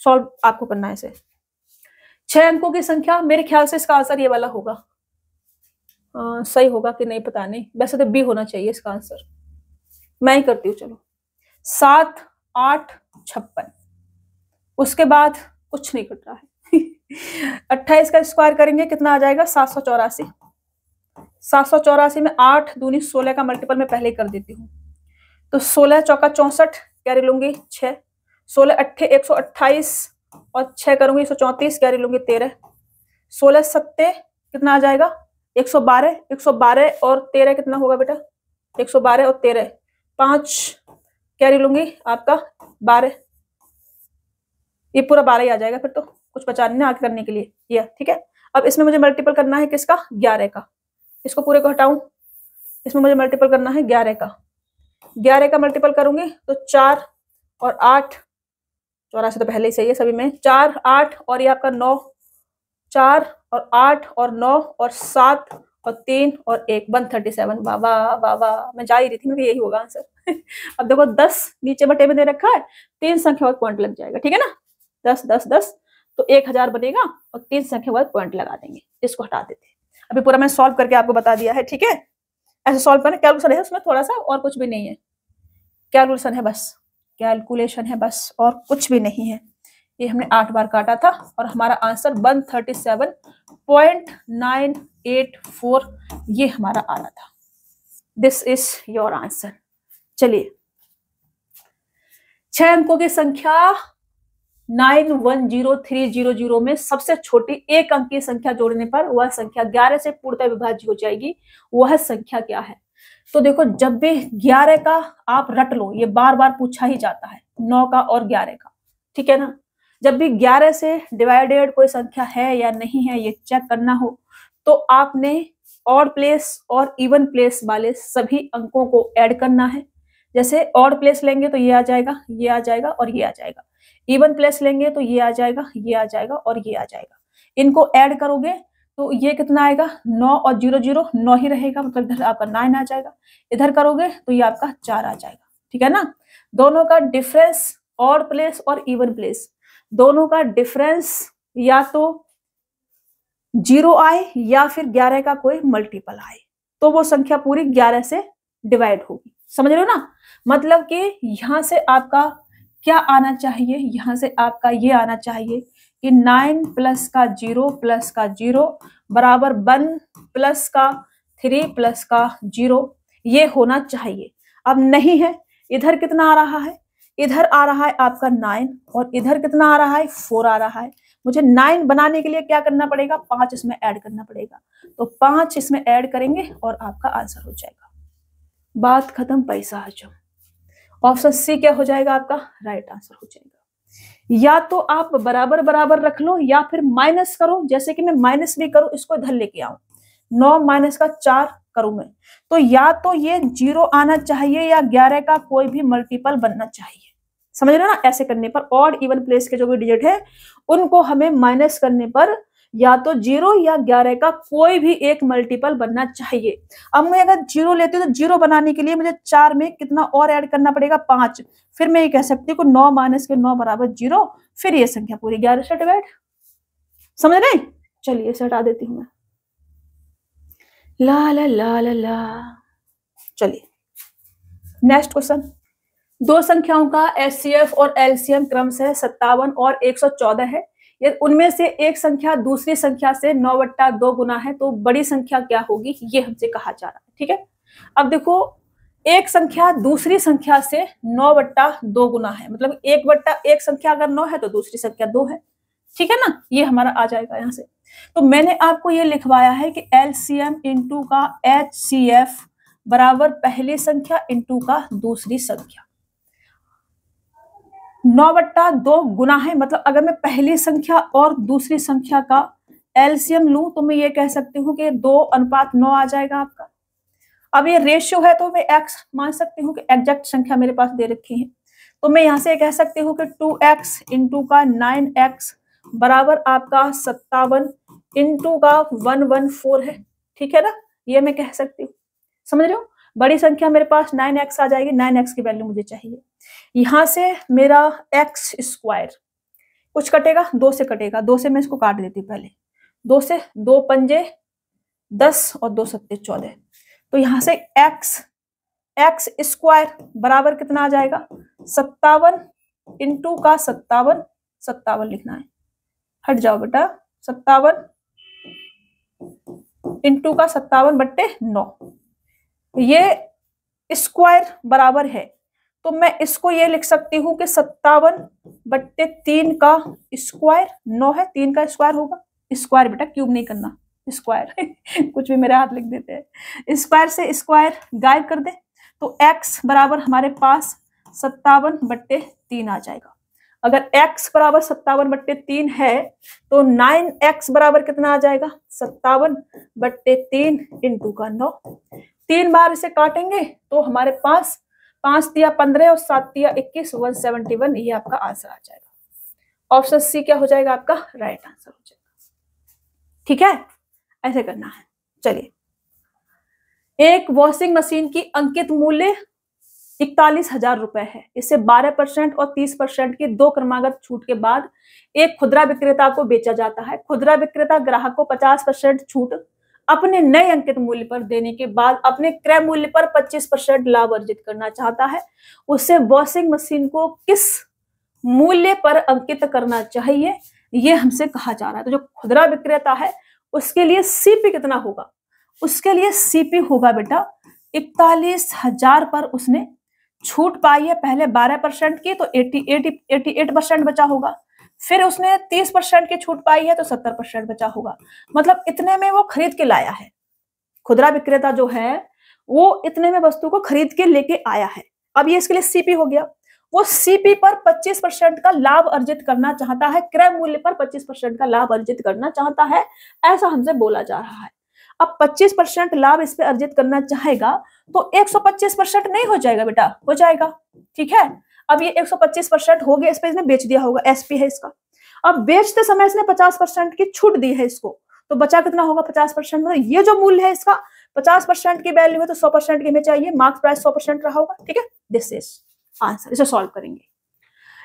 S1: सॉल्व आपको करना है इसे। 6 अंकों की संख्या, मेरे ख्याल से इसका आंसर ये वाला होगा। सही होगा कि नहीं पता नहीं, वैसे तो बी होना चाहिए इसका आंसर। मैं ही करती हूँ, चलो। 7, 8, 56, उसके बाद कुछ नहीं कट रहा है 28 का स्क्वायर करेंगे कितना आ जाएगा? 784। 784 में 8 दूनी 16 का मल्टीपल मैं पहले ही कर देती हूँ, तो 16 चौका 64, कैरी लूंगी 6, 16 अट्ठे 128 और 6 करूंगी 134, कैरी लूंगी 13, 16 सत्ते कितना आ जाएगा 112, 112 और 13 कितना होगा बेटा 112 और 13, 5 कैरी लूंगी आपका 12, ये पूरा 12 ही आ जाएगा, फिर तो कुछ बचा नहीं ना आगे करने के लिए ये, ठीक है। अब इसमें मुझे मल्टीपल करना है किसका 11 का, इसको पूरे को हटाऊं, इसमें मुझे मल्टीपल करना है 11 का, 11 का मल्टीपल करूंगी तो 4 और 8, 84 तो पहले ही सही है सभी में, 4 8 और ये आपका 9, 4 और 8 और 9 और 7 और 3 और 1, 137। वाह वाह वाह वाह, मैं जा ही रही थी मुझे यही होगा आंसर। अब देखो 10 नीचे बटे में दे रखा है, 3 संख्या और पॉइंट लग जाएगा, ठीक है ना, 10 10 10 तो 1000 बनेगा और 3 संख्या बाद पॉइंट लगा देंगे, इसको हटा देते हैं। अभी पूरा मैंने सॉल्व करके आपको बता दिया है, ठीक है। ऐसे सॉल्व करना, कैलकुलेशन है उसमें थोड़ा सा, और कुछ भी नहीं है, कैलकुलेशन है बस, कैलकुलेशन है बस और कुछ भी नहीं है। ये हमने 8 बार काटा था और हमारा आंसर 137.984 ये हमारा आ रहा था। This is your answer. चलिए 6 अंकों की संख्या 910300 में सबसे छोटी एक अंक की संख्या जोड़ने पर वह संख्या 11 से पूर्णतः विभाज्य हो जाएगी, वह संख्या क्या है। तो देखो जब भी 11 का आप रट लो, ये बार बार पूछा ही जाता है, 9 का और 11 का, ठीक है ना। जब भी 11 से डिवाइडेड कोई संख्या है या नहीं है ये चेक करना हो तो आपने ऑड प्लेस और इवन प्लेस वाले सभी अंकों को ऐड करना है। जैसे ऑड प्लेस लेंगे तो ये आ जाएगा, ये आ जाएगा और ये आ जाएगा, इवन प्लेस लेंगे तो ये आ जाएगा, ये आ जाएगा और ये आ जाएगा। इनको ऐड करोगे तो ये कितना आएगा 9 और 0 0 9 ही रहेगा, मतलब इधर आपका 9 आ जाएगा, इधर करोगे तो ये आपका 4 आ जाएगा, ठीक है ना। दोनों का डिफरेंस ऑड प्लेस और इवन प्लेस दोनों का डिफरेंस या तो 0 आए या फिर 11 का कोई मल्टीपल आए तो वो संख्या पूरी 11 से डिवाइड होगी, समझ रहे हो ना। मतलब कि यहां से आपका क्या आना चाहिए, यहां से आपका ये आना चाहिए कि 9 प्लस का 0 प्लस का 0 बराबर 1 प्लस का 3 प्लस का 0 ये होना चाहिए। अब नहीं है, इधर कितना आ रहा है, इधर आ रहा है आपका 9 और इधर कितना आ रहा है 4 आ रहा है। मुझे 9 बनाने के लिए क्या करना पड़ेगा 5 इसमें ऐड करना पड़ेगा, तो 5 इसमें ऐड करेंगे और आपका आंसर हो जाएगा। बात खत्म, पैसा हजम। ऑप्शन सी क्या हो जाएगा आपका राइट आंसर हो जाएगा। या तो आप बराबर बराबर रख लो या फिर माइनस करो, जैसे कि मैं माइनस भी करूं, इसको इधर लेके आऊं, 9 माइनस का 4 करूं मैं, तो या तो ये 0 आना चाहिए या 11 का कोई भी मल्टीपल बनना चाहिए, समझ रहे हो ना। ऐसे करने पर ऑड इवन प्लेस के जो भी डिजिट है उनको हमें माइनस करने पर या तो 0 या 11 का कोई भी एक मल्टीपल बनना चाहिए। अब मैं अगर 0 लेती हूँ तो 0 बनाने के लिए मुझे 4 में कितना और ऐड करना पड़ेगा 5, फिर मैं ये कह सकती हूँ कि 9 माइनस के 9 बराबर 0, फिर ये संख्या पूरी 11 से डिवाइड, समझ रहे। चलिए इसे हटा देती हूँ मैं, ला ला ला ला ला। चलिए नेक्स्ट क्वेश्चन। दो संख्याओं का एचसीएफ और एलसीएम क्रमशः 57 और 114 है। यदि उनमें से एक संख्या दूसरी संख्या से 9/2 गुना है तो बड़ी संख्या क्या होगी, ये हमसे कहा जा रहा है, ठीक है। अब देखो एक संख्या दूसरी संख्या से 9/2 गुना है, मतलब 1/1 संख्या अगर 9 है तो दूसरी संख्या 2 है, ठीक है ना। ये हमारा आ जाएगा यहाँ से। तो मैंने आपको ये लिखवाया है कि एलसीएम इंटू का एचसीएफ बराबर पहली संख्या इंटू का दूसरी संख्या। 9/2 गुना है, मतलब अगर मैं पहली संख्या और दूसरी संख्या का एलसीएम लूं तो मैं ये कह सकती हूँ कि 2:9 आ जाएगा आपका। अब ये रेशियो है तो मैं x मान सकती हूँ कि एग्जैक्ट संख्या मेरे पास दे रखी है, तो मैं यहाँ से कह सकती हूँ कि 2x इंटू का 9x बराबर आपका 57 इंटू का 114 है, ठीक है ना। ये मैं कह सकती हूँ, समझ रहे हो। बड़ी संख्या मेरे पास 9x आ जाएगी, 9x की वैल्यू मुझे चाहिए। यहां से मेरा x स्क्वायर कुछ कटेगा, 2 से कटेगा, 2 से मैं इसको काट देती हूँ पहले, 2 से 2 पंजे 10 और 2 सत्ते 14, तो यहां से x स्क्वायर बराबर कितना आ जाएगा 57 इंटू का 57 लिखना है, हट जाओ बेटा, 57 इंटू का 57/9, ये स्क्वायर बराबर है तो मैं इसको ये लिख सकती हूँ कि 57/3 का स्क्वायर, 9 है 3 का स्क्वायर होगा, स्क्वायर बेटा, क्यूब नहीं करना, स्क्वायर कुछ भी मेरे हाथ लिख देते हैं। स्क्वायर से स्क्वायर गायब कर दे तो x बराबर हमारे पास 57/3 आ जाएगा। अगर x बराबर 57/3 है तो 9x बराबर कितना आ जाएगा, 57/3 इंटू का 9। 3 बार इसे काटेंगे तो हमारे पास 5 तिया 15 और 7 तिया 21, 171, ये आपका आंसर आ जाएगा। ऑप्शन सी क्या हो जाएगा आपका राइट आंसर हो जाएगा। ठीक है, ऐसे करना है। चलिए, एक वॉशिंग मशीन की अंकित मूल्य 41,000 रुपए है। इसे 12% और 30% की 2 क्रमागत छूट के बाद एक खुदरा विक्रेता को बेचा जाता है। खुदरा विक्रेता ग्राहक को 50% छूट अपने नए अंकित मूल्य पर देने के बाद अपने क्रय मूल्य पर 25% लाभ अर्जित करना चाहता है। उसे वॉशिंग मशीन को किस मूल्य पर अंकित करना चाहिए, ये हमसे कहा जा रहा है। तो जो खुदरा विक्रेता है उसके लिए सीपी कितना होगा, उसके लिए सीपी होगा बेटा 41,000 पर उसने छूट पाई है पहले 12% की, तो 88% बचा होगा। फिर उसने 30% की छूट पाई है तो 70% बचा होगा। मतलब इतने में वो खरीद के लाया है। खुदरा विक्रेता जो है वो इतने में वस्तु को खरीद के लेके आया है। अब ये इसके लिए सीपी हो गया। वो सीपी पर 25% का लाभ अर्जित करना चाहता है, क्रय मूल्य पर 25% का लाभ अर्जित करना चाहता है, ऐसा हमसे बोला जा रहा है। अब 25% लाभ इस पे अर्जित करना चाहेगा तो 125% नहीं हो जाएगा बेटा, हो जाएगा। ठीक है, अब ये 125% हो गया, इस पे इसने बेच दिया होगा, एसपी है इसका। अब बेचते समय इसने 50% की छूट दी है इसको, तो बचा कितना होगा 50%, मतलब ये जो मूल्य है इसका 50% की वैल्यू है तो 100% की हमें चाहिए, मार्क्स प्राइस 100% रहा होगा। ठीक है, दिस इज आंसर। इसे सॉल्व करेंगे,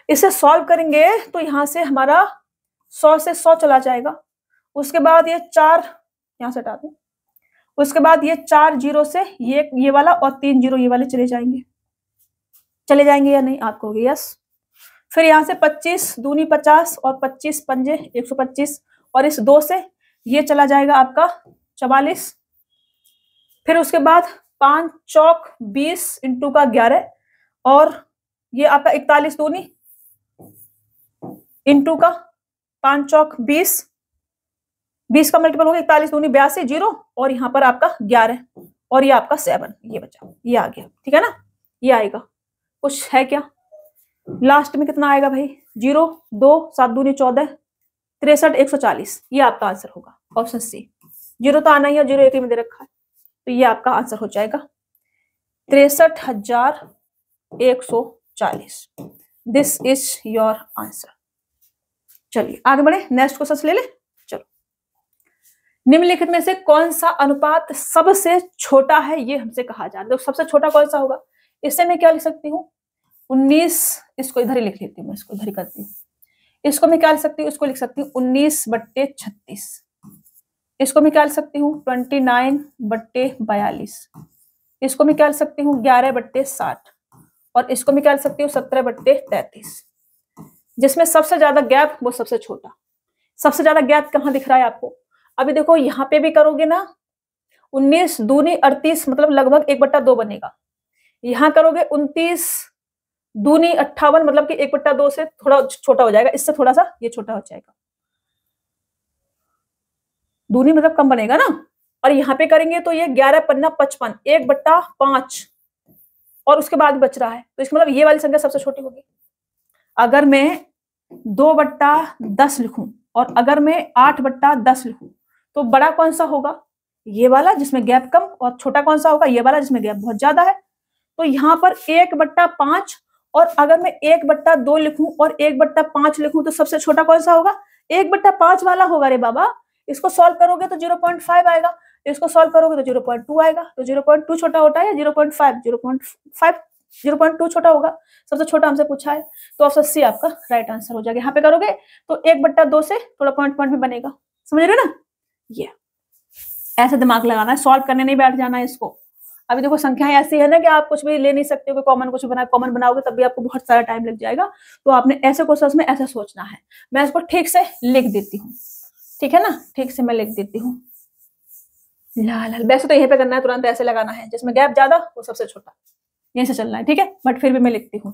S1: इसे सॉल्व करेंगे तो यहां से हमारा 100 से 100 चला जाएगा। उसके बाद ये 4 यहां से हटा दें, उसके बाद ये 4 जीरो से ये वाला और 3 जीरो ये वाले चले जाएंगे, चले जाएंगे या नहीं, आपको होगी यस। फिर यहां से 25 दूनी 50 और 25 पंजे 125, और इस 2 से ये चला जाएगा आपका 44। फिर उसके बाद 5 चौक 20 इंटू का 11, और ये आपका 41 दूनी इंटू का 5 चौक 20, 20 का मल्टीपल हो गया 41 दूनी 82 जीरो, और यहाँ पर आपका 11 और ये आपका 7, ये बचा, ये आ गया। ठीक है ना, ये आएगा। कुछ है क्या, लास्ट में कितना आएगा भाई, 0 2 7 दूनी 14 63 140, ये आपका आंसर होगा ऑप्शन सी। 0 तो आना ही है, 0 एक ही में दे रखा है, तो ये आपका आंसर हो जाएगा 63,140। This is your answer. चलिए आगे बढ़े, नेक्स्ट क्वेश्चन ले ले। चलो, निम्नलिखित में से कौन सा अनुपात सबसे छोटा है, ये हमसे कहा जा रहा है। तो सबसे छोटा कौन सा होगा, इससे मैं क्या लिख सकती हूँ 19, इसको इधर ही लिख लेती हूँ, मैं इसको इधर ही करती हूँ। इसको मैं क्या लिख सकती हूँ, इसको लिख सकती हूँ 19/36। इसको मैं क्या लिख सकती हूँ 29/42। इसको मैं क्या लिख सकती हूँ 11/60, और इसको मैं क्या लिख सकती हूँ 17/33। जिसमें सबसे ज्यादा गैप वो सबसे छोटा। सबसे ज्यादा गैप कहाँ दिख रहा है आपको, अभी देखो यहाँ पे भी करोगे ना 19 दूनी 38, मतलब लगभग 1/2 बनेगा। यहाँ करोगे 29 दूनी 58, मतलब कि 1/2 से थोड़ा छोटा हो जाएगा, इससे थोड़ा सा ये छोटा हो जाएगा। दूनी मतलब कम बनेगा ना, और यहाँ पे करेंगे तो ये 11 पन्ना 55, 1/5, और उसके बाद बच रहा है, तो इसका मतलब ये वाली संख्या सबसे छोटी होगी। अगर मैं 2/10 लिखूं और अगर मैं 8/10 लिखूं तो बड़ा कौन सा होगा, ये वाला जिसमें गैप कम, और छोटा कौन सा होगा, ये वाला जिसमें गैप बहुत ज्यादा है। तो यहाँ पर 1/5, और अगर मैं 1/2 लिखूं और 1/5 लिखूं तो सबसे छोटा कौन सा होगा, 1/5 वाला होगा रे बाबा। इसको सॉल्व करोगे तो 0.5 आएगा, इसको सॉल्व करोगे तो 0.2 आएगा, तो 0.2 छोटा होता है या 0.5, 0.2 छोटा होगा। सबसे छोटा हमसे पूछा है, तो ऑप्शन सी आपका राइट आंसर हो जाएगा। यहाँ पे करोगे तो 1/2 से थोड़ा पॉइंट में बनेगा, समझ रहे हो ना। ये ऐसे दिमाग लगाना है, सॉल्व करने नहीं बैठ जाना है इसको। अभी देखो संख्याएं ऐसी है ना कि आप कुछ भी ले नहीं सकते हो, कॉमन कुछ बना, कॉमन बनाओगे तब भी आपको बहुत सारा टाइम लग जाएगा। तो आपने ऐसे क्वेश्चन में ऐसा सोचना है। मैं इसको ठीक से लिख देती हूँ, ठीक है ना, ठीक से मैं लिख देती हूँ। लाल वैसे तो यहीं पे करना है, तुरंत ऐसे लगाना है, जिसमें गैप ज्यादा वो सबसे छोटा, यहीं से चलना है, ठीक है। बट फिर भी मैं लिखती हूँ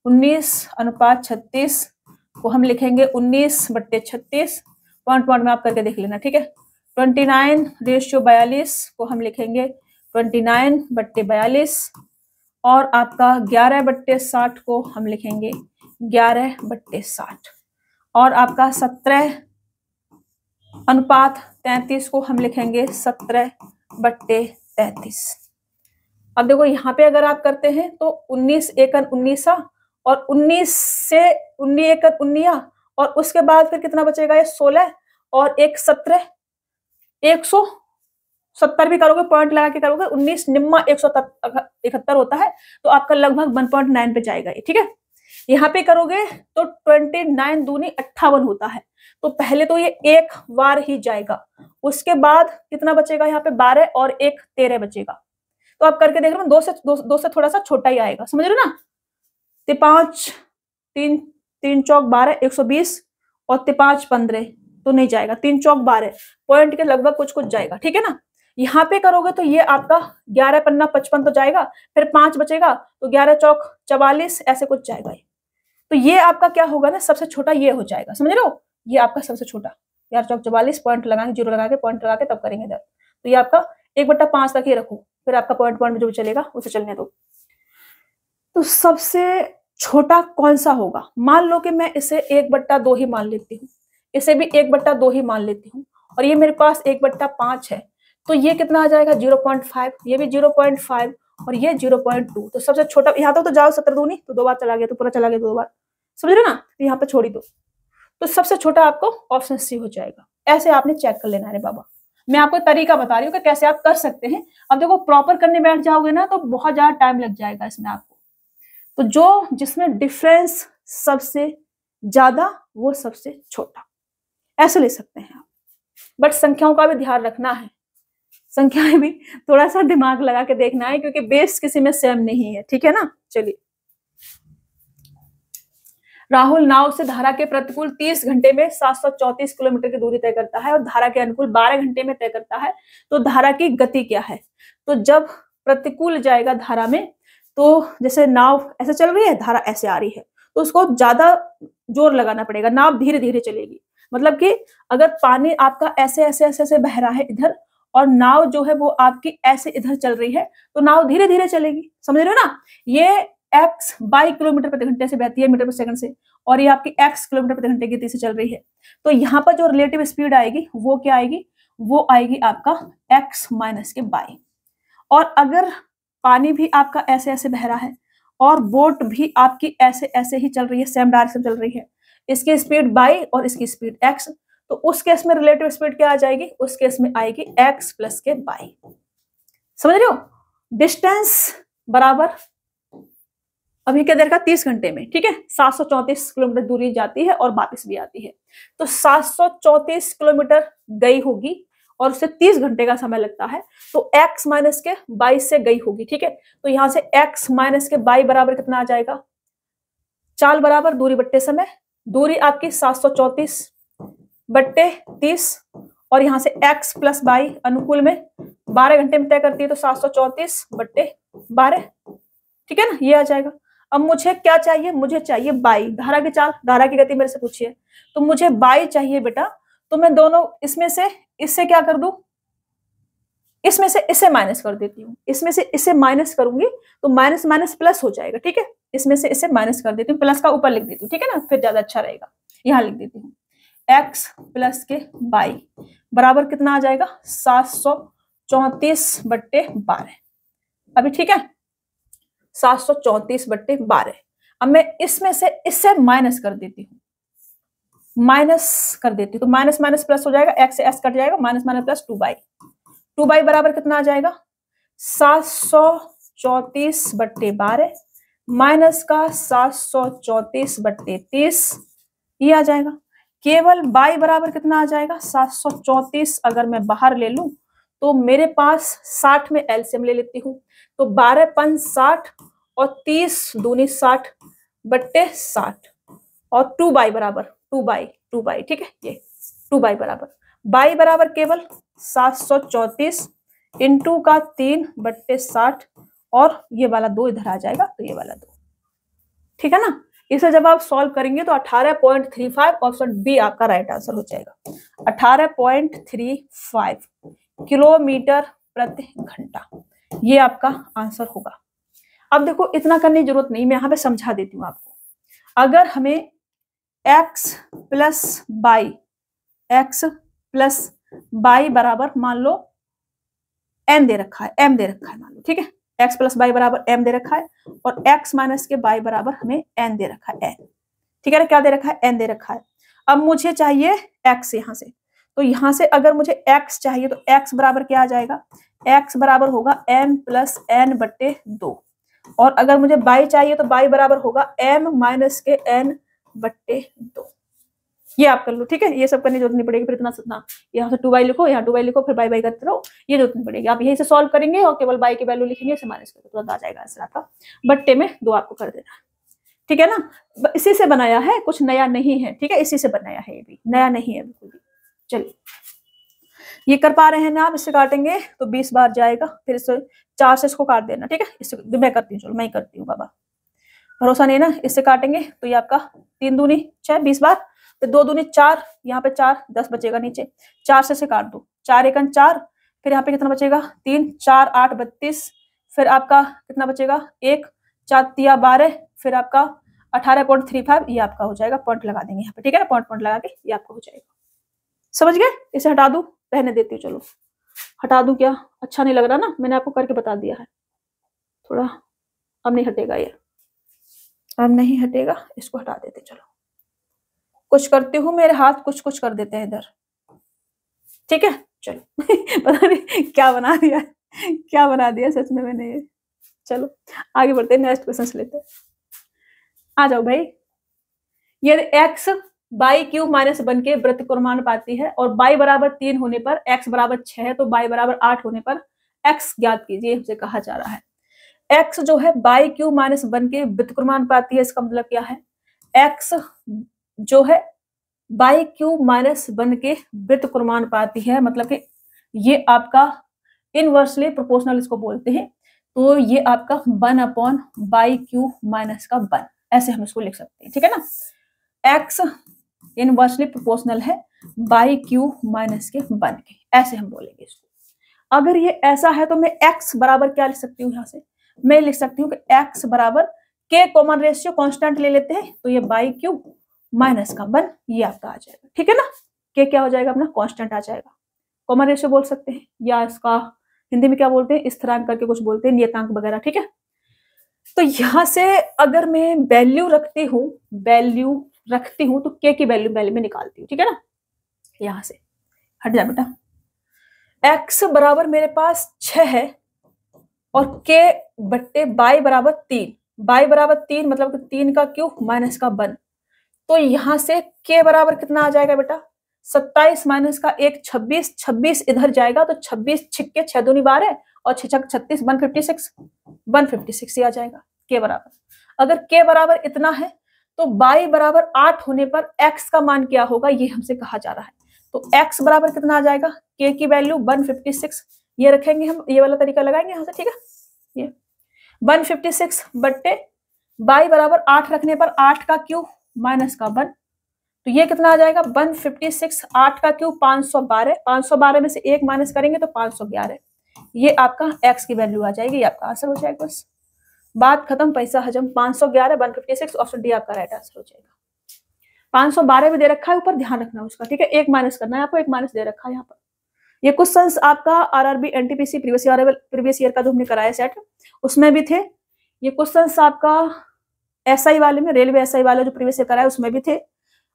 S1: 19/36 को हम लिखेंगे 19/36, पॉइंट पॉइंट में आप करके देख लेना, ठीक है। 29:42 को हम लिखेंगे 29/42 और आपका 11/60 को हम लिखेंगे 11/60 और आपका 17:33 को हम लिखेंगे 17/33। अब देखो यहाँ पे अगर आप करते हैं तो 19 एकन 19 और 19 से 19 एकन 19 और उसके बाद फिर कितना बचेगा, ये 16 और एक 17, 170 भी करोगे, पॉइंट लगा के करोगे, 19 निम्मा 171 होता है, तो आपका लगभग 1.9 पे जाएगा ये, ठीक है। यहाँ पे करोगे तो 29 दूनी 58 होता है, तो पहले तो ये एक बार ही जाएगा, उसके बाद कितना बचेगा यहाँ पे 12 और एक 13 बचेगा। तो आप करके देख रहे हो, दो से थोड़ा सा छोटा ही आएगा, समझ रहे हो ना। 5 3 3 चौक 12 120 और 5 15 तो नहीं जाएगा, 3 चौक 12 पॉइंट के लगभग कुछ कुछ जाएगा, ठीक है ना। यहाँ पे करोगे तो ये आपका 11 पन्ना 55 तो जाएगा, फिर 5 बचेगा तो 11 चौक 44 ऐसे कुछ जाएगा। तो ये आपका क्या होगा ना, सबसे छोटा ये हो जाएगा, समझ रहे हो, ये आपका सबसे छोटा 11 चौक 44 पॉइंट लगाएंगे, जीरो लगा के पॉइंट लगा के तब करेंगे इधर। तो ये आपका 1/5 तक ही रखो, फिर आपका पॉइंट पॉइंट में जो चलेगा उसे चलने दो। तो सबसे छोटा कौन सा होगा, मान लो कि मैं इसे 1/2 ही मान लेती हूँ, इसे भी 1/2 ही मान लेती हूँ, और ये मेरे पास 1/5 है, तो ये कितना आ जाएगा 0.5, ये भी 0.5 और ये 0.2। तो सबसे छोटा यहाँ तक तो जाओ 17 दूनी तो 2 बार चला गया, तो पूरा चला गया 2 बार, समझ रहे हो ना। तो यहाँ पे छोड़ी दो, तो सबसे छोटा आपको ऑप्शन सी हो जाएगा। ऐसे आपने चेक कर लेना है बाबा, मैं आपको तरीका बता रही हूँ कि कैसे आप कर सकते हैं। अब देखो प्रॉपर करने बैठ जाओगे ना तो बहुत ज्यादा टाइम लग जाएगा इसमें आपको, तो जो जिसमें डिफरेंस सबसे ज्यादा वो सबसे छोटा, ऐसे ले सकते हैं आप। बट संख्याओं का भी ध्यान रखना है, संख्याएं भी थोड़ा सा दिमाग लगा के देखना है, क्योंकि बेस किसी में सेम नहीं है, ठीक है ना। चलिए, राहुल नाव से धारा के प्रतिकूल 30 घंटे में 734 किलोमीटर की दूरी तय करता है और धारा के अनुकूल 12 घंटे में तय करता है, तो धारा की गति क्या है। तो जब प्रतिकूल जाएगा धारा में, तो जैसे नाव ऐसे चल रही है, धारा ऐसे आ रही है, तो उसको ज्यादा जोर लगाना पड़ेगा, नाव धीरे धीरे चलेगी। मतलब कि अगर पानी आपका ऐसे ऐसे ऐसे ऐसे बह रहा है इधर, और नाव जो है वो आपकी ऐसे इधर चल रही है, तो नाव धीरे धीरे चलेगी, समझ रहे हो ना। ये x 22 किलोमीटर प्रति घंटे से बहती है मीटर पर सेकंड से, और ये आपकी x किलोमीटर प्रति घंटे की गति से चल रही है। तो यहाँ पर जो रिलेटिव स्पीड आएगी वो क्या आएगी, वो आएगी आपका x माइनस के बाई। और अगर पानी भी आपका ऐसे ऐसे बह रहा है और बोट भी आपकी ऐसे ऐसे ही चल रही है, सेम डायरेक्शन चल रही है, इसकी स्पीड बाई और इसकी स्पीड x, तो उस केस में रिलेटिव स्पीड क्या आ जाएगी, उस केस में आएगी x प्लस के बाई। समझ रहे हो, डिस्टेंस बराबर अभी क्या देर का 30 घंटे में, ठीक है, 734 किलोमीटर दूरी जाती है और वापस भी आती है। तो 734 किलोमीटर गई होगी और उससे 30 घंटे का समय लगता है, तो x माइनस के 22 से गई होगी, ठीक है। तो यहां से x माइनस के 22 बराबर कितना आ जाएगा, चाल बराबर दूरी बट्टे समय, दूरी आपकी 734 बट्टे 30, और यहां से x प्लस 22 अनुकूल में 12 घंटे में तय करती है, तो 734 बट्टे 12, ठीक है ना, ये आ जाएगा। अब मुझे क्या चाहिए, मुझे चाहिए बाई, धारा की चाल, धारा की गति मेरे से पूछिए, तो मुझे बाई चाहिए बेटा। तो मैं दोनों इसमें से इससे क्या कर दूं, इसमें से इसे माइनस कर देती हूँ, इसमें से इसे माइनस करूंगी तो माइनस माइनस प्लस हो जाएगा, ठीक है। इसमें से इसे माइनस कर देती हूँ, प्लस का ऊपर लिख देती हूँ, ठीक है ना, फिर ज्यादा अच्छा रहेगा। यहाँ लिख देती हूँ x प्लस के बाई बराबर कितना आ जाएगा 734 बट्टे 12, अभी ठीक है 734 बट्टे 12। अब मैं इसमें से इससे माइनस कर देती हूँ, माइनस कर देती हूँ, तो माइनस माइनस प्लस हो जाएगा, x से s कट जाएगा, माइनस माइनस प्लस 2 बाई बराबर कितना आ जाएगा 734 बट्टे 12 माइनस का 734 बट्टे 30, ये आ जाएगा। केवल बाई बराबर कितना आ जाएगा 734, अगर मैं बाहर ले लूं तो मेरे पास 60 में एलसीएम ले लेती हूँ, तो 12 पंच 60 और 30 दूनी 60 बट्टे 60, और 2 बाई बराबर 2 बाई, ठीक है, ये 2 बाई बराबर केवल 734 इंटू का 3 बट्टे 60, और ये वाला 2 इधर आ जाएगा, तो ये वाला 2, ठीक है ना। इसे जब आप सॉल्व करेंगे तो 18.35 ऑप्शन बी आपका राइट आंसर हो जाएगा। 18.35 किलोमीटर प्रति घंटा, ये आपका आंसर होगा। अब देखो इतना करने की जरूरत नहीं, मैं यहाँ पे समझा देती हूँ आपको। अगर हमें x प्लस बाई बराबर मान लो m दे रखा है, मान लो, ठीक है। x प्लस बाई बराबर m दे रखा है और x माइनस के बाई बराबर हमें n दे रखा है, n, ठीक है ना। क्या दे रखा है? n दे रखा है। अब मुझे चाहिए x यहाँ से, तो यहाँ से अगर मुझे x चाहिए तो x बराबर क्या आ जाएगा? x बराबर होगा m प्लस n बट्टे 2, और अगर मुझे बाई चाहिए तो बाई बराबर होगा m माइनस के n बट्टे 2। ये आप कर लो, ठीक है। ये सब करने की जरूरत नहीं पड़ेगी, फिर इतना सतना यहाँ से 2y लिखो, यहाँ 2y लिखो, फिर बाई करते रहो, ये जरूरत नहीं पड़ेगी। आप यही से सॉल्व करेंगे और केवल बाई की वैल्यू लिखेंगे, इसे माइनस करके तुरंत आ जाएगा आंसर आपका। बट्टे में 2 आपको कर देना, ठीक है ना। इसी से बनाया है, कुछ नया नहीं है, ठीक है। इसी से बनाया है, ये भी नया नहीं है बिल्कुल भी। चलिए, ये कर पा रहे हैं ना आप? इससे काटेंगे तो 20 बार जाएगा, फिर इससे 4 से इसको काट देना, ठीक है। इससे मैं करती हूँ, चलो मैं ही करती हूँ बाबा, भरोसा नहीं ना। इससे काटेंगे तो ये आपका 3 दूनी 6 20 बार, फिर 2 दूनी 4, यहाँ पे 4 10 बचेगा नीचे, 4 से काट दो, 4 एकन 4, फिर यहाँ पे कितना बचेगा 3 4 8 32, फिर आपका कितना बचेगा 1 4 3 12, फिर आपका 18.35, ये आपका हो जाएगा। पॉइंट लगा देंगे यहाँ पे, ठीक है ना। पॉइंट लगा के ये आपका हो जाएगा। समझ गए? इसे हटा दूं, रहने देती हूँ, चलो हटा दूं। क्या अच्छा नहीं लग रहा ना, मैंने आपको करके बता दिया है थोड़ा। अब नहीं हटेगा ये, अब नहीं हटेगा, इसको हटा देते। चलो कुछ करती हूँ, मेरे हाथ कुछ कुछ कर देते हैं इधर, ठीक है। चलो पता नहीं क्या बना दिया, क्या बना दिया सच में मैंने ये। चलो आगे बढ़ते हैं, नेक्स्ट क्वेश्चन लेते हैं। आ जाओ भाई। ये x बाई क्यू माइनस बन के वृत्त को समानुपाती है, और बाई बराबर 3 होने पर x बराबर 6 है, तो बाई बराबर 8 होने पर x ज्ञात कीजिए, हमसे कहा जा रहा है। x जो है बाई क्यू माइनस बन के वृत्त को समानुपाती है, इसका मतलब क्या है? x जो है बाई क्यू माइनस बन के वृत्त को समानुपाती है, मतलब कि ये आपका इनवर्सली प्रोपोर्शनल इसको बोलते हैं। तो ये आपका 1/बाई माइनस का 1, ऐसे हम इसको लिख सकते हैं, ठीक है ना। x इनवर्सली प्रोपोर्शनल है बाई क्यू माइनस के 1 के, ऐसे हम बोलेंगे इसको। अगर ये ऐसा है तो मैं x बराबर क्या लिख सकती हूँ? यहाँ से मैं लिख सकती हूँ कि x बराबर k कॉमन रेशियो कांस्टेंट ले लेते हैं, तो ये बाई क्यू माइनस का 1, ये आपका आ जाएगा, ठीक है ना। k क्या हो जाएगा अपना? कांस्टेंट आ जाएगा। कॉमन रेशियो बोल सकते हैं, या इसका हिंदी में क्या बोलते हैं? स्थिरांक करके कुछ बोलते हैं, नियतांक वगैरह, ठीक है। तो यहाँ से अगर मैं वैल्यू रखती हूँ तो k की वैल्यू पहले में निकालती हूँ, ठीक है ना। यहाँ से हट जा बेटा। x बराबर मेरे पास 6 है और k बट्टे बाई बराबर 3, बाई बराबर 3 मतलब 3 का क्यूब माइनस का 1, तो यहाँ से k बराबर कितना आ जाएगा बेटा? 27 माइनस का 1 26, 26 इधर जाएगा तो 26 छिक्के 6 दूनी 12 और 6 छक 36, 156 ही आ जाएगा k बराबर। अगर k बराबर इतना है तो बाई बराबर 8 होने पर x का मान क्या होगा, ये हमसे कहा जा रहा है। तो x बराबर कितना आ जाएगा? k की वैल्यू 156, ये रखेंगे हम, ये वाला तरीका लगाएंगे यहाँ से, ठीक है। ये 156 बट्टे बाई बराबर 8 रखने पर 8 का क्यूब माइनस का 1, तो ये कितना आ जाएगा? 156, 8 का क्यूब 512, 512 में से 1 माइनस करेंगे तो 511, ये आपका x की वैल्यू आ जाएगी, ये आपका आंसर हो जाएगा। बस बात खत्म, पैसा हजम। 511 156 ऑप्शन डी आपका राइट आंसर हो जाएगा। 512 भी दे रखा है ऊपर, ध्यान रखना उसका, ठीक है। 1 माइनस करना है आपको, 1 माइनस दे रखा है यहाँ पर। ये क्वेश्चंस आपका आरआरबी एनटीपीसी प्रीवियस ईयर का जो हमने कराया सेट, उसमें भी थे। ये क्वेश्चंस आपका एसआई वाले में, रेलवे एसआई वाले जो प्रीवियस ईयर कराया उसमें भी थे,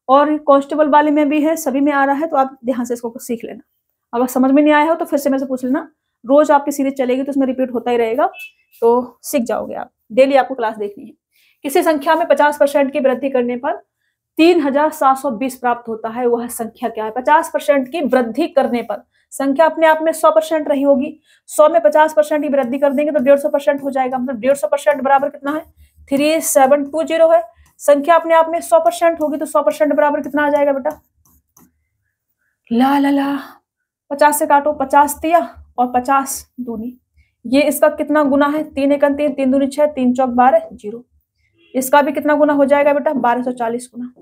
S1: और कांस्टेबल वाले में भी है, सभी में आ रहा है। तो आप ध्यान से इसको सीख लेना। अगर समझ में नहीं आया हो तो फिर से मेरे से पूछ लेना, रोज आपकी सीरीज चलेगी तो उसमें रिपीट होता ही रहेगा, तो सीख जाओगे आप। डेली आपको क्लास देखनी है। किसी संख्या में 50% की वृद्धि करने पर 3720 प्राप्त होता है, वह संख्या क्या है? 50% की वृद्धि करने पर, संख्या अपने आप में 100% रही होगी, 100 में 50% की वृद्धि कर देंगे तो 150% हो जाएगा। मतलब 150% बराबर कितना है? 3720 है। संख्या अपने आप में 100% होगी तो 100% बराबर कितना आ जाएगा बेटा? ला ला ला 50 से काटो, 50 दिया और 50 दूनी, ये इसका कितना गुना है? 3 एकन 3, 3 दूनी 6, 3 चौक 12, 0। इसका भी कितना गुना हो जाएगा बेटा, 1240 गुना।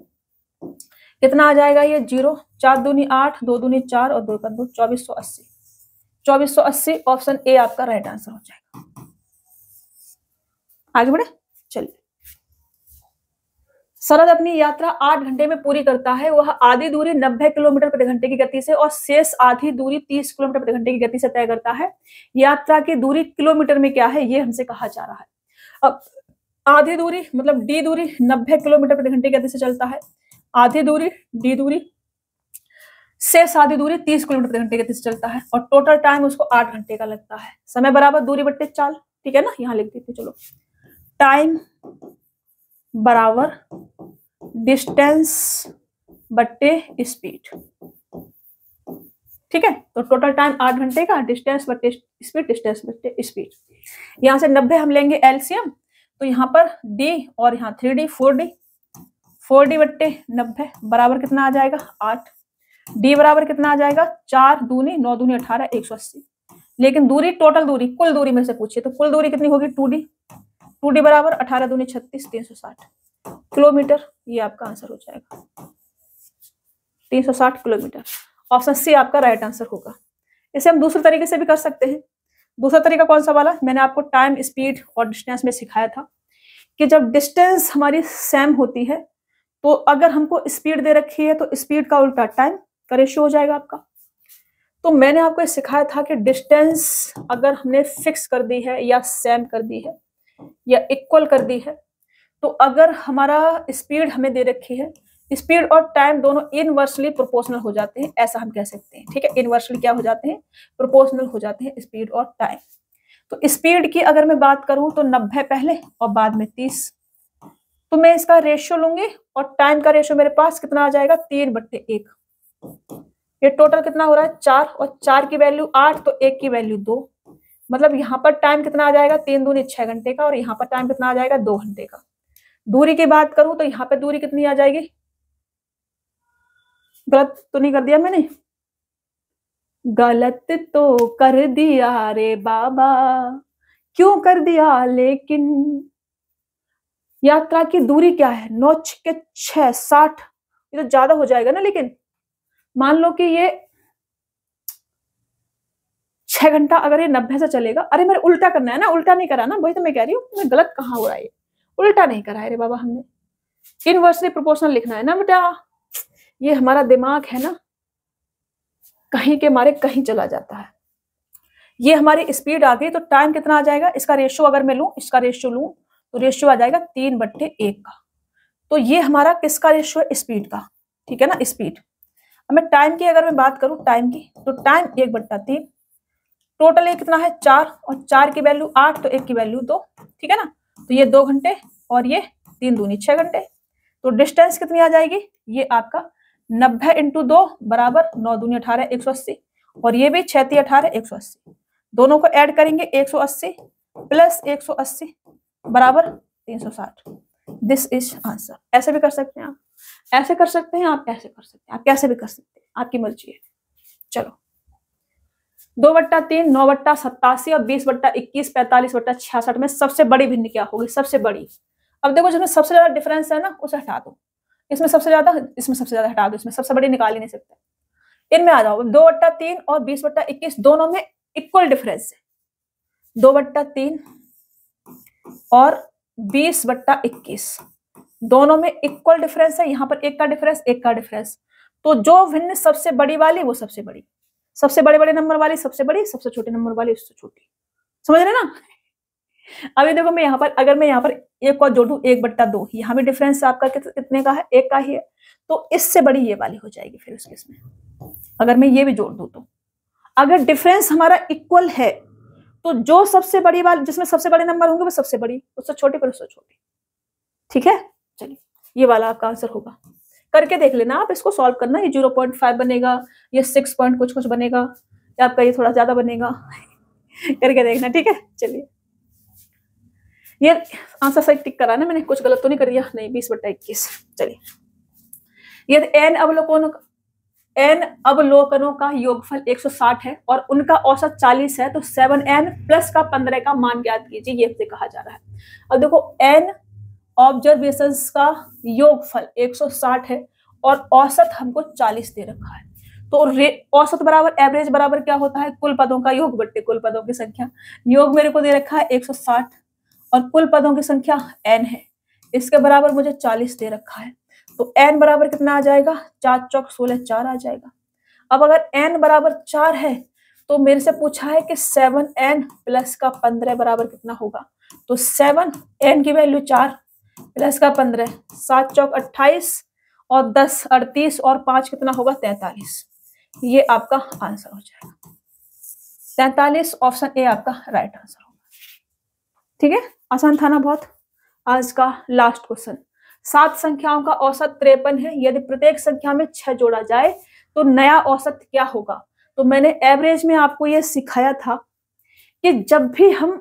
S1: कितना आ जाएगा ये, 0, 4 दूनी 8, 2 दूनी 4 और 2 2, 2480। 2480 ऑप्शन ए आपका राइट आंसर हो जाएगा। आगे बढ़े, चलिए। शरद अपनी यात्रा 8 घंटे में पूरी करता है। वह आधी दूरी 90 किलोमीटर प्रति घंटे की गति से और शेष आधी दूरी 30 किलोमीटर प्रति घंटे की गति से तय करता है। यात्रा की दूरी किलोमीटर में क्या है, ये हमसे कहा जा रहा है। अब आधी दूरी मतलब डी दूरी 90 किलोमीटर प्रति घंटे की गति से चलता है, आधी दूरी डी दूरी, शेष आधी दूरी 30 किलोमीटर प्रति घंटे की गति से चलता है और टोटल टाइम उसको 8 घंटे का लगता है। समय बराबर दूरी बट्टे चाल, ठीक है ना, यहाँ लिख देते चलो। टाइम बराबर डिस्टेंस बट्टे स्पीड, ठीक है। तो टोटल टाइम 8 घंटे का, डिस्टेंस बट्टे स्पीड, डिस्टेंस बट्टे स्पीड। यहाँ से 90 हम लेंगे एलसीएम, तो यहाँ पर डी और यहाँ 3D 4D बट्टे 90 बराबर कितना आ जाएगा 8। डी बराबर कितना आ जाएगा 4 दूनी 9 दूनी 18 180। लेकिन दूरी टोटल दूरी कुल दूरी में से पूछिए तो कुल दूरी कितनी होगी 2D बराबर 18 दूनी 36 360 किलोमीटर। ये आपका आंसर हो जाएगा 360 किलोमीटर। ऑप्शन सी आपका राइट आंसर होगा। इसे हम दूसरे तरीके से भी कर सकते हैं। दूसरा तरीका कौन सा वाला, मैंने आपको टाइम स्पीड और डिस्टेंस में सिखाया था कि जब डिस्टेंस हमारी सेम होती है तो अगर हमको स्पीड दे रखी है तो स्पीड का उल्टा टाइम का रेशियो हो जाएगा आपका। तो मैंने आपको ये सिखाया था कि डिस्टेंस अगर हमने फिक्स कर दी है या सेम कर दी है या इक्वल कर दी है, तो अगर हमारा स्पीड हमें दे रखी है, स्पीड और टाइम दोनों इनवर्सली प्रोपोर्शनल हो जाते हैं, ऐसा हम कह सकते हैं, ठीक है। इनवर्सली क्या हो जाते हैं, प्रोपोर्शनल हो जाते हैं स्पीड और टाइम। तो स्पीड की अगर मैं बात करूं तो 90 पहले और बाद में 30, तो मैं इसका रेशियो लूंगी और टाइम का रेशियो मेरे पास कितना आ जाएगा 3/1। ये टोटल कितना हो रहा है 4 और 4 की वैल्यू 8 तो 1 की वैल्यू 2, मतलब यहाँ पर टाइम कितना आ जाएगा 3 दूनी 6 घंटे का और यहाँ पर टाइम कितना आ जाएगा 2 घंटे का। दूरी की बात करूं तो यहाँ पे दूरी कितनी आ जाएगी, गलत तो नहीं कर दिया मैंने, गलत तो कर दिया रे बाबा, क्यों कर दिया, लेकिन यात्रा की दूरी क्या है 9 के 6 60, ये तो ज्यादा हो जाएगा ना। लेकिन मान लो कि ये 6 घंटा अगर ये 90 से चलेगा, अरे मेरे उल्टा करना है ना, उल्टा नहीं करा ना, वही तो मैं कह रही हूँ, मैं गलत कहाँ हो रहा है, उल्टा नहीं करा है रे बाबा हमने, इनवर्सली प्रोपोर्शनल लिखना है ना बेटा। ये हमारा दिमाग है ना कहीं के मारे कहीं चला जाता है। ये हमारी स्पीड आ गई तो टाइम कितना आ जाएगा, इसका रेशियो अगर मैं लूं, इसका रेशियो लूं तो रेशियो आ जाएगा 3/1 का। तो ये हमारा किसका रेशियो है, स्पीड का, ठीक है ना, स्पीड। अब मैं टाइम की अगर मैं बात करूं टाइम की, तो टाइम 1/3, टोटल ये कितना है 4 और 4 की वैल्यू 8 तो 1 की वैल्यू 2, ठीक है ना। तो ये 2 घंटे और ये 3 दूनी 6 घंटे। तो डिस्टेंस कितनी आ जाएगी, ये आपका 90 × 2 बराबर 9 दूनी 18 180 और ये भी 6 × 18 180। दोनों को ऐड करेंगे 180 प्लस 180 बराबर 360। This is answer. ऐसे भी कर सकते हैं आप, ऐसे कर सकते हैं आप, ऐसे कर सकते हैं आप, कैसे भी कर सकते हैं, आपकी मर्जी है। चलो 2/3 9/87 और 20/21 45/66 में सबसे बड़ी भिन्न क्या होगी, सबसे बड़ी। अब देखो जिसमें सबसे ज्यादा डिफरेंस है ना उसे हटा दो, इसमें सबसे ज्यादा हटा दो, इसमें सबसे बड़ी निकाल ही नहीं सकते। इनमें आ जाओ 2/3 और 20/21 दोनों में इक्वल डिफरेंस है, 2/3 और 20/21 दोनों में इक्वल डिफरेंस है। यहाँ पर एक का डिफरेंस, तो जो भिन्न सबसे बड़ी वाली वो सबसे बड़ी, सबसे बड़े बड़े नंबर वाली सबसे बड़ी, सबसे छोटे नंबर वाली उससे छोटी। समझ रहे ना। अभी देखो मैं यहाँ पर अगर मैं यहाँ पर एक और जोड़ू 1/2, यहाँ भी डिफरेंस आपका कितने का है, 1 का ही है, तो इससे बड़ी ये वाली हो जाएगी फिर उसके इसमें। अगर मैं ये भी जोड़ दूं तो अगर डिफरेंस हमारा इक्वल है तो जो सबसे बड़ी वाली जिसमें सबसे बड़े नंबर होंगे वो सबसे बड़ी, उससे छोटी पर उससे छोटी, ठीक है। चलिए ये वाला आपका आंसर होगा, करके देख लेना आप, इसको सॉल्व करना। ये 0.5 बनेगा, ये 6 पॉइंट कुछ बनेगा, या आपका ये थोड़ा ज्यादा बनेगा करके देखना, ठीक है। चलिए ये आंसर सही टिक करा ना मैंने, कुछ गलत तो नहीं कर दिया, नहीं 20/21। चलिए ये n अवलोकनों का योगफल 160 है और उनका औसत 40 है, तो 7n + का 15 का मान ज्ञात कीजिए, ये से कहा जा रहा है। अब देखो n ऑब्जर्वेशंस का योगफल 160 है और औसत हमको 40 दे रखा है। तो औसत बराबर एवरेज बराबर क्या होता है, कुल पदों का योग बट्टे कुल पदों की संख्या। योग मेरे को दे रखा है 160 और कुल पदों की संख्या n है, इसके बराबर मुझे 40 दे रखा है। तो n बराबर कितना आ जाएगा, 4 चौक 16, 4 आ जाएगा। अब अगर n बराबर 4 है तो मेरे से पूछा है कि 7n प्लस का 15 बराबर कितना होगा। तो 7n की वैल्यू 4 प्लस का 15, 7 चौक 28 और 10 38 और 5 कितना होगा, 43। ये आपका आंसर हो जाएगा 43। ऑप्शन ए आपका राइट आंसर होगा। ठीक है, आसान था ना बहुत। आज का लास्ट क्वेश्चन, 7 संख्याओं का औसत 53 है, यदि प्रत्येक संख्या में 6 जोड़ा जाए तो नया औसत क्या होगा। तो मैंने एवरेज में आपको ये सिखाया था कि जब भी हम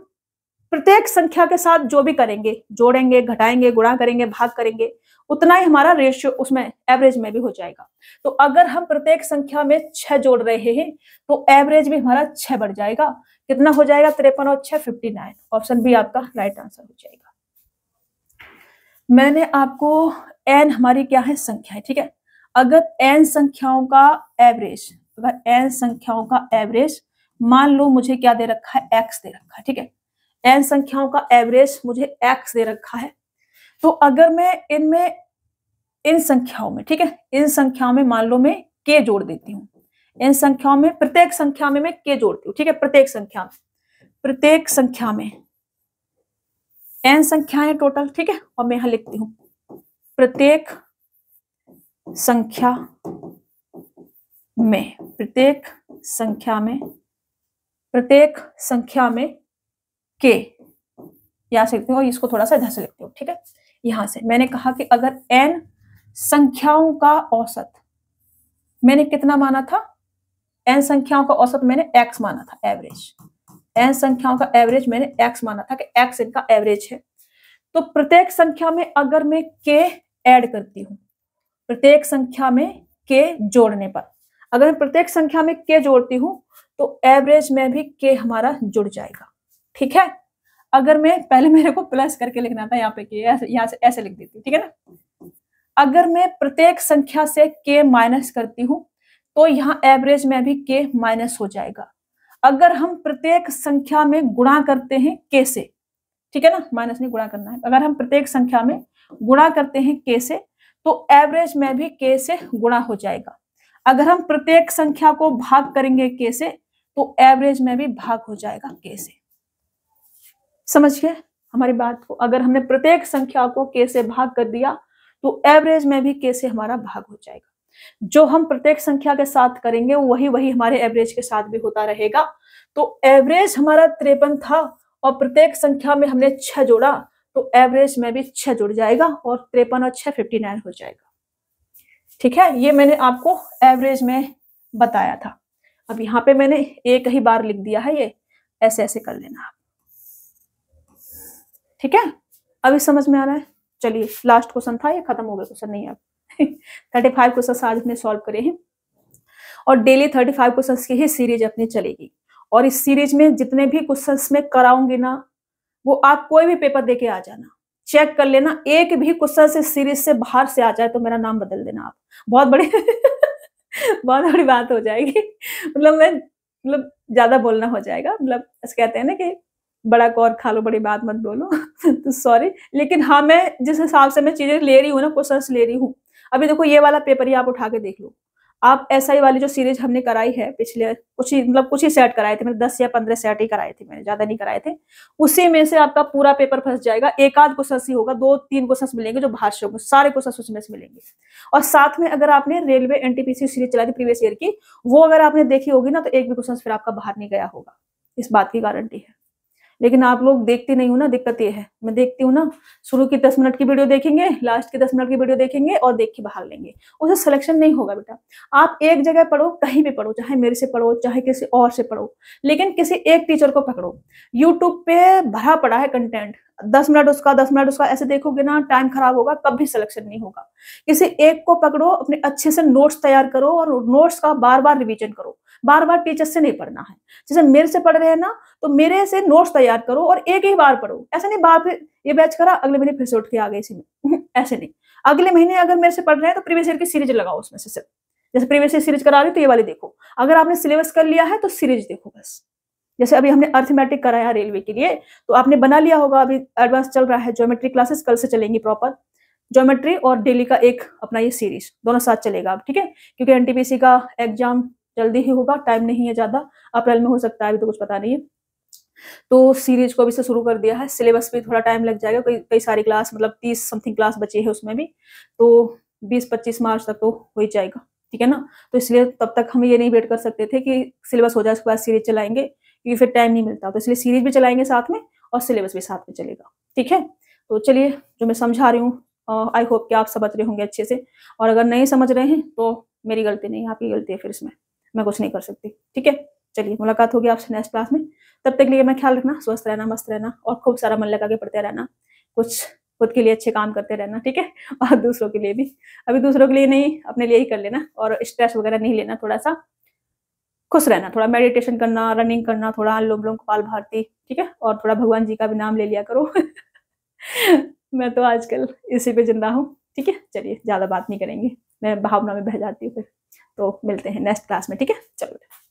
S1: प्रत्येक संख्या के साथ जो भी करेंगे, जोड़ेंगे, घटाएंगे, गुणा करेंगे, भाग करेंगे, उतना ही हमारा रेशियो उसमें एवरेज में भी हो जाएगा। तो अगर हम प्रत्येक संख्या में 6 जोड़ रहे हैं तो एवरेज भी हमारा 6 बढ़ जाएगा। कितना हो जाएगा, 53 और 6 59। ऑप्शन बी आपका राइट आंसर हो जाएगा। मैंने आपको n हमारी क्या है, संख्या है, ठीक है। अगर n संख्याओं का एवरेज, अगर n संख्याओं का एवरेज मान लो मुझे क्या दे रखा है, x दे रखा है, ठीक है। n संख्याओं का एवरेज मुझे x दे रखा है। तो अगर मैं इनमें, इन संख्याओं में, ठीक है, इन संख्याओं में मान लो मैं k जोड़ देती हूँ। इन संख्याओं में प्रत्येक संख्या में मैं k जोड़ती हूँ, ठीक है। प्रत्येक संख्या में n संख्याएं टोटल, ठीक है। और मैं यहां लिखती हूँ प्रत्येक संख्या में k, यहां से लिखती हूँ और इसको थोड़ा सा इधर से लिखती हूँ, ठीक है। यहां से मैंने कहा कि अगर n संख्याओं का औसत मैंने कितना माना था, n संख्याओं का औसत मैंने x माना था, एवरेज। n संख्याओं का एवरेज मैंने x माना था कि x इनका एवरेज है। तो प्रत्येक संख्या में अगर मैं k ऐड करती हूँ, प्रत्येक संख्या में k जोड़ने पर, अगर मैं प्रत्येक संख्या में k जोड़ती हूँ तो एवरेज में भी k हमारा जुड़ जाएगा, ठीक है। अगर मैं, पहले मेरे को प्लस करके लिखना था, यहाँ पे k, यहाँ से ऐसे लिख देती हूँ, ठीक है ना। अगर मैं प्रत्येक संख्या से k माइनस करती हूँ तो यहाँ एवरेज में भी k माइनस हो जाएगा। अगर हम प्रत्येक संख्या में गुणा करते हैं k से, ठीक है ना, माइनस नहीं गुणा करना है। अगर हम प्रत्येक संख्या में गुणा करते हैं k से तो एवरेज में भी k से गुणा हो जाएगा। अगर हम प्रत्येक संख्या को भाग करेंगे k से तो एवरेज में भी भाग हो जाएगा k से। समझ गए हमारी बात को। अगर हमने प्रत्येक संख्या को k से भाग कर दिया तो एवरेज में भी k से हमारा भाग हो जाएगा। जो हम प्रत्येक संख्या के साथ करेंगे वही हमारे एवरेज के साथ भी होता रहेगा। तो एवरेज हमारा 53 था और प्रत्येक संख्या में हमने 6 जोड़ा तो एवरेज में भी 6 जुड़ जाएगा और 53 और 6 59 हो जाएगा, ठीक है। ये मैंने आपको एवरेज में बताया था। अब यहाँ पे मैंने एक ही बार लिख दिया है, ये ऐसे ऐसे कर लेना आप, ठीक है। अभी समझ में आ रहा है। चलिए, लास्ट क्वेश्चन था, ये खत्म हो गया क्वेश्चन, नहीं अब 35 क्वेश्चन आज हमने सॉल्व करे हैं और डेली 35 क्वेश्चन की ही सीरीज अपनी चलेगी। और इस सीरीज में जितने भी क्वेश्चंस में कराऊंगी ना, वो आप कोई भी पेपर देके आ जाना, चेक कर लेना। एक भी क्वेश्चन से सीरीज से बाहर से आ जाए तो मेरा नाम बदल देना आप। बहुत बड़ी बहुत बड़ी बात हो जाएगी। मतलब ज्यादा बोलना हो जाएगा, मतलब ऐसे कहते हैं ना कि बड़ा कौर खा लो, बड़ी बात मत बोलो तो सॉरी। लेकिन हाँ, मैं जिस हिसाब से मैं चीजें ले रही हूँ ना, क्वेश्चंस ले रही हूँ। अभी देखो ये वाला पेपर ही आप उठा के देख लो। आप एसआई वाली जो सीरीज हमने कराई है पिछले कुछ ही सेट कराए थे, मैंने 10 या 15 सेट ही कराए थे, मैंने ज्यादा नहीं कराए थे। उसी में से आपका पूरा पेपर फंस जाएगा। एक आध क्वेश्चन ही होगा, 2-3 क्वेश्चन मिलेंगे जो बाहर से होंगे, सारे क्वेश्चन उसमें से मिलेंगे। और साथ में अगर आपने रेलवे एनटीपीसी सीरीज चलाई थी प्रीवियस ईयर की, वो अगर आपने देखी होगी ना तो एक भी क्वेश्चन फिर आपका बाहर नहीं गया होगा, इस बात की गारंटी है। लेकिन आप लोग देखते नहीं हो ना, दिक्कत ये है। मैं देखती हूँ ना, शुरू की 10 मिनट की वीडियो देखेंगे, लास्ट की 10 मिनट की वीडियो देखेंगे और देख के भाग लेंगे, उसे सिलेक्शन नहीं होगा बेटा। आप एक जगह पढ़ो, कहीं भी पढ़ो, चाहे मेरे से पढ़ो चाहे किसी और से पढ़ो, लेकिन किसी एक टीचर को पकड़ो। यूट्यूब पे भरा पड़ा है कंटेंट, 10 मिनट उसका 10 मिनट उसका ऐसे देखोगे ना, टाइम खराब होगा, कभी सिलेक्शन नहीं होगा। किसी एक को पकड़ो, अपने अच्छे से नोट्स तैयार करो और नोट्स का बार-बार रिवीजन करो। बार-बार टीचर से नहीं पढ़ना है। जैसे मेरे से पढ़ रहे हैं ना, तो मेरे से नोट्स तैयार करो और एक ही बार पढ़ो। ऐसा नहीं बार फिर ये बैच करा, अगले महीने फिर से उठ के आ गए इसी में। ऐसे नहीं। अगले महीने अगर मेरे से पढ़ रहे हैं तो प्रीवियस ईयर की सीरीज लगाओ उसमें से सिर्फ। जैसे प्रीवियस ईयर सीरीज करा रही तो ये वाली देखो। अगर आपने सिलेबस कर लिया है तो सीरीज देखो बस। जैसे अभी हमने अरिथमेटिक कराया रेलवे के लिए, तो आपने बना लिया होगा, अभी एडवांस चल रहा है, ज्योमेट्री क्लासेस कल से चलेंगी प्रॉपर। ज्योमेट्री और डेली का एक अपना ये सीरीज दोनों साथ चलेगा अब, ठीक है? क्योंकि एनटीपीसी का एग्जाम जल्दी ही होगा, टाइम नहीं है ज्यादा, अप्रैल में हो सकता है, अभी तो कुछ पता नहीं है। तो सीरीज को अभी से शुरू कर दिया है। सिलेबस पे थोड़ा टाइम लग जाएगा, कई कई सारी क्लास, मतलब 30 समथिंग क्लास बची है उसमें भी, तो 20-25 मार्च तक तो हो ही जाएगा, ठीक है ना? तो इसलिए तब तक हम ये नहीं वेट कर सकते थे कि सिलेबस हो जाए उसके बाद सीरीज चलाएंगे, क्योंकि फिर टाइम नहीं मिलता। तो इसलिए सीरीज भी चलाएंगे साथ में और सिलेबस भी साथ में चलेगा, ठीक है? तो चलिए, जो मैं समझा रही हूँ, आई होप कि आप समझ रहे होंगे अच्छे से, और अगर नहीं समझ रहे हैं तो मेरी गलती नहीं है, आपकी गलती है, फिर इसमें मैं कुछ नहीं कर सकती, ठीक है? चलिए, मुलाकात होगी आपसे नेक्स्ट क्लास में। तब तक के लिए मैं ख्याल रखना, स्वस्थ रहना, मस्त रहना और खूब सारा मन लगा के पढ़ते रहना। कुछ खुद के लिए अच्छे काम करते रहना, ठीक है? और दूसरों के लिए भी। अभी दूसरों के लिए नहीं, अपने लिए ही कर लेना, और स्ट्रेस वगैरह नहीं लेना, थोड़ा-सा खुश रहना, थोड़ा मेडिटेशन करना, रनिंग करना, थोड़ा अनुलोम-विलोम, कपालभाति, ठीक है? और थोड़ा भगवान जी का भी नाम ले लिया करो। मैं तो आजकल इसी पे ज़िंदा हूँ, ठीक है? चलिए, ज़्यादा बात नहीं करेंगे, मैं भावना में बह जाती हूँ फिर। तो मिलते हैं नेक्स्ट क्लास में, ठीक है? चलो।